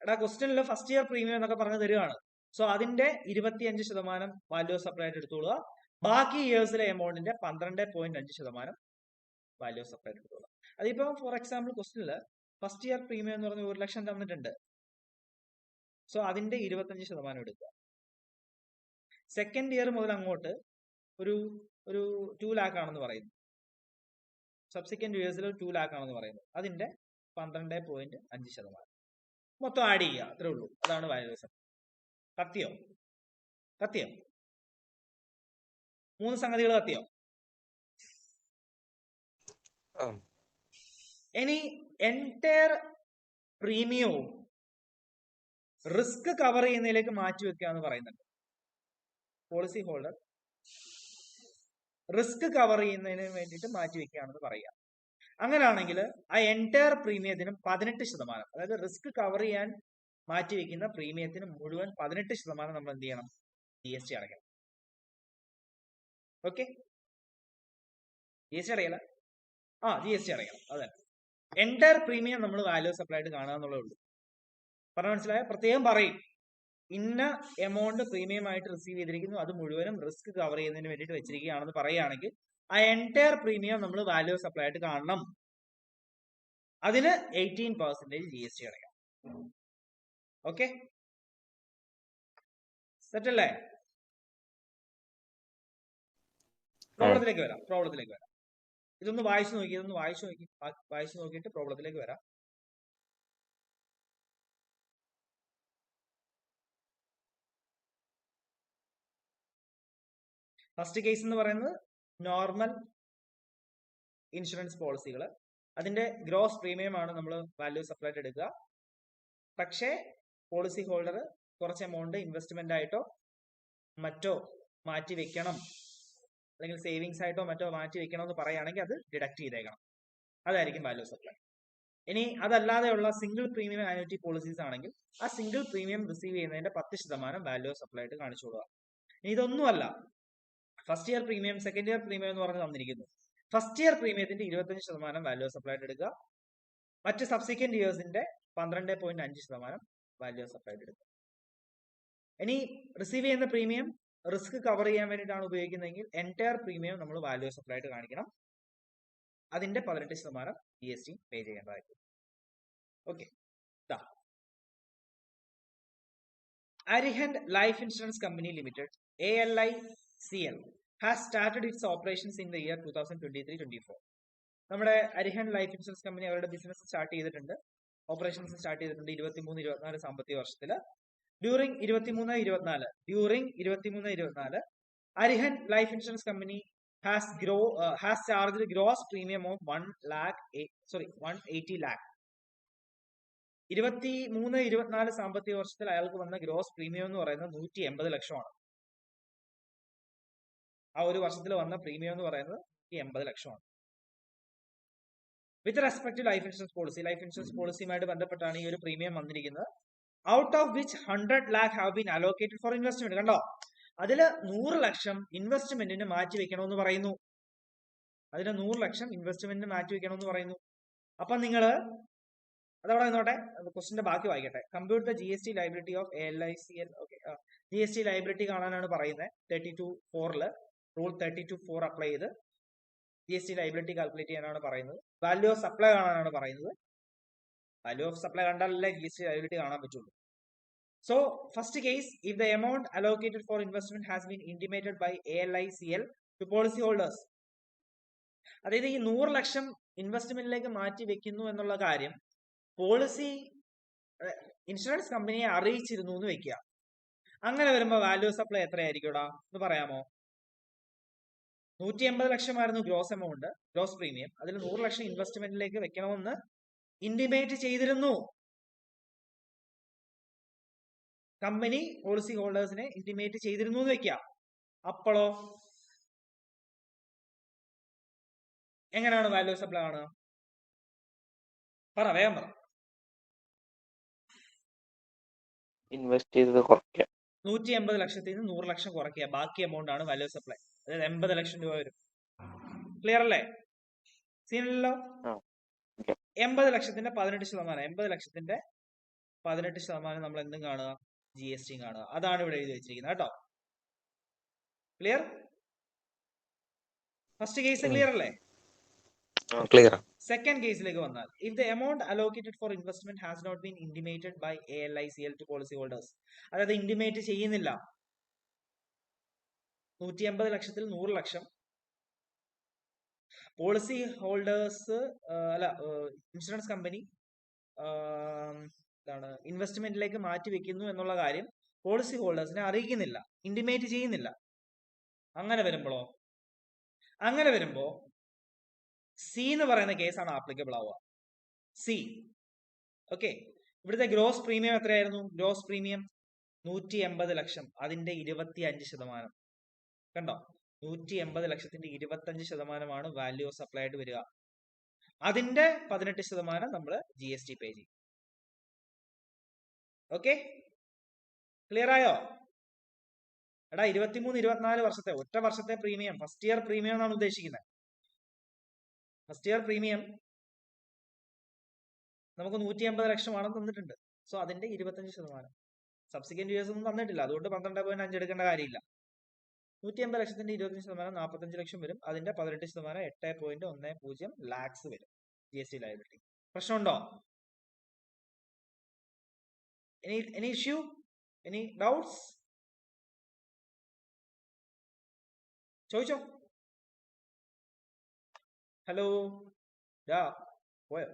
എടാ ക്വസ്റ്റ്യനിൽ ഫസ്റ്റ് ഇയർ പ്രീമിയം എന്നൊക്കെ പറഞ്ഞു തരികയാണ്. സോ അതിന്റെ 25% വാല്യൂ സപ്ലൈ ആയിട്ട് എടുത്തോളുക. ബാക്കി ഇയേഴ്സിലെ എമൗണ്ടിന്റെ 12.5% വാല്യൂ സപ്ലൈ ആയിട്ട് എടുത്തോളുക. അതിപ്പോ ഫോർ എക്സാമ്പിൾ ക്വസ്റ്റ്യനിൽ ഫസ്റ്റ് ഇയർ പ്രീമിയം എന്ന് പറഞ്ഞ 1 ലക്ഷം തന്നിട്ടുണ്ട്. സോ അതിന്റെ 25% എടുക്കുക. സെക്കൻഡ് ഇയർ മുതൽ അങ്ങോട്ട് ഒരു 2 ലാക്ക് ആണെന്ന് പറയുന്നു. സബ്സിക്വന്റ് ഇയേഴ്സിൽ 2 ലാക്ക് ആണെന്ന് പറയുന്നു. അതിന്റെ 12.5% മൊത്തം ആഡ് ചെയ്യുക. അത്രേ ഉള്ളൂ. അതാണ് വാല്യൂ സപ്ലൈ. കത്തിയോ? 3 സംഗതികൾ കത്തിയോ? ഇനി എൻറ്റയർ പ്രീമിയവും റിസ്ക് കവർ ചെയ്യുന്നതിലേക്ക് മാറ്റി വെക്കുക എന്ന് പറയുന്നുണ്ട്. പോളിസി ഹോൾഡർ റിസ്ക് കവർ ചെയ്യുന്നതിന് വേണ്ടിയിട്ട് മാറ്റി വെക്കുകയാണെന്ന് പറയുക. അങ്ങനെയാണെങ്കിൽ ആ എൻറ്റയർ പ്രീമിയത്തിനും 18%, അതായത് റിസ്ക് കവർ ചെയ്യാൻ മാറ്റി വെക്കുന്ന പ്രീമിയത്തിന് മുഴുവൻ 18% നമ്മൾ എന്ത് ചെയ്യണം? GST അടയ്ക്കണം. ഓക്കെ, GST അടയ്ക്കല, GST അടയ്ക്കണം. അതെ, എൻറ്റയർ പ്രീമിയം നമ്മൾ വാല്യൂ സപ്ലൈ ആയിട്ട് കാണുക എന്നുള്ളേ ഉള്ളൂ. പറഞ്ഞ മനസ്സിലായ? പ്രത്യേകം പറയും, ഇന്ന എമൗണ്ട് പ്രീമിയം ആയിട്ട് റിസീവ് ചെയ്തിരിക്കുന്നു, അത് മുഴുവനും റിസ്ക് കവർ ചെയ്യുന്നതിന് വേണ്ടിയിട്ട് വെച്ചിരിക്കുകയാണെന്ന് പറയുകയാണെങ്കിൽ ആ എൻറ്റയർ പ്രീമിയം നമ്മൾ വാല്യൂ സപ്ലൈ ആയിട്ട് കാണണം. അതിന് 18% GST അടയ്ക്കണം. ഓക്കെ, സെറ്റ് അല്ലേ? പ്രോബ്ലത്തിലേക്ക് വരാം. ഇതൊന്ന് വായിച്ചു നോക്കിയിട്ട് പ്രോബ്ലത്തിലേക്ക് വരാം. ഫസ്റ്റ് കേസ് എന്ന് പറയുന്നത് നോർമൽ ഇൻഷുറൻസ് പോളിസികൾ. അതിന്റെ ഗ്രോസ് പ്രീമിയം ആണ് നമ്മൾ വാല്യൂ സപ്ലൈ ആയിട്ട് എടുക്കുക. പക്ഷേ പോളിസി ഹോൾഡർ കുറച്ച് എമൗണ്ട് ഇൻവെസ്റ്റ്മെന്റ് ആയിട്ടോ മറ്റോ മാറ്റി വെക്കണം, അല്ലെങ്കിൽ സേവിങ്സ് ആയിട്ടോ മറ്റോ മാറ്റി വെക്കണം എന്ന് പറയുകയാണെങ്കിൽ അത് ഡിഡക്ട് ചെയ്തേക്കണം. അതായിരിക്കും വാല്യൂ സപ്ലൈ. ഇനി അതല്ലാതെയുള്ള സിംഗിൾ പ്രീമിയം ആനുവിറ്റി പോളിസീസ് ആണെങ്കിൽ ആ സിംഗിൾ പ്രീമിയം റിസീവ് ചെയ്യുന്നതിന്റെ 10% വാല്യൂ സപ്ലൈ ആയിട്ട് കാണിച്ചു കൊടുക്കുക. ഇനി ഇതൊന്നുമല്ല, first year premium, second year premium എന്ന് പറഞ്ഞ് തന്നിരിക്കുന്നു. ഫസ്റ്റ് ഇയർ പ്രീമിയത്തിന്റെ 25% വാല്യൂ സപ്ലൈ ആയിട്ട് എടുക്കുക. മറ്റ് സബ്സിക്വന്റ് ഇയേഴ്സിന്റെ 12.5% വാല്യൂ സപ്ലൈ ആയിട്ട് എടുക്കുക. ഇനി റിസീവ് ചെയ്യുന്ന പ്രീമിയം റിസ്ക് കവർ ചെയ്യാൻ വേണ്ടിയിട്ടാണ് ഉപയോഗിക്കുന്നതെങ്കിൽ എൻറ്റയർ പ്രീമിയം നമ്മൾ വാല്യൂ സപ്ലൈ ആയിട്ട് കാണിക്കണം. അതിന്റെ 18% GST പേ ചെയ്യേണ്ടതായിരിക്കും. Okay, Arihant Life Insurance Company Limited, ALICL, has started its operations in the year 2023-24. നമ്മുടെ അരിഹൻ ലൈഫ് ഇൻഷുറൻസ് കമ്പനി അവരുടെ ബിസിനസ് സ്റ്റാർട്ട് ചെയ്തിട്ടുണ്ട്, ഓപ്പറേഷൻസ് സ്റ്റാർട്ട് ചെയ്തിട്ടുണ്ട് 23-24 സാമ്പത്തിക വർഷത്തിൽ. During 23-24 Arihant life insurance company has charged gross premium of 180 lakh. 23-24 സാമ്പത്തിക വർഷത്തിൽ അയാൾക്ക് വന്ന ഗ്രോസ് പ്രീമിയം എന്ന് പറയുന്നത് 180 ലക്ഷമാണ്. ആ ഒരു വർഷത്തിൽ വന്ന പ്രീമിയം എന്ന് പറയുന്നത് 180 ലക്ഷമാണ്. With respect to life insurance പോളിസിയുമായിട്ട് ബന്ധപ്പെട്ടാണ് ഈ ഒരു പ്രീമിയം വന്നിരിക്കുന്നത്. Out of which 100 lakh have been allocated for investment. കണ്ടോ, അതിൽ 100 ലക്ഷം ഇൻവെസ്റ്റ്മെന്റിന് മാറ്റി വെക്കണമെന്ന് പറയുന്നു. അപ്പൊ നിങ്ങള് അതവിടെ നിന്നോട്ടെ, ക്വസ്റ്റിന്റെ ബാക്കി വായിക്കട്ടെ. Compute the GST liability of ALICL. Okay, GST liability കാണാനാണ് പറയുന്നത്. 32(4) റൂൾ 32(4) അപ്ലൈ ചെയ്ത് GST ലയബിലിറ്റി കാൽക്കുലേറ്റ് ചെയ്യാനാണ് പറയുന്നത്. വാല്യൂ ഓഫ് സപ്ലൈ കാണാനാണ് പറയുന്നത്. വാല്യൂ ഓഫ് സപ്ലൈ കണ്ടാലല്ലേ GST ലയബിലിറ്റി കാണാൻ പറ്റുള്ളൂ. So, first case, if the amount allocated for investment has been intimated by ALICL to policy holders. അതായത് ഈ 100 ലക്ഷം ഇൻവെസ്റ്റ്മെന്റിലേക്ക് മാറ്റി വെക്കുന്നു എന്നുള്ള കാര്യം പോളിസി ഇൻഷുറൻസ് കമ്പനിയെ അറിയിച്ചിരുന്നു എന്ന് വെക്കുക. അങ്ങനെ വരുമ്പോ വാല്യൂ സപ്ലൈ എത്രയായിരിക്കുംടാ എന്ന് പറയാമോ? 180 ലക്ഷമായിരുന്നു ഗ്രോസ് പ്രീമിയം. അതിൽ 100 ലക്ഷം ഇൻവെസ്റ്റ്മെന്റിലേക്ക് വെക്കണമെന്ന് ഇന്റിമേറ്റ് ചെയ്തിരുന്നു. കമ്പനി പോളിസി ഹോൾഡേഴ്സിനെ ഇന്റിമേറ്റ് ചെയ്തിരുന്നു എന്ന് വെക്കുക. അപ്പോഴോ എങ്ങനെയാണ് വാല്യൂ സപ്ലൈ കാണുക? വേഗം പറ. ഇൻവെസ്റ്റ് ചെയ്തത് കുറയ്ക്കുക. 180 ലക്ഷത്തിൽ നിന്ന് 100 ലക്ഷം കുറയ്ക്കുക. ബാക്കി എമൗണ്ട് ആണ് വാല്യൂ സപ്ലൈ. അതായത് 80 ലക്ഷം രൂപ വരും. ക്ലിയർ അല്ലേ? സീനല്ലോ. 80 ലക്ഷത്തിന്റെ 18%. 80 ലക്ഷത്തിന്റെ 18% നമ്മൾ എന്തും കാണുക? GST കാണുക. അതാണ് ഇവിടെ എഴുതി വെച്ചിരിക്കുന്നത് കേട്ടോ. ക്ലിയർ? ഫസ്റ്റ് കേസ് ക്ലിയർ അല്ലേ? ക്ലിയർ. സെക്കൻഡ് കേസിലേക്ക് വന്നാൽ, if the amount allocated for investment has not been intimated by ALICL to policy holders. അതായത് ഇന്റിമേറ്റ് ചെയ്യുന്നില്ല. 180 ലക്ഷത്തിൽ 100 lakh policy holders insurance company ഇൻവെസ്റ്റ്മെന്റിലേക്ക് മാറ്റി വെക്കുന്നു എന്നുള്ള കാര്യം പോളിസി ഹോൾഡേഴ്സിനെ അറിയിക്കുന്നില്ല, ഇന്റിമേറ്റ് ചെയ്യുന്നില്ല. അങ്ങനെ വരുമ്പോ സി എന്ന് പറയുന്ന കേസാണ് ആപ്ലിക്കബിൾ ആവുക. സി. ഓക്കെ, ഇവിടുത്തെ ഗ്രോസ് പ്രീമിയം എത്രയായിരുന്നു? ഗ്രോസ് പ്രീമിയം 180 ലക്ഷം. അതിന്റെ 25%. കണ്ടോ, 180 ലക്ഷത്തിന്റെ 25% വാല്യൂ ഓഫ് സപ്ലൈ ആയിട്ട് വരിക. അതിന്റെ 18% നമ്മൾ GST പേ ചെയ്യും. ഓക്കെ, ക്ലിയർ ആയോ? എടാ 23-24 വർഷത്തെ ഒറ്റ വർഷത്തെ പ്രീമിയം, ഫസ്റ്റ് ഇയർ പ്രീമിയം എന്നാണ് ഉദ്ദേശിക്കുന്നത്. ഫസ്റ്റ് ഇയർ പ്രീമിയം നമുക്ക് 180 ലക്ഷമാണെന്ന് തന്നിട്ടുണ്ട്. സോ അതിന്റെ 25%. സബ്സിക്വന്റ് ഇയേഴ്സ് ഒന്നും തന്നിട്ടില്ല, അതുകൊണ്ട് 12.5 എടുക്കേണ്ട കാര്യമില്ല. 180 ലക്ഷത്തിന്റെ 25% 45 ലക്ഷം വരും. അതിന്റെ 18% 8.10 ലാക്സ് വരും GST ലയബിലിറ്റി. പ്രശ്നമുണ്ടോ? Any issue? Any doubts? ചോദിച്ചോ. ഹലോ, പോയോ?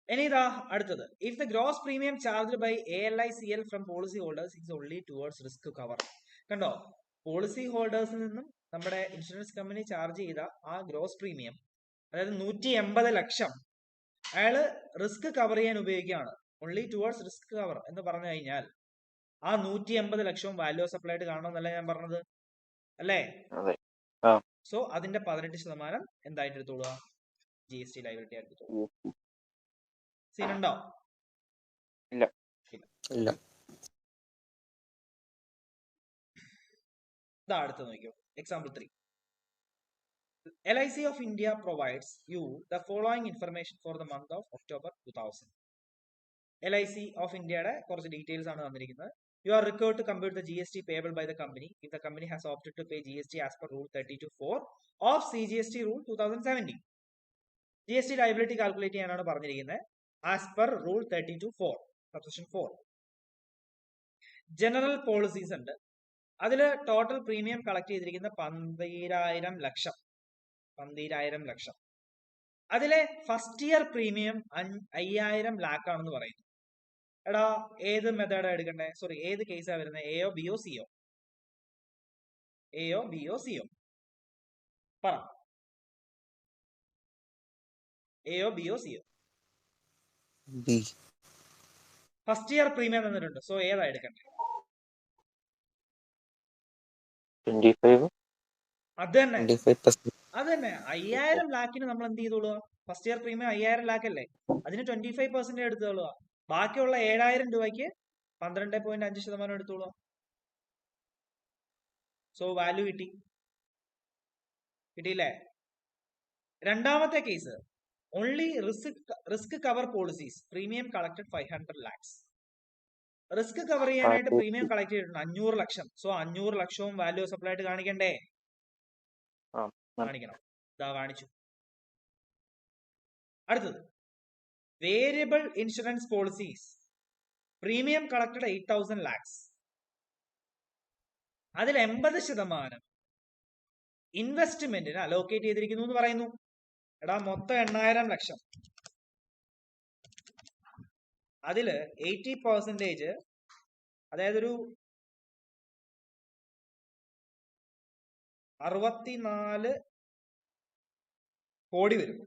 ഇനി ഇതാ അടുത്തത്. If the gross premium charged by ALICL from policy holders is only towards risk cover. കണ്ടോ, പോളിസി ഹോൾഡേഴ്സിൽ നിന്നും നമ്മുടെ ഇൻഷുറൻസ് കമ്പനി ചാർജ് ചെയ്ത ആ ഗ്രോസ് പ്രീമിയം, അതായത് 180 ലക്ഷം അയാള് റിസ്ക് കവർ ചെയ്യാൻ ഉപയോഗിക്കുകയാണ്. ഓൺലി ടുവേർഡ്സ് റിസ്ക് കവർ എന്ന് പറഞ്ഞു കഴിഞ്ഞാൽ ആ 180 ലക്ഷവും വാല്യൂ ഓഫ് സപ്ലൈ ആയിട്ട് കാണണമെന്നല്ല ഞാൻ പറഞ്ഞത്, അല്ലേ? സോ അതിന്റെ 18% എന്തായിട്ട് എടുത്തോളുക? GST ലയബിലിറ്റി ആയിട്ട് എടുത്തോളുക. സീനുണ്ടോ? ഇല്ല. ഇതാ അടുത്ത് നോക്കിയോ. Example 3. LIC of India provides you the following information for the month of October 2000. LIC of India'യുടെ കുറച്ച് ഡീറ്റെയിൽസ് ആണ് തന്നിരിക്കുന്നത്. You are required to compute the GST payable by the company if the company has opted to pay GST as per Rule 32(4) of CGST Rule 2017. GST liability calculate ചെയ്യാനാണ് പറഞ്ഞിരിക്കുന്നത്. As per rule 32(4) subsection 4. General policies ഉണ്ട്. അതില് total premium collect ചെയ്തിരിക്കുന്ന 12,000 ലക്ഷം. 12,000 ലക്ഷം. അതിലെ first year premium 5,000 lakh ആണെന്ന് പറയുന്നു. എടാ ഏത് മെത്തേഡാ എടുക്കണ്ടേ? സോറി, ഏത് കേസാ വരുന്നത്? എയോ ബിയോ സിയോ? എയോ ബിയോ സിയോ? പറ. എയോ ബിയോ സിയോ? ബി. ഫസ്റ്റ് ഇയർ പ്രീമിയം തന്നിട്ടുണ്ട്. സോ ഏതാ എടുക്കണ്ടേ? 25. അത് തന്നെ 25%. അത് തന്നെ. 5,000 ലാക്കിന് നമ്മൾ എന്ത് ചെയ്തോളുക? ഫസ്റ്റ് ഇയർ പ്രീമിയം 5,000 ലാക്ക് അല്ലേ? അതിന് 25% എടുത്തോളുക. ബാക്കിയുള്ള 7,000 രൂപയ്ക്ക് 12.5% എടുത്തോളുക. സോ വാല്യൂ കിട്ടിയില്ലേ? രണ്ടാമത്തെ case, only risk cover policies premium collected 500 lakhs. Risk cover ചെയ്യാനായിട്ട് പ്രീമിയം കളക്ട് ചെയ്തിട്ടുണ്ട് 500 ലക്ഷം. സോ 500 ലക്ഷവും വാല്യൂ സപ്ലൈ ആയിട്ട് കാണിക്കണ്ടേ? കാണിക്കണം. ഇതാ കാണിച്ചു. അടുത്തത് variable insurance policies premium collected 8,000 lakhs. അതിൽ 80% ഇൻവെസ്റ്റ്മെന്റിന് അലോക്കേറ്റ് ചെയ്തിരിക്കുന്നു എന്ന് പറയുന്നു. എടാ മൊത്തം 8,000 ലക്ഷം. അതില് 80%, അതായത് ഒരു 64 കോടി വരും.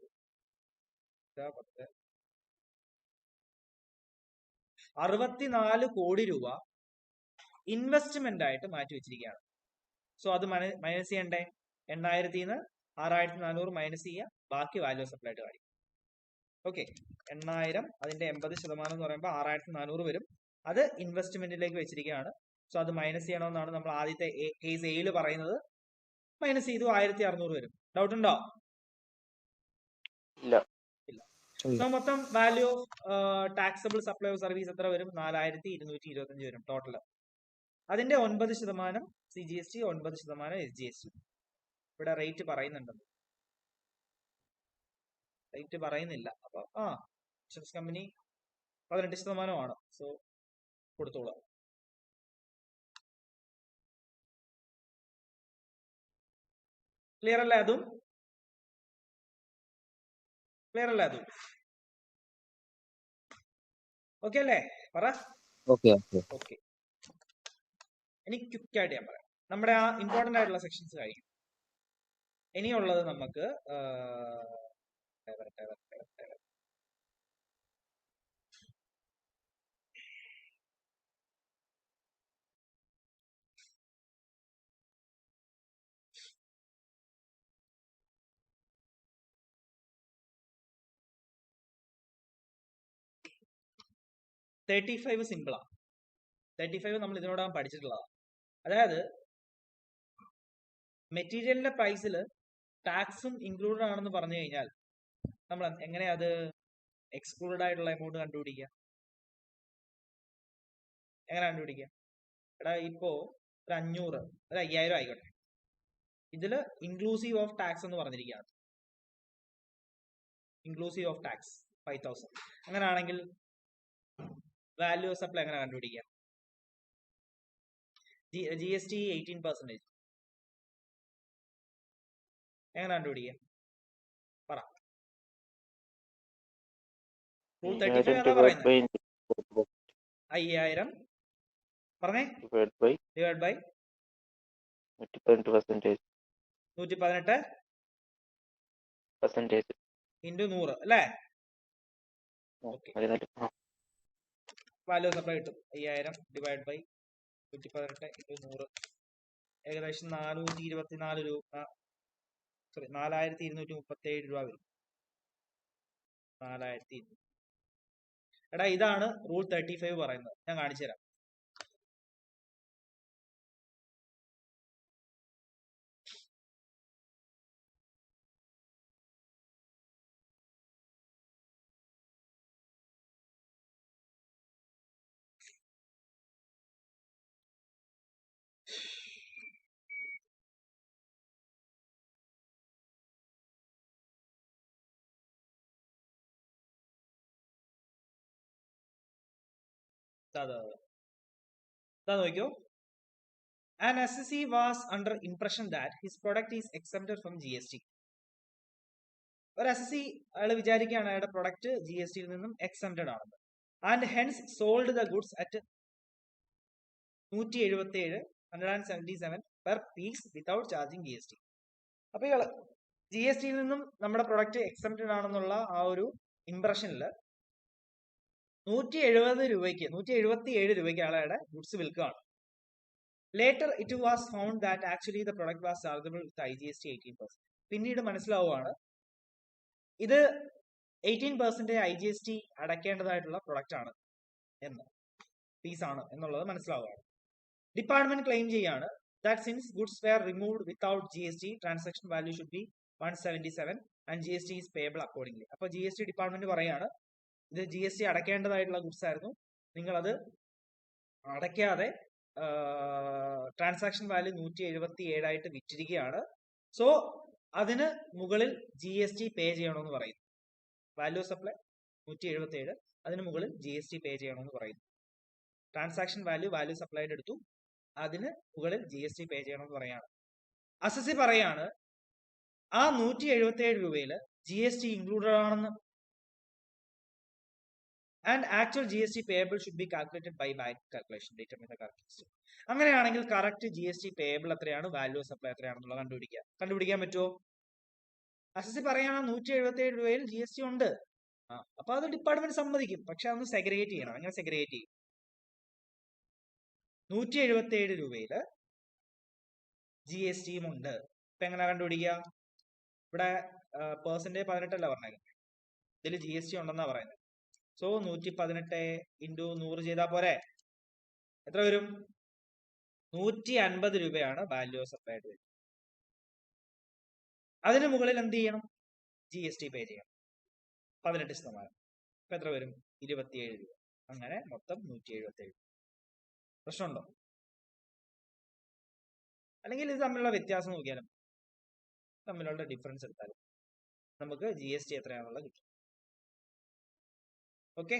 64 കോടി രൂപ ഇൻവെസ്റ്റ്മെന്റ് ആയിട്ട് മാറ്റി വെച്ചിരിക്കുകയാണ്. സോ അത് മൈനസ് ചെയ്യണ്ടേ? 8,000-ന്ന് 6,400 മൈനസ് ചെയ്യുക, ബാക്കി വാല്യൂ സപ്ലൈ ആയിട്ട് കാണിക്കും. ഓക്കെ, 8,000 അതിന്റെ 80% എന്ന് പറയുമ്പോൾ 6,400 വരും. അത് ഇൻവെസ്റ്റ്മെന്റിലേക്ക് വെച്ചിരിക്കുകയാണ്. സോ അത് മൈനസ് ചെയ്യണമെന്നാണ് നമ്മൾ ആദ്യത്തെ കേസ് എയിൽ പറയുന്നത്. മൈനസ് ചെയ്തു 1,600 വരും. ഡൗട്ട് ഉണ്ടോ? ഇല്ല. സോ മൊത്തം value of taxable supply of service എത്ര വരും? 4,225 വരും ടോട്ടൽ. അതിന്റെ 9% CGST, 9% SGST. ഇവിടെ റേറ്റ് പറയുന്നുണ്ടെന്ന്, റേറ്റ് പറയുന്നില്ല. അപ്പൊ ഇൻഷുറൻസ് കമ്പനി 18% സോ കൊടുത്തോളാം. ക്ലിയർ അല്ലേ അതും? ക്ലിയർ അല്ലേ അതും? ഓക്കെ അല്ലേ? പറ. ഓക്കെ. ഇനി ക്വിക്കായിട്ട് ഞാൻ പറയാം. നമ്മുടെ ആ ഇമ്പോർട്ടന്റ് ആയിട്ടുള്ള സെക്ഷൻസ് കഴിയും. ഇനിയുള്ളത് നമുക്ക് $35 സിമ്പിളാ. 35 നമ്മൾ ഇതിനോടാണ് പഠിച്ചിട്ടുള്ളതാണ്. അതായത് മെറ്റീരിയലിന്റെ പ്രൈസിൽ ടാക്സും ഇൻക്ലൂഡഡ് ആണെന്ന് പറഞ്ഞു കഴിഞ്ഞാൽ നമ്മൾ എങ്ങനെയാ അത് എക്സ്ക്ലൂഡഡ് ആയിട്ടുള്ള എമൗണ്ട് കണ്ടുപിടിക്കുക? എങ്ങനെ കണ്ടുപിടിക്കുക? എടാ ഇപ്പോ ഒരു 500, ഒരു 5,000 ആയിക്കോട്ടെ. ഇതില് ഇൻക്ലൂസീവ് ഓഫ് ടാക്സ് എന്ന് പറഞ്ഞിരിക്കുകയാണ്. Inclusive of tax 5,000. അങ്ങനെയാണെങ്കിൽ വാല്യൂ ഓഫ് സപ്ലൈ എങ്ങനെ കണ്ടുപിടിക്കുക? GST 18%. എങ്ങനെ കണ്ടുപിടിക്കുക? പറ. റൂൾ 35 ഏതാ പറയുന്നത്? 5,000 പറഞ്ഞേ ഡിവൈഡ് ബൈ 118% ഇൻറ്റു 100 അല്ലേ? ഓക്കെ, വാല്യൂ സപ്ലൈ കിട്ടും. 5,000 ഡിവൈഡ് ബൈ 118 ഇൻറ്റു 100 ഏകദേശം 424 രൂപ, സോറി 4,237 രൂപ വരും. 4,200. എടാ ഇതാണ് റൂൾ 35 പറയുന്നത്. ഞാൻ കാണിച്ചു തരാം. നോക്കിയോ. An assessee was under impression that his product is exempted from GST. ഒരു assessee അയാൾ വിചാരിക്കുകയാണ് അയാളുടെ പ്രൊഡക്റ്റ് GST യിൽ നിന്നും എക്സംപ്റ്റഡ് ആണെന്ന്. And hence sold the goods at 177 per piece without charging GST. അപ്പൊ ഇയാള് GST യിൽ നിന്നും നമ്മുടെ പ്രൊഡക്റ്റ് എക്സംപ്റ്റഡ് ആണെന്നുള്ള ആ ഒരു ഇംപ്രഷനിൽ 177 രൂപയ്ക്ക് അയാളുടെ ഗുഡ്സ് വിൽക്കുകയാണ്. Later it was found that actually the product was chargeable with IGST 18%. പിന്നീട് മനസ്സിലാവുകയാണ് ഇത് 18% IGST അടയ്ക്കേണ്ടതായിട്ടുള്ള പ്രൊഡക്റ്റ് ആണ് എന്ന്, പീസാണ് എന്നുള്ളത് മനസ്സിലാവുകയാണ്. ഡിപ്പാർട്ട്മെന്റ് ക്ലെയിം ചെയ്യാണ് that since goods were removed without GST, transaction value should be 177 and GST is payable accordingly. അപ്പൊ GST department പറയാണ് ഇത് GST അടയ്ക്കേണ്ടതായിട്ടുള്ള ഗുഡ്സ് ആയിരുന്നു, നിങ്ങളത് അടയ്ക്കാതെ ട്രാൻസാക്ഷൻ വാല്യൂ 177 ആയിട്ട് വിറ്റിരിക്കുകയാണ്. സോ അതിന് മുകളിൽ GST പേ ചെയ്യണമെന്ന് പറയുന്നു. വാല്യൂ സപ്ലൈ 177, അതിന് മുകളിൽ GST പേ ചെയ്യണമെന്ന് പറയുന്നു. ട്രാൻസാക്ഷൻ വാല്യൂ സപ്ലൈഡ് എടുത്തു, അതിന് മുകളിൽ GST പേ ചെയ്യണമെന്ന് പറയാണ്. അസസി പറയാണ് ആ 177 രൂപയിൽ GST ഇൻക്ലൂഡഡ് ആണെന്ന്. And actual GST payable should be calculated by bank calculation determine the correct. അങ്ങനെയാണെങ്കിൽ കറക്റ്റ് GST പേയബിൾ എത്രയാണ്, വാല്യൂ സപ്ലൈ എത്രയാണെന്നുള്ളത് കണ്ടുപിടിക്കാൻ പറ്റുമോ? അസസി പറയാണ് 177 രൂപയിൽ GST ഉണ്ട്. അപ്പൊ അത് ഡിപ്പാർട്ട്മെന്റ് സമ്മതിക്കും, പക്ഷെ അതൊന്ന് സെഗ്രിഗേറ്റ് ചെയ്യണം. അങ്ങനെ സെഗ്രിഗേറ്റ് ചെയ്യും. 177 രൂപയിൽ GSTയും ഉണ്ട്. ഇപ്പൊ എങ്ങനെ കണ്ടുപിടിക്കുക? ഇവിടെ പെർസെന്റേജ് 18 പറഞ്ഞേക്കുന്നത്, ഇതിൽ GST ഉണ്ടെന്നാ പറയുന്നത്. സോ 118 ഇൻറ്റു 100 ചെയ്താൽ പോരെ? എത്ര വരും? 150 രൂപയാണ് വാല്യൂ സപ്ലൈഡ് വരും. അതിന് മുകളിൽ എന്ത് ചെയ്യണം? GST പേ ചെയ്യണം 18%. ഇപ്പൊ എത്ര വരും? 27 രൂപ. അങ്ങനെ മൊത്തം 177. പ്രശ്നമുണ്ടോ? അല്ലെങ്കിൽ ഇത് തമ്മിലുള്ള വ്യത്യാസം നോക്കിയാലും, തമ്മിലുള്ള ഡിഫറൻസ് എടുത്താലും നമുക്ക് GST എത്രയാണെന്നുള്ളത് കിട്ടും. ഓക്കെ.